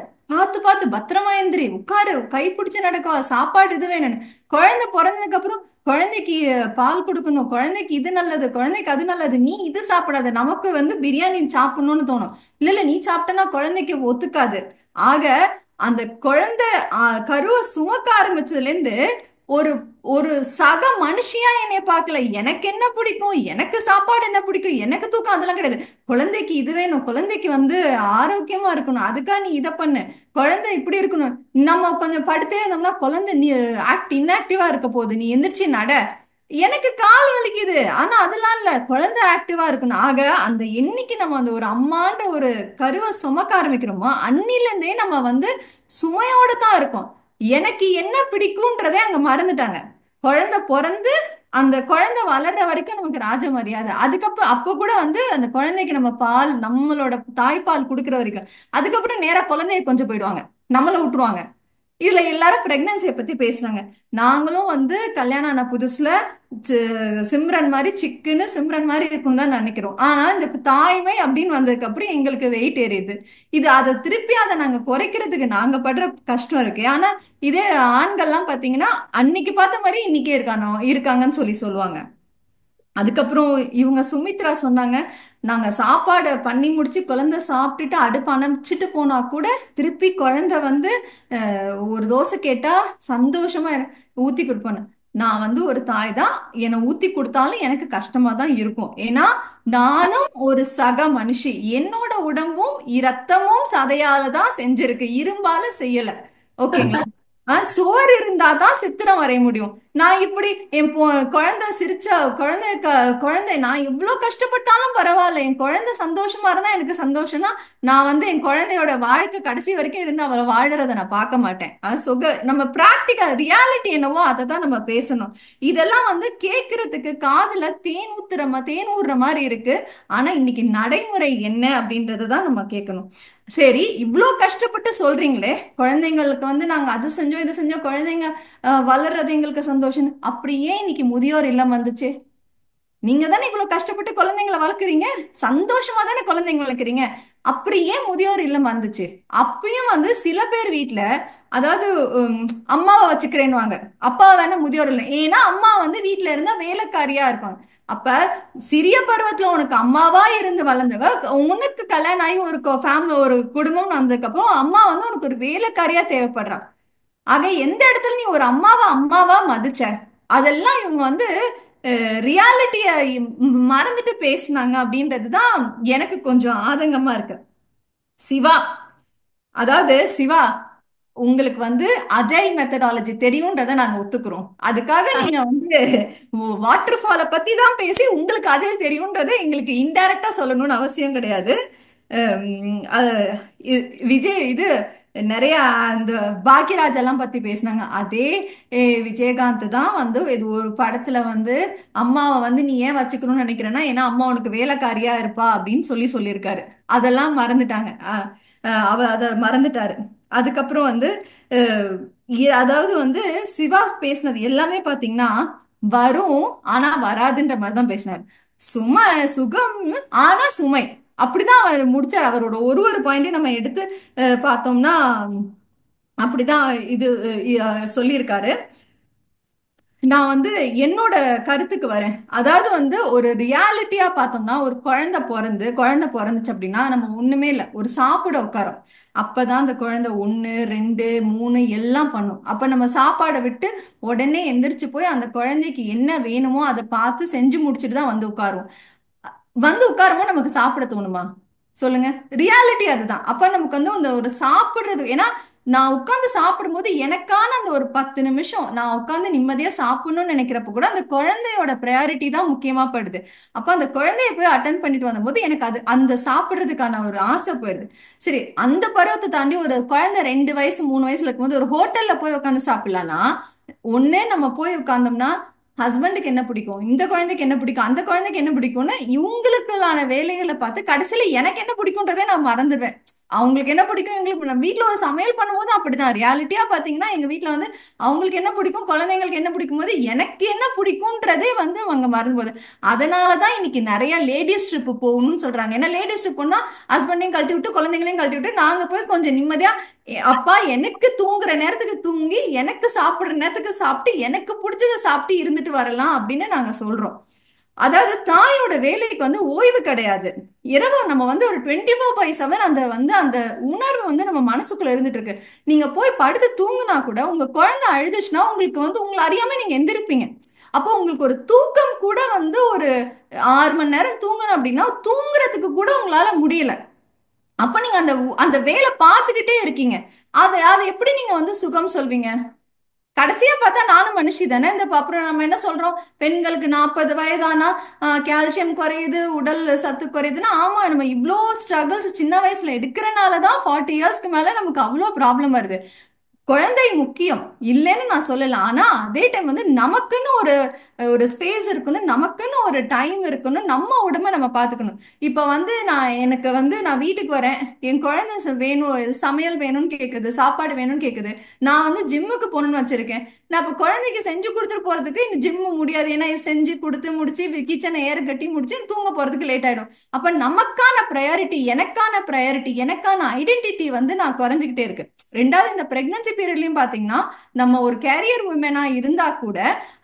பார்த்து பத்திரமா எந்திரி, உட்காரு, கை பிடிச்சு நடக்கவா, சாப்பாடு இது வேணும்னு. குழந்தை பிறந்ததுக்கு அப்புறம் குழந்தைக்கு பால் கொடுக்கணும், குழந்தைக்கு இது நல்லது, குழந்தைக்கு அது நல்லது, நீ இது சாப்பிடாத. நமக்கு பிரியாணி சாப்பிடணும்னு தோணும். இல்ல நீ சாப்பிட்டனா குழந்தைக்கு ஒத்துக்காது. ஆக அந்த குழந்தை கருவை சுமக்க ஆரம்பிச்சதுல இருந்து ஒரு ஒரு சக மனுஷியா என்னைய பார்க்கல. எனக்கு என்ன பிடிக்கும், எனக்கு சாப்பாடு என்ன பிடிக்கும், எனக்கு தூக்கம், அதெல்லாம் கிடையாது. குழந்தைக்கு இது வேணும், குழந்தைக்கு ஆரோக்கியமா இருக்கணும், அதுக்காக நீ இதை பண்ணு, குழந்தை இப்படி இருக்கணும். நம்ம கொஞ்சம் படுத்தே இருந்தோம்னா குழந்தை நீ இன்ஆக்டிவா இருக்க போகுது, நீ எந்திரிச்சு நட, எனக்கு கால் வலிக்குது, ஆனா அதெல்லாம் இல்ல, குழந்தை ஆக்டிவா இருக்கணும். ஆக அந்த என்னைக்கு நம்ம ஒரு அம்மான்ற ஒரு கருவை சுமக்க ஆரம்பிக்கிறோமோ அன்னில இருந்தே நம்ம சுமையோட தான் இருக்கோம். எனக்கு என்ன பிடிக்கும்ன்றதே அங்க மறந்துட்டாங்க. குழந்தை பிறந்து அந்த குழந்தை வளர்ற வரைக்கும் நமக்கு ராஜ மரியாதை. அதுக்கப்புறம் அப்ப கூட அந்த குழந்தைக்கு நம்ம பால், நம்மளோட தாய்ப்பால் கொடுக்குற வரைக்கும். அதுக்கப்புறம் நேரா குழந்தைய கொஞ்சம் போயிடுவாங்க, நம்மள விட்டுருவாங்க. இதுல எல்லாரும் பிரெக்னன்சியை பத்தி பேசுனாங்க. நாங்களும் வந்து கல்யாணம் ஆன புதுசுல சிம்ரன் மாதிரி சிக்குன்னு சிம்ரன் மாதிரி இருக்கும்னு தான் நினைக்கிறோம். ஆனா இந்த தாய்மை அப்படின்னு வந்ததுக்கு அப்புறம் எங்களுக்கு வெயிட் ஏறிடுது. இது அதை திருப்பி அதை நாங்க குறைக்கிறதுக்கு நாங்க படுற கஷ்டம் இருக்கு. ஆனா இதே ஆண்கள்லாம் பாத்தீங்கன்னா அன்னைக்கு பார்த்த மாதிரி இன்னைக்கே இருக்காங்கன்னு சொல்லுவாங்க. அதுக்கப்புறம் இவங்க சுமித்ரா சொன்னாங்க, நாங்க சாப்பாடு பண்ணி முடிச்சு குழந்தை சாப்பிட்டுட்டு அடுப்பு அணைச்சிட்டு போனா கூட திருப்பி குழந்தை வந்து ஒரு தோசை கேட்டா சந்தோஷமா ஊத்தி கொடுப்பானு. நான் வந்து ஒரு தாய் தான், என்னை ஊத்தி கொடுத்தாலும் எனக்கு கஷ்டமா தான் இருக்கும். ஏன்னா நானும் ஒரு சக மனுஷி, என்னோட உடம்பும் இரத்தமும் சதையால தான் செஞ்சிருக்கு, இரும்பால செய்யல. ஓகேங்களா? சோறு இருந்தாதான் சித்திரம் வரைய முடியும். நான் இப்படி என் குழந்தை சிரிச்சா குழந்தை நான் எவ்வளவு கஷ்டப்பட்டாலும் பரவாயில்ல, என் குழந்தை சந்தோஷமா இருந்தா எனக்கு சந்தோஷம்னா நான் வந்து என் குழந்தையோட வாழ்க்கை கடைசி வரைக்கும் இருந்து அவளை வாழறத நான் பார்க்க மாட்டேன். நம்ம பிராக்டிக்கல் ரியாலிட்டி என்னவோ அதை தான் நம்ம பேசணும். இதெல்லாம் வந்து கேட்கறதுக்கு காதுல தேன் ஊறுற மாதிரி இருக்கு. ஆனா இன்னைக்கு நடைமுறை என்ன அப்படின்றதான் நம்ம கேட்கணும். சரி, இவ்வளோ கஷ்டப்பட்டு சொல்றீங்களே, குழந்தைங்களுக்கு வந்து நாங்க அது செஞ்சோம் இது செஞ்சோம், குழந்தைங்க வளர்றது எங்களுக்கு சந்தோஷம், அப்படியே இன்னைக்கு முதியோர் இல்லம் வந்துச்சு. நீங்க தானே இவ்வளவு கஷ்டப்பட்டு குழந்தைங்களை வளர்க்குறீங்க, சந்தோஷமா தானே குழந்தைங்க வளர்க்குறீங்க, அப்படியே முதியோர் இல்லம் வந்துச்சு. அப்பயும் வந்து சில பேர் வீட்டுல அதாவது அம்மாவை வச்சுக்கிறேன்னுவாங்க, அப்பாவை வேணா முதியோர் இல்லை. ஏன்னா அம்மா வந்து வீட்டுல இருந்தா வேலைக்காரியா இருப்பாங்க. அப்ப சிறிய பருவத்துல உனக்கு அம்மாவா இருந்து வளர்ந்தவ, உனக்கு கல்யாணம் ஆகி ஒரு ஃபேமிலி ஒரு குடும்பம் வந்ததுக்கு அப்புறம் அம்மா வந்து உனக்கு ஒரு வேலைக்காரியா தேவைப்படுறான். ஆக எந்த இடத்துல நீ ஒரு அம்மாவா மதிச்ச? அதெல்லாம் இவங்க வந்து ரியாலிட்டிய மறந்துட்டு பேசினாங்க அப்படின்றதுதான் எனக்கு கொஞ்சம் ஆதங்கமா இருக்கு. சிவா, அதாவது சிவா, உங்களுக்கு வந்து அஜைல் மெத்தடாலஜி தெரியும்ன்றதை நாங்க ஒத்துக்கிறோம். அதுக்காக நீங்க வந்து வாட்டர் ஃபாலை பத்தி தான் பேசி உங்களுக்கு அஜைல் தெரியும்ன்றதை எங்களுக்கு இன்டைரக்டா சொல்லணும்னு அவசியம் கிடையாது. விஜய் இது நிறைய அந்த பாக்யராஜ் எல்லாம் பத்தி பேசினாங்க. அதே விஜயகாந்த் தான் வந்து இது ஒரு படத்துல வந்து அம்மாவை வந்து நீ ஏன் வச்சுக்கணும்னு நினைக்கிறேன்னா ஏன்னா அம்மா உனக்கு வேலைக்காரியா இருப்பா அப்படின்னு சொல்லியிருக்காரு. அதெல்லாம் மறந்துட்டாங்க. அதை மறந்துட்டாரு. அதுக்கப்புறம் வந்து அதாவது வந்து சிவா பேசினது எல்லாமே பாத்தீங்கன்னா வரும் ஆனா வராதுன்ற மாதிரிதான் பேசினாரு. சுகம் ஆனா சுமை, அப்படிதான் அவர் முடிச்சார். அவரோட ஒரு பாயிண்டையும் நம்ம எடுத்து பார்த்தோம்னா அப்படிதான் இது சொல்லியிருக்காரு. நான் வந்து என்னோட கருத்துக்கு வரேன். அதாவது வந்து ஒரு ரியாலிட்டியா பார்த்தோம்னா ஒரு குழந்தை பிறந்துச்சு அப்படின்னா நம்ம ஒண்ணுமே இல்லை, ஒரு சாப்பிட உட்காரோம். அப்பதான் அந்த குழந்தை 1 2 3 எல்லாம் பண்ணும். அப்ப நம்ம சாப்பாடை விட்டு உடனே எந்திரிச்சு போய் அந்த குழந்தைக்கு என்ன வேணுமோ அதை பார்த்து செஞ்சு முடிச்சுட்டு தான் வந்து உட்காருமோ நமக்கு சாப்பிட தோணுமா சொல்லுங்க? ரியாலிட்டி அதுதான். அப்ப நமக்கு வந்து அந்த ஒரு சாப்பிடுறது, ஏன்னா நான் உட்காந்து சாப்பிடும்போது எனக்கான அந்த ஒரு 10 நிமிஷம் நான் உட்காந்து நிம்மதியா சாப்பிடணும்னு நினைக்கிறப்ப கூட அந்த குழந்தையோட ப்ரையாரிட்டி தான் முக்கியமா படுது. அப்ப அந்த குழந்தைய போய் அட்டன் பண்ணிட்டு வந்தபோது எனக்கு அது அந்த சாப்பிடுறதுக்கான ஒரு ஆசை போயிடுது. சரி, அந்த பருவத்தை தாண்டி ஒரு குழந்தை 2 வயசு 3 வயசுல இருக்கும்போது ஒரு ஹோட்டல்ல போய் உட்காந்து சாப்பிடலாம்னா ஒண்ணு நம்ம போய் உட்கார்ந்தோம்னா ஹஸ்பண்டுக்கு என்ன பிடிக்கும், இந்த குழந்தைக்கு என்ன பிடிக்கும், அந்த குழந்தைக்கு என்ன பிடிக்கும்னு இவங்களுக்கான வேலைகளை பார்த்து கடைசியில எனக்கு என்ன பிடிக்கும்ன்றதே நான் மறந்துடுவேன். அவங்களுக்கு என்ன பிடிக்கும், எங்களுக்கு நம்ம வீட்டுல ஒரு சமையல் பண்ணும்போது அப்படிதான். ரியாலிட்டியா பாத்தீங்கன்னா எங்க வீட்டுல வந்து அவங்களுக்கு என்ன பிடிக்கும், குழந்தைங்களுக்கு என்ன பிடிக்கும் போது எனக்கு என்ன பிடிக்கும்ன்றதே வந்து அவங்க மறந்து போகுது. அதனாலதான் இன்னைக்கு நிறைய லேடிஸ் ட்ரிப் போகணும்னு சொல்றாங்க. ஏன்னா லேடிஸ் ட்ரிப் போனா ஹஸ்பண்டையும் கழட்டி விட்டு குழந்தைங்களையும் கழட்டி விட்டு நாங்க போய் கொஞ்சம் நிம்மதியா அப்பா எனக்கு தூங்குற நேரத்துக்கு தூங்கி எனக்கு சாப்பிடுற நேரத்துக்கு சாப்பிட்டு எனக்கு பிடிச்சதை சாப்பிட்டு இருந்துட்டு வரலாம் அப்படின்னு நாங்க சொல்றோம். அதாவது தாயோட வேலைக்கு வந்து ஓய்வு கிடையாது. இரவு நம்ம வந்து ஒரு 24/7 அந்த உணர்வு வந்து நம்ம மனசுக்குள்ள இருந்துட்டு இருக்கு. நீங்க போய் படுத்து தூங்குனா கூட உங்க குழந்தை அழுதுச்சுன்னா உங்களுக்கு வந்து உங்களை அறியாம நீங்க எந்திருப்பீங்க. அப்போ உங்களுக்கு ஒரு தூக்கம் கூட வந்து ஒரு 6 மணி நேரம் தூங்கணும் அப்படின்னா தூங்குறதுக்கு கூட உங்களால முடியல. அப்ப நீங்க அந்த வேலை பார்த்துக்கிட்டே இருக்கீங்க. அதை எப்படி நீங்க வந்து சுகம் சொல்வீங்க? கடைசியா பார்த்தா நானும் மனுஷி தானே. அப்புறம் நம்ம என்ன சொல்றோம், பெண்களுக்கு 40 வயதானா கால்சியம் குறையுது, உடல் சத்து குறையுதுன்னா ஆமா, நம்ம இவ்வளோ ஸ்ட்ரகிள்ஸ் சின்ன வயசுல எடுக்கிறனாலதான் 40 இயர்ஸ்க்கு மேல நமக்கு அவ்வளோ ப்ராப்ளம் வருது. குழந்தை முக்கியம் இல்லைன்னு நான் சொல்லல. ஆனா அதே டைம் வந்து நமக்குன்னு ஒரு ஒரு ஸ்பேஸ் இருக்கணும், நமக்குன்னு ஒரு டைம் இருக்கணும், நம்ம உடம்ப நம்ம பாத்துக்கணும். இப்ப வந்து நான் வீட்டுக்கு வரேன், என் குழந்தை வேணும், சமையல் வேணும்னு கேக்குது, சாப்பாடு வேணும்னு கேக்குது. நான் வந்து ஜிம்முக்கு போகணும்னு வச்சிருக்கேன். நான் இப்ப குழந்தைக்கு செஞ்சு கொடுத்துட்டு போறதுக்கு இந்த ஜிம் முடியாது. ஏன்னா இது செஞ்சு கொடுத்து முடிச்சு கிச்சனை ஏற கட்டி முடிச்சு தூங்க போறதுக்கு லேட் ஆயிடும். அப்ப நமக்கான ப்ரையாரிட்டி, எனக்கான ஐடென்டிட்டி வந்து நான் குறைஞ்சுக்கிட்டே இருக்கு. ரெண்டாவது, இந்த பிரெக்னன்சி பீரியட்லயும் பாத்தீங்கன்னா, நம்ம ஒரு கேரியர் உமனா இருந்தா கூட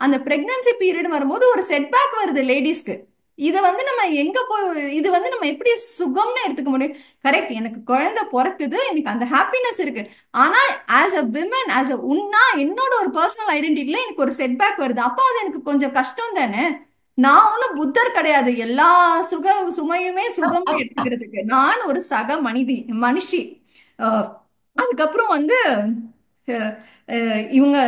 அந்த பிரெக்னன்சி பீரியட் வரும்போது ஒரு செட்பேக் வருது லேடிஸ்க்கு. இதை வந்து நம்ம எங்க போய் இது வந்து நம்ம எப்படி சுகம்னு எடுத்துக்க முடியும்? கரெக்ட், எனக்கு குழந்தை பிறக்குது, எனக்கு அந்த ஹாப்பினஸ் இருக்கு. ஆனா as a women, as a உன்னா என்னோட ஒரு பர்சனல் ஐடென்டிட்டில எனக்கு ஒரு செட்பேக் வருது. அப்போ அது எனக்கு கொஞ்சம் கஷ்டம் தானே. நான் ஒன்னும் புத்தர் கிடையாது, எல்லா சுமையுமே சுகம்னு எடுத்துக்கிறதுக்கு. நான் ஒரு சக மனுஷி. அதுக்கப்புறம் வந்து இவங்க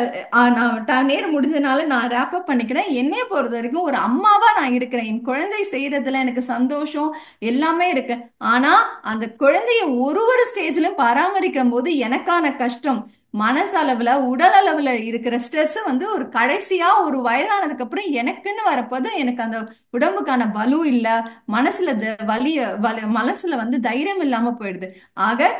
நான் நேரம் முடிஞ்சனால நான் ரேப் அப் பண்ணிக்கிறேன். என்னைய பொறுத்த வரைக்கும் ஒரு அம்மாவா நான் இருக்கிறேன். என் குழந்தை செய்யறதுல எனக்கு சந்தோஷம் எல்லாமே இருக்கு. ஆனா அந்த குழந்தைய ஒரு ஸ்டேஜ்லயும் பராமரிக்கும் போது எனக்கான கஷ்டம், மனசளவுல உடல் அளவுல இருக்கிற ஸ்ட்ரெஸ் வந்து ஒரு கடைசியா ஒரு வயதானதுக்கு அப்புறம் எனக்குன்னு வரப்போது எனக்கு அந்த உடம்புக்கான பலு இல்ல, மனசுல மனசுல வந்து தைரியம் இல்லாம போயிடுது. ஆக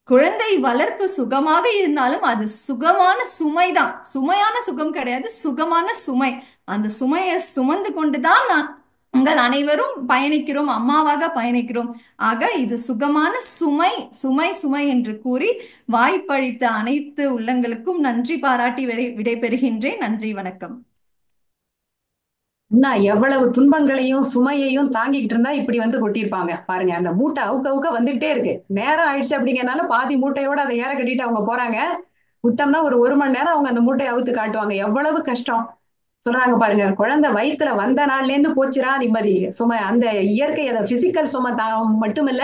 குழந்தை வளர்ப்பு சுகமாக இருந்தாலும் அது சுகமான சுமைதான். சுமையான சுகம் கிடையாது, சுகமான சுமை. அந்த சுமையை சுமந்து கொண்டுதான் நாங்கள் அனைவரும் பயணிக்கிறோம், அம்மாவாக பயணிக்கிறோம். ஆக இது சுகமான சுமை, சுமை சுமை என்று கூறி வாய்ப்பளித்த அனைத்து உள்ளங்களுக்கும் நன்றி பாராட்டி விடைபெறுகின்றேன். நன்றி, வணக்கம். எவ்வளவு துன்பங்களையும் சுமையையும் தாங்கிக்கிட்டு இருந்தா இப்படி வந்து கொட்டியிருப்பாங்க பாருங்க. அந்த மூட்டை அவுக்க வந்துகிட்டே இருக்கு. நேரம் ஆயிடுச்சு அப்படிங்கறனால பாதி மூட்டையோட அதை ஏற கட்டிட்டு அவங்க போறாங்க. விட்டோம்னா ஒரு மணி நேரம் அவங்க அந்த மூட்டையை அவுத்து காட்டுவாங்க. எவ்வளவு கஷ்டம் சொல்றாங்க பாருங்க. குழந்தை வயிற்றுல வந்த நாள்ல இருந்து போச்சுரா நிம்மதி. சுமை அந்த இயற்கை, அதை பிசிக்கல் சுமை மட்டுமில்ல,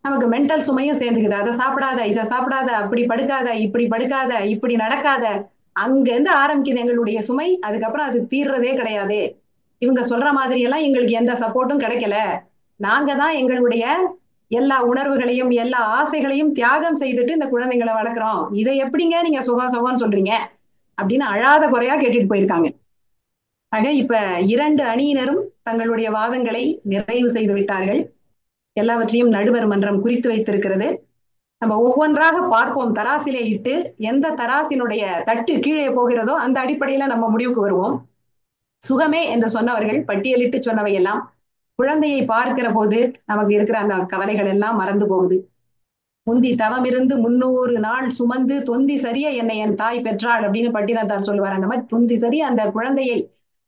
நமக்கு மென்டல் சுமையும் சேர்ந்துக்குது. அதை சாப்பிடாத, இதை சாப்பிடாத, அப்படி படுக்காத, இப்படி படுக்காத, இப்படி நடக்காத, அங்க இருந்து ஆரம்பிக்குது எங்களுடைய சுமை. அதுக்கப்புறம் அது தீர்றதே கிடையாது. இவங்க சொல்ற மாதிரி எல்லாம் எங்களுக்கு எந்த சப்போர்ட்டும் கிடைக்கல. நாங்க தான் எங்களுடைய எல்லா உணர்வுகளையும் எல்லா ஆசைகளையும் தியாகம் செய்துட்டு இந்த குழந்தைங்களை வளர்க்குறோம். இதை எப்படிங்க நீங்க சுகம் சொல்றீங்க அப்படின்னு அழாத குறையா கேட்டுட்டு போயிருக்காங்க. ஆக இப்ப 2 அணியினரும் தங்களுடைய வாதங்களை நிறைவு செய்து விட்டார்கள். எல்லாவற்றையும் நடுவர் மன்றம் குறித்து வைத்திருக்கிறது. நம்ம ஒவ்வொன்றாக பார்ப்போம். தராசிலே இட்டு எந்த தராசினுடைய தட்டு கீழே போகிறதோ அந்த அடிப்படையில நம்ம முடிவுக்கு வருவோம். சுகமே என்று சொன்னவர்கள் பட்டியலிட்டு சொன்னவை எல்லாம் குழந்தையை பார்க்கிற போது நமக்கு இருக்கிற அந்த கவலைகள் எல்லாம் மறந்து போகுது. முந்தி தவம் இருந்து 300 நாள் சுமந்து தொந்தி சரிய என்னை என் தாய் பெற்றாள் அப்படின்னு பட்டினத்தார் சொல்லுவார். அந்த மாதிரி தொந்தி சரிய அந்த குழந்தையை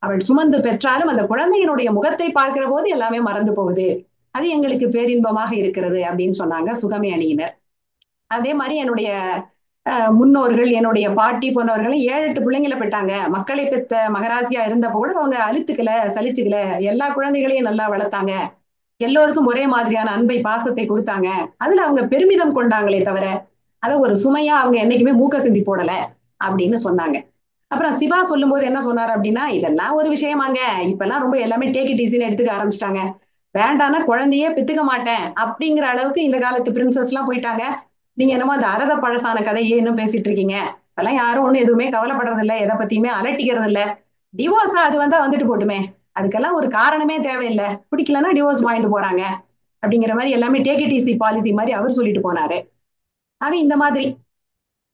அவள் சுமந்து பெற்றாலும் அந்த குழந்தையினுடைய முகத்தை பார்க்கிற போது எல்லாமே மறந்து போகுது. அது எங்களுக்கு பேரின்பமாக இருக்கிறது அப்படின்னு சொன்னாங்க சுகமே அணியினர். அதே மாதிரி என்னுடைய முன்னோர்கள், என்னுடைய பாட்டி போன்றவர்களும் 7-8 பிள்ளைங்களை பெற்றாங்க. மக்களை பெற்ற மகராசியா இருந்தப்போ கூட அவங்க அழுத்துக்கல, சலிச்சுக்கல, எல்லா குழந்தைகளையும் நல்லா வளர்த்தாங்க, எல்லோருக்கும் ஒரே மாதிரியான அன்பை பாசத்தை கொடுத்தாங்க. அதுல அவங்க பெருமிதம் கொண்டாங்களே தவிர அதை ஒரு சுமையா அவங்க என்னைக்குமே மூக்க சிந்தி போடல அப்படின்னு சொன்னாங்க. அப்புறம் சிவா சொல்லும் போது என்ன சொன்னாரு அப்படின்னா, இதெல்லாம் ஒரு விஷயமாங்க, இப்பெல்லாம் ரொம்ப எல்லாமே டேக் இட் ஈஸின்னு எடுத்துக்க ஆரம்பிச்சிட்டாங்க, வேண்டான்னா குழந்தையே பெத்துக்க மாட்டேன் அப்படிங்கிற அளவுக்கு இந்த காலத்து பிரின்சஸ் எல்லாம் போயிட்டாங்க. நீங்க என்னமோ அந்த அரத பழசான கதையே இன்னும் பேசிட்டு இருக்கீங்க. இப்பெல்லாம் யாரும் ஒண்ணு எதுவுமே கவலைப்படுறது இல்லை, எதை பத்தியுமே அலட்டிக்கிறது இல்லை. டிவோர்ஸா அது வந்துட்டு போட்டுமே, அதுக்கெல்லாம் ஒரு காரணமே தேவையில்லை, பிடிக்கலன்னா டிவோர்ஸ் வாங்கிட்டு போறாங்க அப்படிங்கிற மாதிரி எல்லாமே டேக் இட் ஈஸி பாலிசி மாதிரி அவர் சொல்லிட்டு போனாரு. ஆக இந்த மாதிரி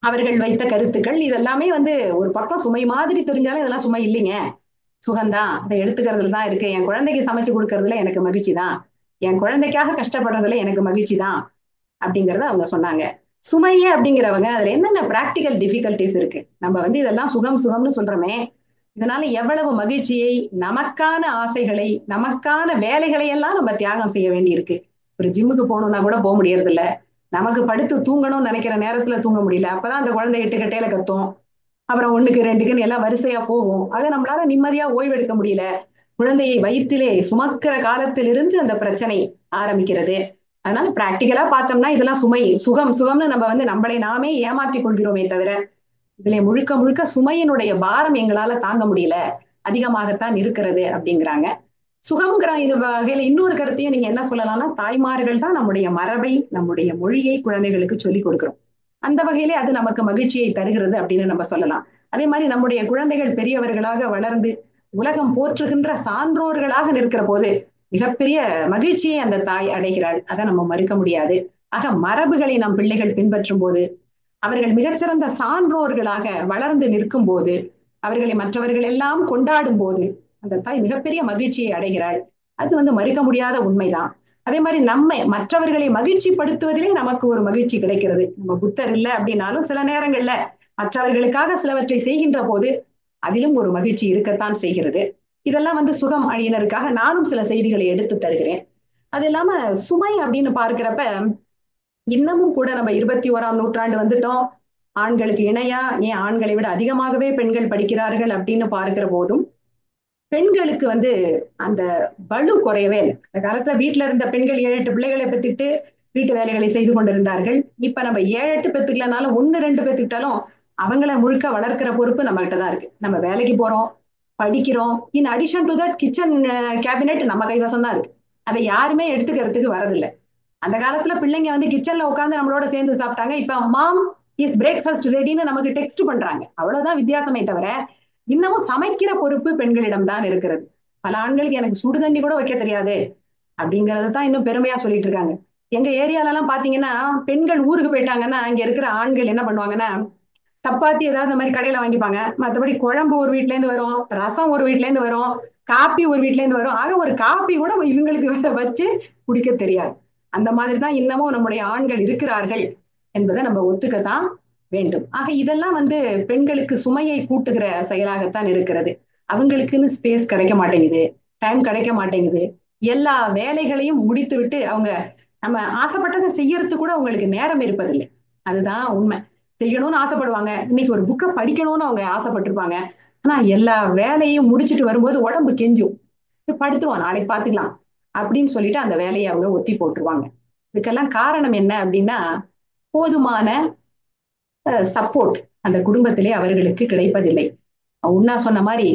அவர்கள் வைத்த கருத்துக்கள் இதெல்லாமே ஒரு பக்கம் சுமை மாதிரி தெரிஞ்சாலும் இதெல்லாம் சுமை இல்லைங்க, சுகம்தான். அதை எடுத்துக்கிறதுல தான் இருக்கு. என் குழந்தைக்கு சமைச்சு கொடுக்கறதுல எனக்கு மகிழ்ச்சி தான், என் குழந்தைக்காக கஷ்டப்படுறதுல எனக்கு மகிழ்ச்சி தான் அப்படிங்கறத அவங்க சொன்னாங்க. சுமையே அப்படிங்கிறவங்க அதுல என்னென்ன பிராக்டிக்கல் டிஃபிகல்டிஸ் இருக்கு, நம்ம இதெல்லாம் சுகம்னு சொல்றோமே, இதனால எவ்வளவு மகிழ்ச்சியை, நமக்கான ஆசைகளை, நமக்கான வேலைகளை எல்லாம் நம்ம தியாகம் செய்ய வேண்டி இருக்கு. ஒரு ஜிம்முக்கு போகணும்னா கூட போக முடியறது இல்ல, நமக்கு படுத்து தூங்கணும்னு நினைக்கிற நேரத்துல தூங்க முடியல, அப்பதான் அந்த குழந்தை 8 கட்டையில கத்தும், அப்புறம் 1க்கு 2க்குன்னு எல்லாம் வரிசையா போகும். ஆக நம்மளால நிம்மதியா ஓய்வெடுக்க முடியல. குழந்தையை வயிற்றிலே சுமக்கிற காலத்திலிருந்து அந்த பிரச்சனை ஆரம்பிக்கிறது. அதனால பிராக்டிக்கலா பார்த்தோம்னா இதெல்லாம் சுகம்னு நம்ம நம்மளை நாமே ஏமாற்றிக் கொள்கிறோமே தவிர இதுல முழுக்க சுமையினுடைய பாரம் எங்களால தாங்க முடியல, அதிகமாகத்தான் இருக்கிறது அப்படிங்கிறாங்க. சுகம்ங்கிற வகையில இன்னொரு கருத்தையும் நீங்க என்ன சொல்லலாம்னா, தாய்மார்கள் தான் நம்முடைய மரபை, நம்முடைய மொழியை குழந்தைகளுக்கு சொல்லிக் கொடுக்கிறோம். அந்த வகையிலே அது நமக்கு மகிழ்ச்சியை தருகிறது அப்படின்னு நம்ம சொல்லலாம். அதே மாதிரி நம்முடைய குழந்தைகள் பெரியவர்களாக வளர்ந்து உலகம் போற்றுகின்ற சான்றோர்களாக நிற்கிற போது மிகப்பெரிய மகிழ்ச்சியை அந்த தாய் அடைகிறாள். அதை நம்ம மறுக்க முடியாது. ஆக மரபுகளை நம் பிள்ளைகள் பின்பற்றும் போது, அவர்கள் மிகச்சிறந்த சான்றோர்களாக வளர்ந்து நிற்கும் போது, அவர்களை மற்றவர்கள் எல்லாம் கொண்டாடும் போது அந்த தாய் மிகப்பெரிய மகிழ்ச்சியை அடைகிறாள். அது மறுக்க முடியாத உண்மைதான். அதே மாதிரி மற்றவர்களை மகிழ்ச்சி படுத்துவதிலே நமக்கு ஒரு மகிழ்ச்சி கிடைக்கிறது. நம்ம புத்தர் இல்லை அப்படின்னாலும் சில நேரங்கள்ல மற்றவர்களுக்காக சிலவற்றை செய்கின்ற போது அதிலும் ஒரு மகிழ்ச்சி இருக்கத்தான் செய்கிறது. இதெல்லாம் சுகம் அழியினருக்காக நானும் சில செய்திகளை எடுத்து தருகிறேன். அது இல்லாம சுமை அப்படின்னு பார்க்கிறப்ப இன்னமும் கூட நம்ம 21ஆம் நூற்றாண்டு வந்துட்டோம். ஆண்களுக்கு இணையா, ஏன் ஆண்களை விட அதிகமாகவே பெண்கள் படிக்கிறார்கள் அப்படின்னு பார்க்கிற போதும் பெண்களுக்கு அந்த பளு குறையவே இல்லை. அந்த காலத்துல வீட்டுல இருந்த பெண்கள் 7-8 பிள்ளைகளை பெற்றுட்டு வீட்டு வேலைகளை செய்து கொண்டிருந்தார்கள். இப்ப நம்ம 7-8 பெற்றுக்கலனாலும் 1-2 பெற்றுக்கிட்டாலும் அவங்கள முழுக்க வளர்க்கிற பொறுப்பு நம்ம கிட்டதான் இருக்கு. நம்ம வேலைக்கு போறோம், படிக்கிறோம். In addition to that kitchen cabinet நம்ம கைவசம் தான் இருக்கு. அதை யாருமே எடுத்துக்கிறதுக்கு வரதில்லை. அந்த காலத்துல பிள்ளைங்க கிச்சன்ல உட்காந்து நம்மளோட சேர்ந்து சாப்பிட்டாங்க. இப்ப மாம் இஸ் பிரேக்ஃபாஸ்ட் ரெடின்னு நமக்கு டெக்ஸ்ட் பண்றாங்க. அவ்வளவுதான் வித்தியாசமே தவிர இன்னமும் சமைக்கிற பொறுப்பு பெண்களிடம் தான் இருக்கிறது. பல ஆண்களுக்கு எனக்கு சுடு தண்ணி கூட வைக்க தெரியாது அப்படிங்கறது தான் இன்னும் பெருமையா சொல்லிட்டு இருக்காங்க. எங்க ஏரியால எல்லாம் பாத்தீங்கன்னா பெண்கள் ஊருக்கு போயிட்டாங்கன்னா இங்க இருக்கிற ஆண்கள் என்ன பண்ணுவாங்கன்னா சப்பாத்தி ஏதாவது இந்த மாதிரி கடையில வாங்கிப்பாங்க. மற்றபடி குழம்பு ஒரு வீட்டுல இருந்து வரும், ரசம் ஒரு வீட்டுல இருந்து வரும், காப்பி ஒரு வீட்டுல இருந்து வரும். ஆக ஒரு காப்பி கூட இவங்களுக்கு வச்சு குடிக்க தெரியாது. அந்த மாதிரிதான் இன்னமும் நம்முடைய ஆண்கள் இருக்கிறார்கள் என்பதை நம்ம ஒத்துக்கத்தான் வேண்டும். ஆக இதெல்லாம் பெண்களுக்கு சுமையை கூட்டுகிற செயலாகத்தான் இருக்கிறது. அவங்களுக்குன்னு ஸ்பேஸ் கிடைக்க மாட்டேங்குது, டைம் கிடைக்க மாட்டேங்குது. எல்லா வேலைகளையும் முடித்து விட்டு அவங்க நம்ம ஆசைப்பட்டதை செய்யறதுக்கு கூட அவங்களுக்கு நேரம் இருப்பதில்லை. அதுதான் உண்மை. செய்யணும்னு ஆசைப்படுவாங்க, இன்னைக்கு ஒரு புக்கை படிக்கணும்னு அவங்க ஆசைப்பட்டிருப்பாங்க. ஆனா எல்லா வேலையும் முடிச்சுட்டு வரும்போது உடம்பு கெஞ்சும், படுத்துருவான் நாளைக்கு பாத்துக்கலாம் அப்படின்னு சொல்லிட்டு அந்த வேலையை அவங்க ஒத்தி போட்டுருவாங்க. இதுக்கெல்லாம் காரணம் என்ன அப்படின்னா போதுமான சப்போர்ட் அந்த குடும்பத்திலே அவர்களுக்கு கிடைப்பதில்லை. உன்னா சொன்ன மாதிரி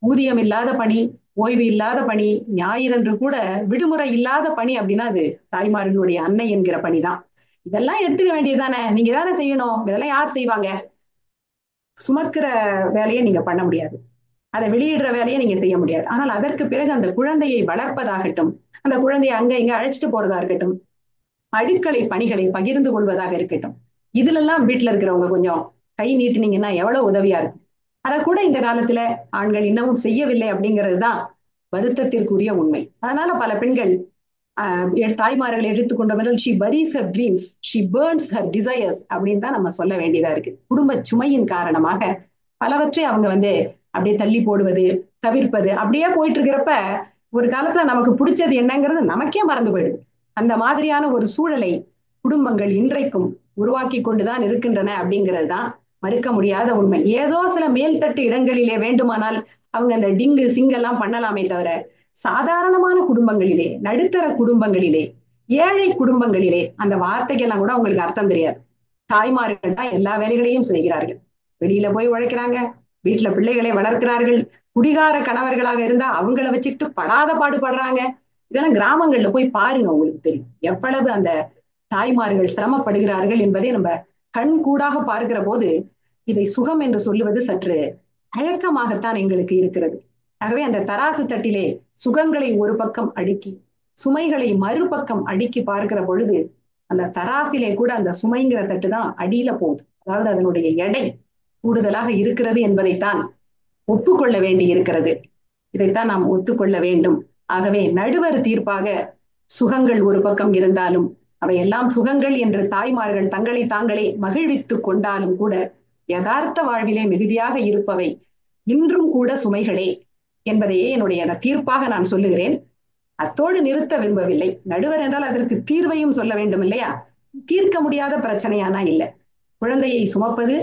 ஊதியம் இல்லாத பணி, ஓய்வு இல்லாத பணி, ஞாயிறன்று கூட விடுமுறை இல்லாத பணி அப்படின்னா அது தாய்மார்களுடைய அன்னை என்கிற பணிதான். இதெல்லாம் எடுத்துக்க வேண்டியதுதானே, நீங்க தானே செய்யணும். இதெல்லாம் யார் செய்வாங்க? சுமக்கிற வேலையை நீங்க பண்ண முடியாது, அதை வெளியிடுற வேலையை நீங்க செய்ய முடியாது. ஆனால் அதற்கு பிறகு அந்த குழந்தையை வளர்ப்பதாகட்டும், அந்த குழந்தையை அங்க இங்க அழைச்சிட்டு போறதா இருக்கட்டும், அடுக்களை பணிகளை பகிர்ந்து கொள்வதாக இருக்கட்டும், இதுல எல்லாம் வீட்டுல இருக்கிறவங்க கொஞ்சம் கை நீட்டினீங்கன்னா எவ்வளவு உதவியா இருக்கும். அதை கூட இந்த காலத்துல ஆண்கள் இன்னமும் செய்யவில்லை அப்படிங்கிறது தான் வருத்தத்திற்குரிய உண்மை. அதனால பல பெண்கள் தாய்மார்களை எடுத்துக்கொண்டவர்கள் she buries her dreams, she burns her desires அப்படின்னு தான் நம்ம சொல்ல வேண்டியதா இருக்கு. குடும்ப சுமையின் காரணமாக பலவற்றை அவங்க அப்படியே தள்ளி போடுவது, தவிர்ப்பது, அப்படியே போயிட்டு இருக்கிறப்ப ஒரு காலத்துல நமக்கு பிடிச்சது என்னங்கிறது நமக்கே மறந்து போயிடுது. அந்த மாதிரியான ஒரு சூழலை குடும்பங்கள் இன்றைக்கும் உருவாக்கி கொண்டுதான் இருக்கின்றன அப்படிங்கிறது தான் மறுக்க முடியாத உண்மை. ஏதோ சில மேல்தட்டு இடங்களிலே வேண்டுமானால் அவங்க அந்த டிங்கு சிங்கெல்லாம் பண்ணலாமே தவிர சாதாரணமான குடும்பங்களிலே, நடுத்தர குடும்பங்களிலே, ஏழை குடும்பங்களிலே அந்த வார்த்தைக்கெல்லாம் கூட அவங்களுக்கு அர்த்தம் தெரியாது. தாய்மார்கள் தான் எல்லா வேலைகளையும் செய்கிறார்கள். வெளியில போய் உழைக்கிறாங்க, வீட்டுல பிள்ளைகளை வளர்க்கிறார்கள். குடிகார கணவர்களாக இருந்தா அவங்கள வச்சுக்கிட்டு படாத பாடுபடுறாங்க. இதெல்லாம் கிராமங்கள்ல போய் பாருங்க, உங்களுக்கு தெரியும் எவ்வளவு அந்த தாய்மார்கள் சிரமப்படுகிறார்கள் என்பதை நம்ம கண் கூடாக பார்க்கிற போது இதை சுகம் என்று சொல்லுவது சற்று தயக்கமாகத்தான் எங்களுக்கு இருக்கிறது. ஆகவே அந்த தராசு தட்டிலே சுகங்களை ஒரு பக்கம் அடுக்கி சுமைகளை மறுபக்கம் அடுக்கி பார்க்கிற பொழுது அந்த தராசிலே கூட அந்த சுமைங்கிற தட்டு தான் அடியில போகுது. அதாவது அதனுடைய எடை கூடுதலாக இருக்கிறது என்பதைத்தான் ஒப்புக்கொள்ள வேண்டி இருக்கிறது. இதைத்தான் நாம் ஒத்துக்கொள்ள வேண்டும். ஆகவே நடுவர் தீர்ப்பாக சுகங்கள் ஒரு பக்கம் இருந்தாலும் அவையெல்லாம் சுகங்கள் என்று தாய்மார்கள் தங்களை தாங்களே மகிழ்வித்துக் கொண்டாலும் கூட யதார்த்த வாழ்விலே மிகுதியாக இருப்பவை இன்றும் கூட சுமைகளே என்பதையே என்னுடைய தீர்ப்பாக நான் சொல்லுகிறேன். அத்தோடு நிறுத்த விரும்பவில்லை. நடுவர் என்றால் அதற்கு தீர்வையும் சொல்ல வேண்டும் இல்லையா? தீர்க்க முடியாத பிரச்சனையானா இல்லை. குழந்தையை சுமப்பது,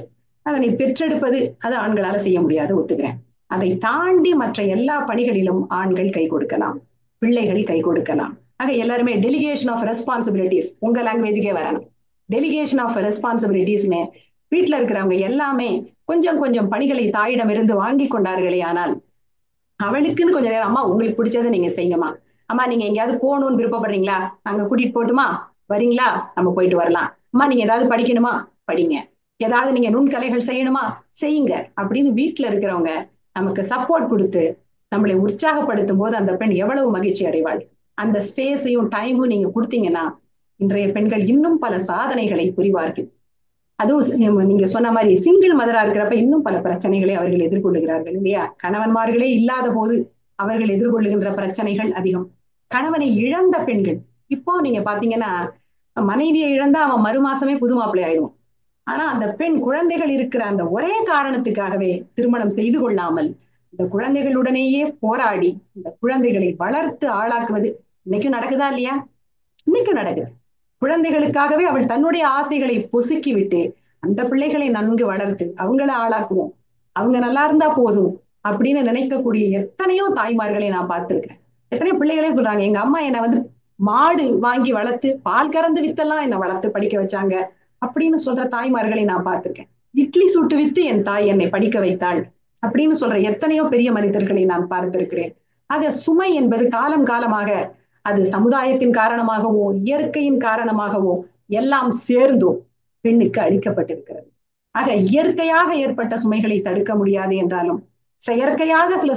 அதனை பெற்றெடுப்பது அது ஆண்களால செய்ய முடியாது, ஒத்துக்கிறேன். அதை தாண்டி மற்ற எல்லா பணிகளிலும் ஆண்கள் கை கொடுக்கலாம், பிள்ளைகள் கை கொடுக்கலாம். ஆக எல்லாருமே டெலிகேஷன் ஆஃப் ரெஸ்பான்சிபிலிட்டிஸ், உங்க லாங்குவேஜுக்கே வரணும். டெலிகேஷன் ஆஃப் ரெஸ்பான்சிபிலிட்டிஸ்னு வீட்டுல இருக்கிறவங்க எல்லாமே கொஞ்சம் கொஞ்சம் பணிகளை தாயிடம் இருந்து வாங்கி கொண்டார்களே. ஆனால் அவளுக்குன்னு கொஞ்சம் நேரம், அம்மா உங்களுக்கு பிடிச்சதை நீங்க செய்யுங்கம்மா, அம்மா நீங்க எங்கேயாவது போகணும்னு விருப்பப்படுறீங்களா, நாங்க கூட்டிட்டு போட்டுமா, வரீங்களா, நம்ம போயிட்டு வரலாம், அம்மா நீங்க ஏதாவது படிக்கணுமா, படிங்க. ஏதாவது நீங்க நுண்கலைகள் செய்யணுமா செய்யுங்க அப்படின்னு வீட்டுல இருக்கிறவங்க நமக்கு சப்போர்ட் கொடுத்து நம்மளை உற்சாகப்படுத்தும் போது அந்த பெண் எவ்வளவு மகிழ்ச்சி அடைவாள். அந்த ஸ்பேஸையும் டைமும் நீங்க கொடுத்தீங்கன்னா இன்றைய பெண்கள் இன்னும் பல சாதனைகளை புரிவார்கள். அதுவும் நீங்க சொன்ன மாதிரி சிங்கிள் மதரா இருக்கிறப்ப இன்னும் பல பிரச்சனைகளை அவர்கள் எதிர்கொள்ளுகிறார்கள் இல்லையா? கணவன்மார்களே இல்லாத போது அவர்கள் எதிர்கொள்ளுகின்ற பிரச்சனைகள் அதிகம். கணவனை இழந்த பெண்கள், இப்போ நீங்க பாத்தீங்கன்னா மனைவியை இழந்தா அவன் மறுமாசமே புது மாப்பிள்ளை ஆயிடுவான். ஆனா அந்த பெண் குழந்தைகள் இருக்கிற அந்த ஒரே காரணத்துக்காகவே திருமணம் செய்து கொள்ளாமல் இந்த குழந்தைகளுடனேயே போராடி இந்த குழந்தைகளை வளர்த்து ஆளாக்குவது இன்னைக்கும் நடக்குதா இல்லையா? இன்னைக்கும் நடக்குது. குழந்தைகளுக்காகவே அவள் தன்னுடைய ஆசைகளை பொசுக்கி விட்டு அந்த பிள்ளைகளை நன்கு வளர்த்து அவங்கள ஆளாக்குவோம், அவங்க நல்லா இருந்தா போதும் அப்படின்னு நினைக்கக்கூடிய எத்தனையோ தாய்மார்களை நான் பார்த்திருக்கேன். எத்தனையோ பிள்ளைகளே சொல்றாங்க, எங்க அம்மா என்னை மாடு வாங்கி வளர்த்து பால் கறந்து வித்தெல்லாம் என்னை வளர்த்து படிக்க வச்சாங்க அப்படின்னு சொல்ற தாய்மார்களை நான் பார்த்திருக்கேன். இட்லி சுட்டு வித்து என் தாய் என்னை படிக்க வைத்தாள் அப்படின்னு சொல்ற எத்தனையோ பெரிய மனிதர்களை நான் பார்த்திருக்கிறேன். ஆக சுமை என்பது காலம் காலமாக அது சமுதாயத்தின் காரணமாகவோ இயற்கையின் காரணமாகவோ எல்லாம் சேர்ந்தோ பெண்ணுக்கு அளிக்கப்பட்டிருக்கிறது. ஆக இயற்கையாக ஏற்பட்ட சுமைகளை தடுக்க முடியாது என்றாலும் செயற்கையாக சில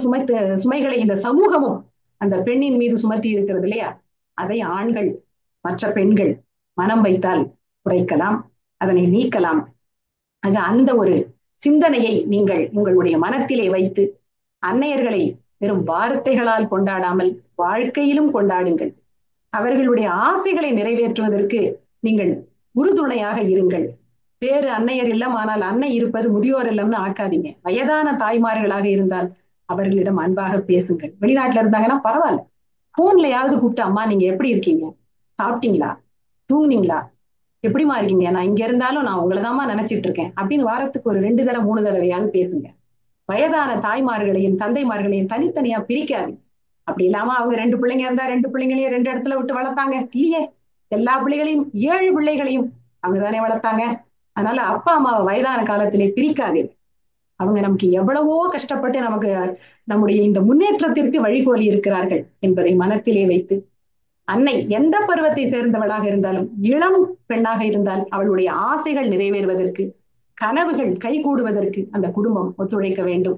சுமைகளை இந்த சமூகமும் அந்த பெண்ணின் மீது சுமத்தி இருக்கிறது இல்லையா? அதை ஆண்கள் மற்ற பெண்கள் மனம் வைத்தால் குறைக்கலாம், அதனை நீக்கலாம். ஆக அந்த ஒரு சிந்தனையை நீங்கள் உங்களுடைய மனத்திலே வைத்து அன்னையர்களை வெறும் வார்த்தைகளால் கொண்டாடாமல் வாழ்க்கையிலும் கொண்டாடுங்கள். அவர்களுடைய ஆசைகளை நிறைவேற்றுவதற்கு நீங்கள் உறுதுணையாக இருங்கள். பேரு அன்னையர் இல்லம், ஆனால் அன்னை இருப்பது முதியோர் இல்லம்னு ஆக்காதீங்க. வயதான தாய்மார்களாக இருந்தால் அவர்களிடம் அன்பாக பேசுங்கள். வெளிநாட்டுல இருந்தாங்கன்னா பரவாயில்ல, போன்லயாவது கூப்பிட்டு அம்மா நீங்க எப்படி இருக்கீங்க, சாப்பிட்டீங்களா, தூங்குனீங்களா, எப்படிமா இருக்கீங்க, நான் இங்க இருந்தாலும் நான் உங்களதாம்மா நினைச்சிட்டு இருக்கேன் அப்படின்னு வாரத்துக்கு ஒரு 2 தடவை 3 தடவையாவது பேசுங்க. வயதான தாய்மார்களையும் தந்தைமார்களையும் தனித்தனியா பிரிக்காது. அப்படி இல்லாம அவங்க 2 பிள்ளைங்க இருந்தா 2 பிள்ளைங்களையும் 2 இடத்துல விட்டு வளர்த்தாங்க இல்லையே, எல்லா பிள்ளைகளையும் 7 பிள்ளைகளையும் அவங்கதானே வளர்த்தாங்க. அதனால அப்பா அம்மாவை வயதான காலத்திலே பிரிக்காது. அவங்க நமக்கு எவ்வளவோ கஷ்டப்பட்டு நமக்கு நம்முடைய இந்த முன்னேற்றத்திற்கு வழிகோலி இருக்கிறார்கள் என்பதை மனத்திலே வைத்து அன்னை எந்த பருவத்தை சேர்ந்தவளாக இருந்தாலும் இளம் பெண்ணாக இருந்தால் அவளுடைய ஆசைகள் நிறைவேறுவதற்கு கனவுகள் கைகூடுவதற்கு அந்த குடும்பம் ஒத்துழைக்க வேண்டும்.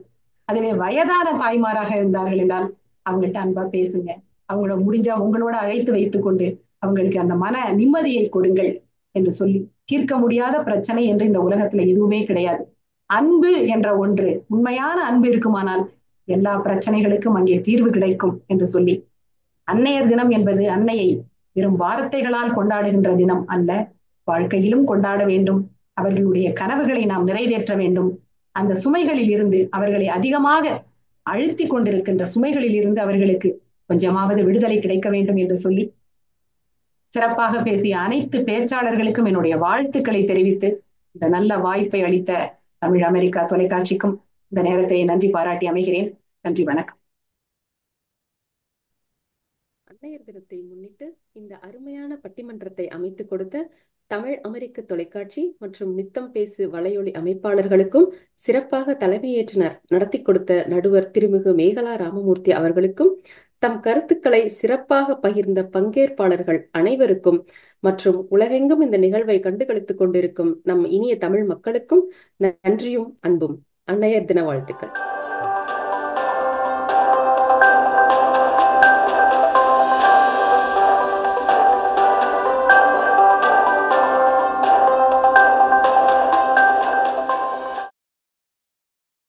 அதுவே வயதான தாய்மாராக இருந்தார்கள் என்றால் அவங்கள்ட்ட அன்பா பேசுங்க. அவங்கள முடிஞ்சா உங்களோட அழைத்து வைத்துக் கொண்டு அவங்களுக்கு அந்த மன நிம்மதியை கொடுங்கள் என்று சொல்லி, தீர்க்க முடியாத பிரச்சனை என்று இந்த உலகத்துல எதுவுமே கிடையாது. அன்பு என்ற ஒன்று, உண்மையான அன்பு இருக்குமானால் எல்லா பிரச்சனைகளுக்கும் அங்கே தீர்வு கிடைக்கும் என்று சொல்லி, அன்னையர் தினம் என்பது அன்னையை வெறும் வார்த்தைகளால் கொண்டாடுகின்ற தினம் அல்ல, வாழ்க்கையிலும் கொண்டாட வேண்டும். அவர்களுடைய கனவுகளை நாம் நிறைவேற்ற வேண்டும். அந்த சுமைகளில் இருந்து அவர்களை அதிகமாக அழுத்தி கொண்டிருக்கின்ற சுமைகளில் இருந்து அவர்களுக்கு கொஞ்சமாவது விடுதலை கிடைக்க வேண்டும் என்று சொல்லி, சிறப்பாக பேசிய அனைத்து பேச்சாளர்களுக்கும் என்னுடைய வாழ்த்துக்களை தெரிவித்து இந்த நல்ல வாய்ப்பை அளித்த தமிழ் அமெரிக்கா தொலைக்காட்சிக்கும் இந்த நேரத்தை நன்றி பாராட்டி அமைகிறேன். நன்றி, வணக்கம். அன்னையர் தினத்தை முன்னிட்டு இந்த அருமையான பட்டிமன்றத்தை அமைத்துக் கொடுத்த தமிழ் அமெரிக்க தொலைக்காட்சி மற்றும் நித்தம் பேசு வலையொலி அமைப்பாளர்களுக்கும், சிறப்பாக தலைமையேற்று நடத்தி கொடுத்த நடுவர் திருமிகு மேகலா ராமமூர்த்தி அவர்களுக்கும், தம் கருத்துக்களை சிறப்பாக பகிர்ந்த பங்கேற்பாளர்கள் அனைவருக்கும் மற்றும் உலகெங்கும் இந்த நிகழ்வை கண்டுகளித்துக் கொண்டிருக்கும் நம் இனிய தமிழ் மக்களுக்கும் நன்றியும் அன்பும். அன்னையர் தின வாழ்த்துக்கள்.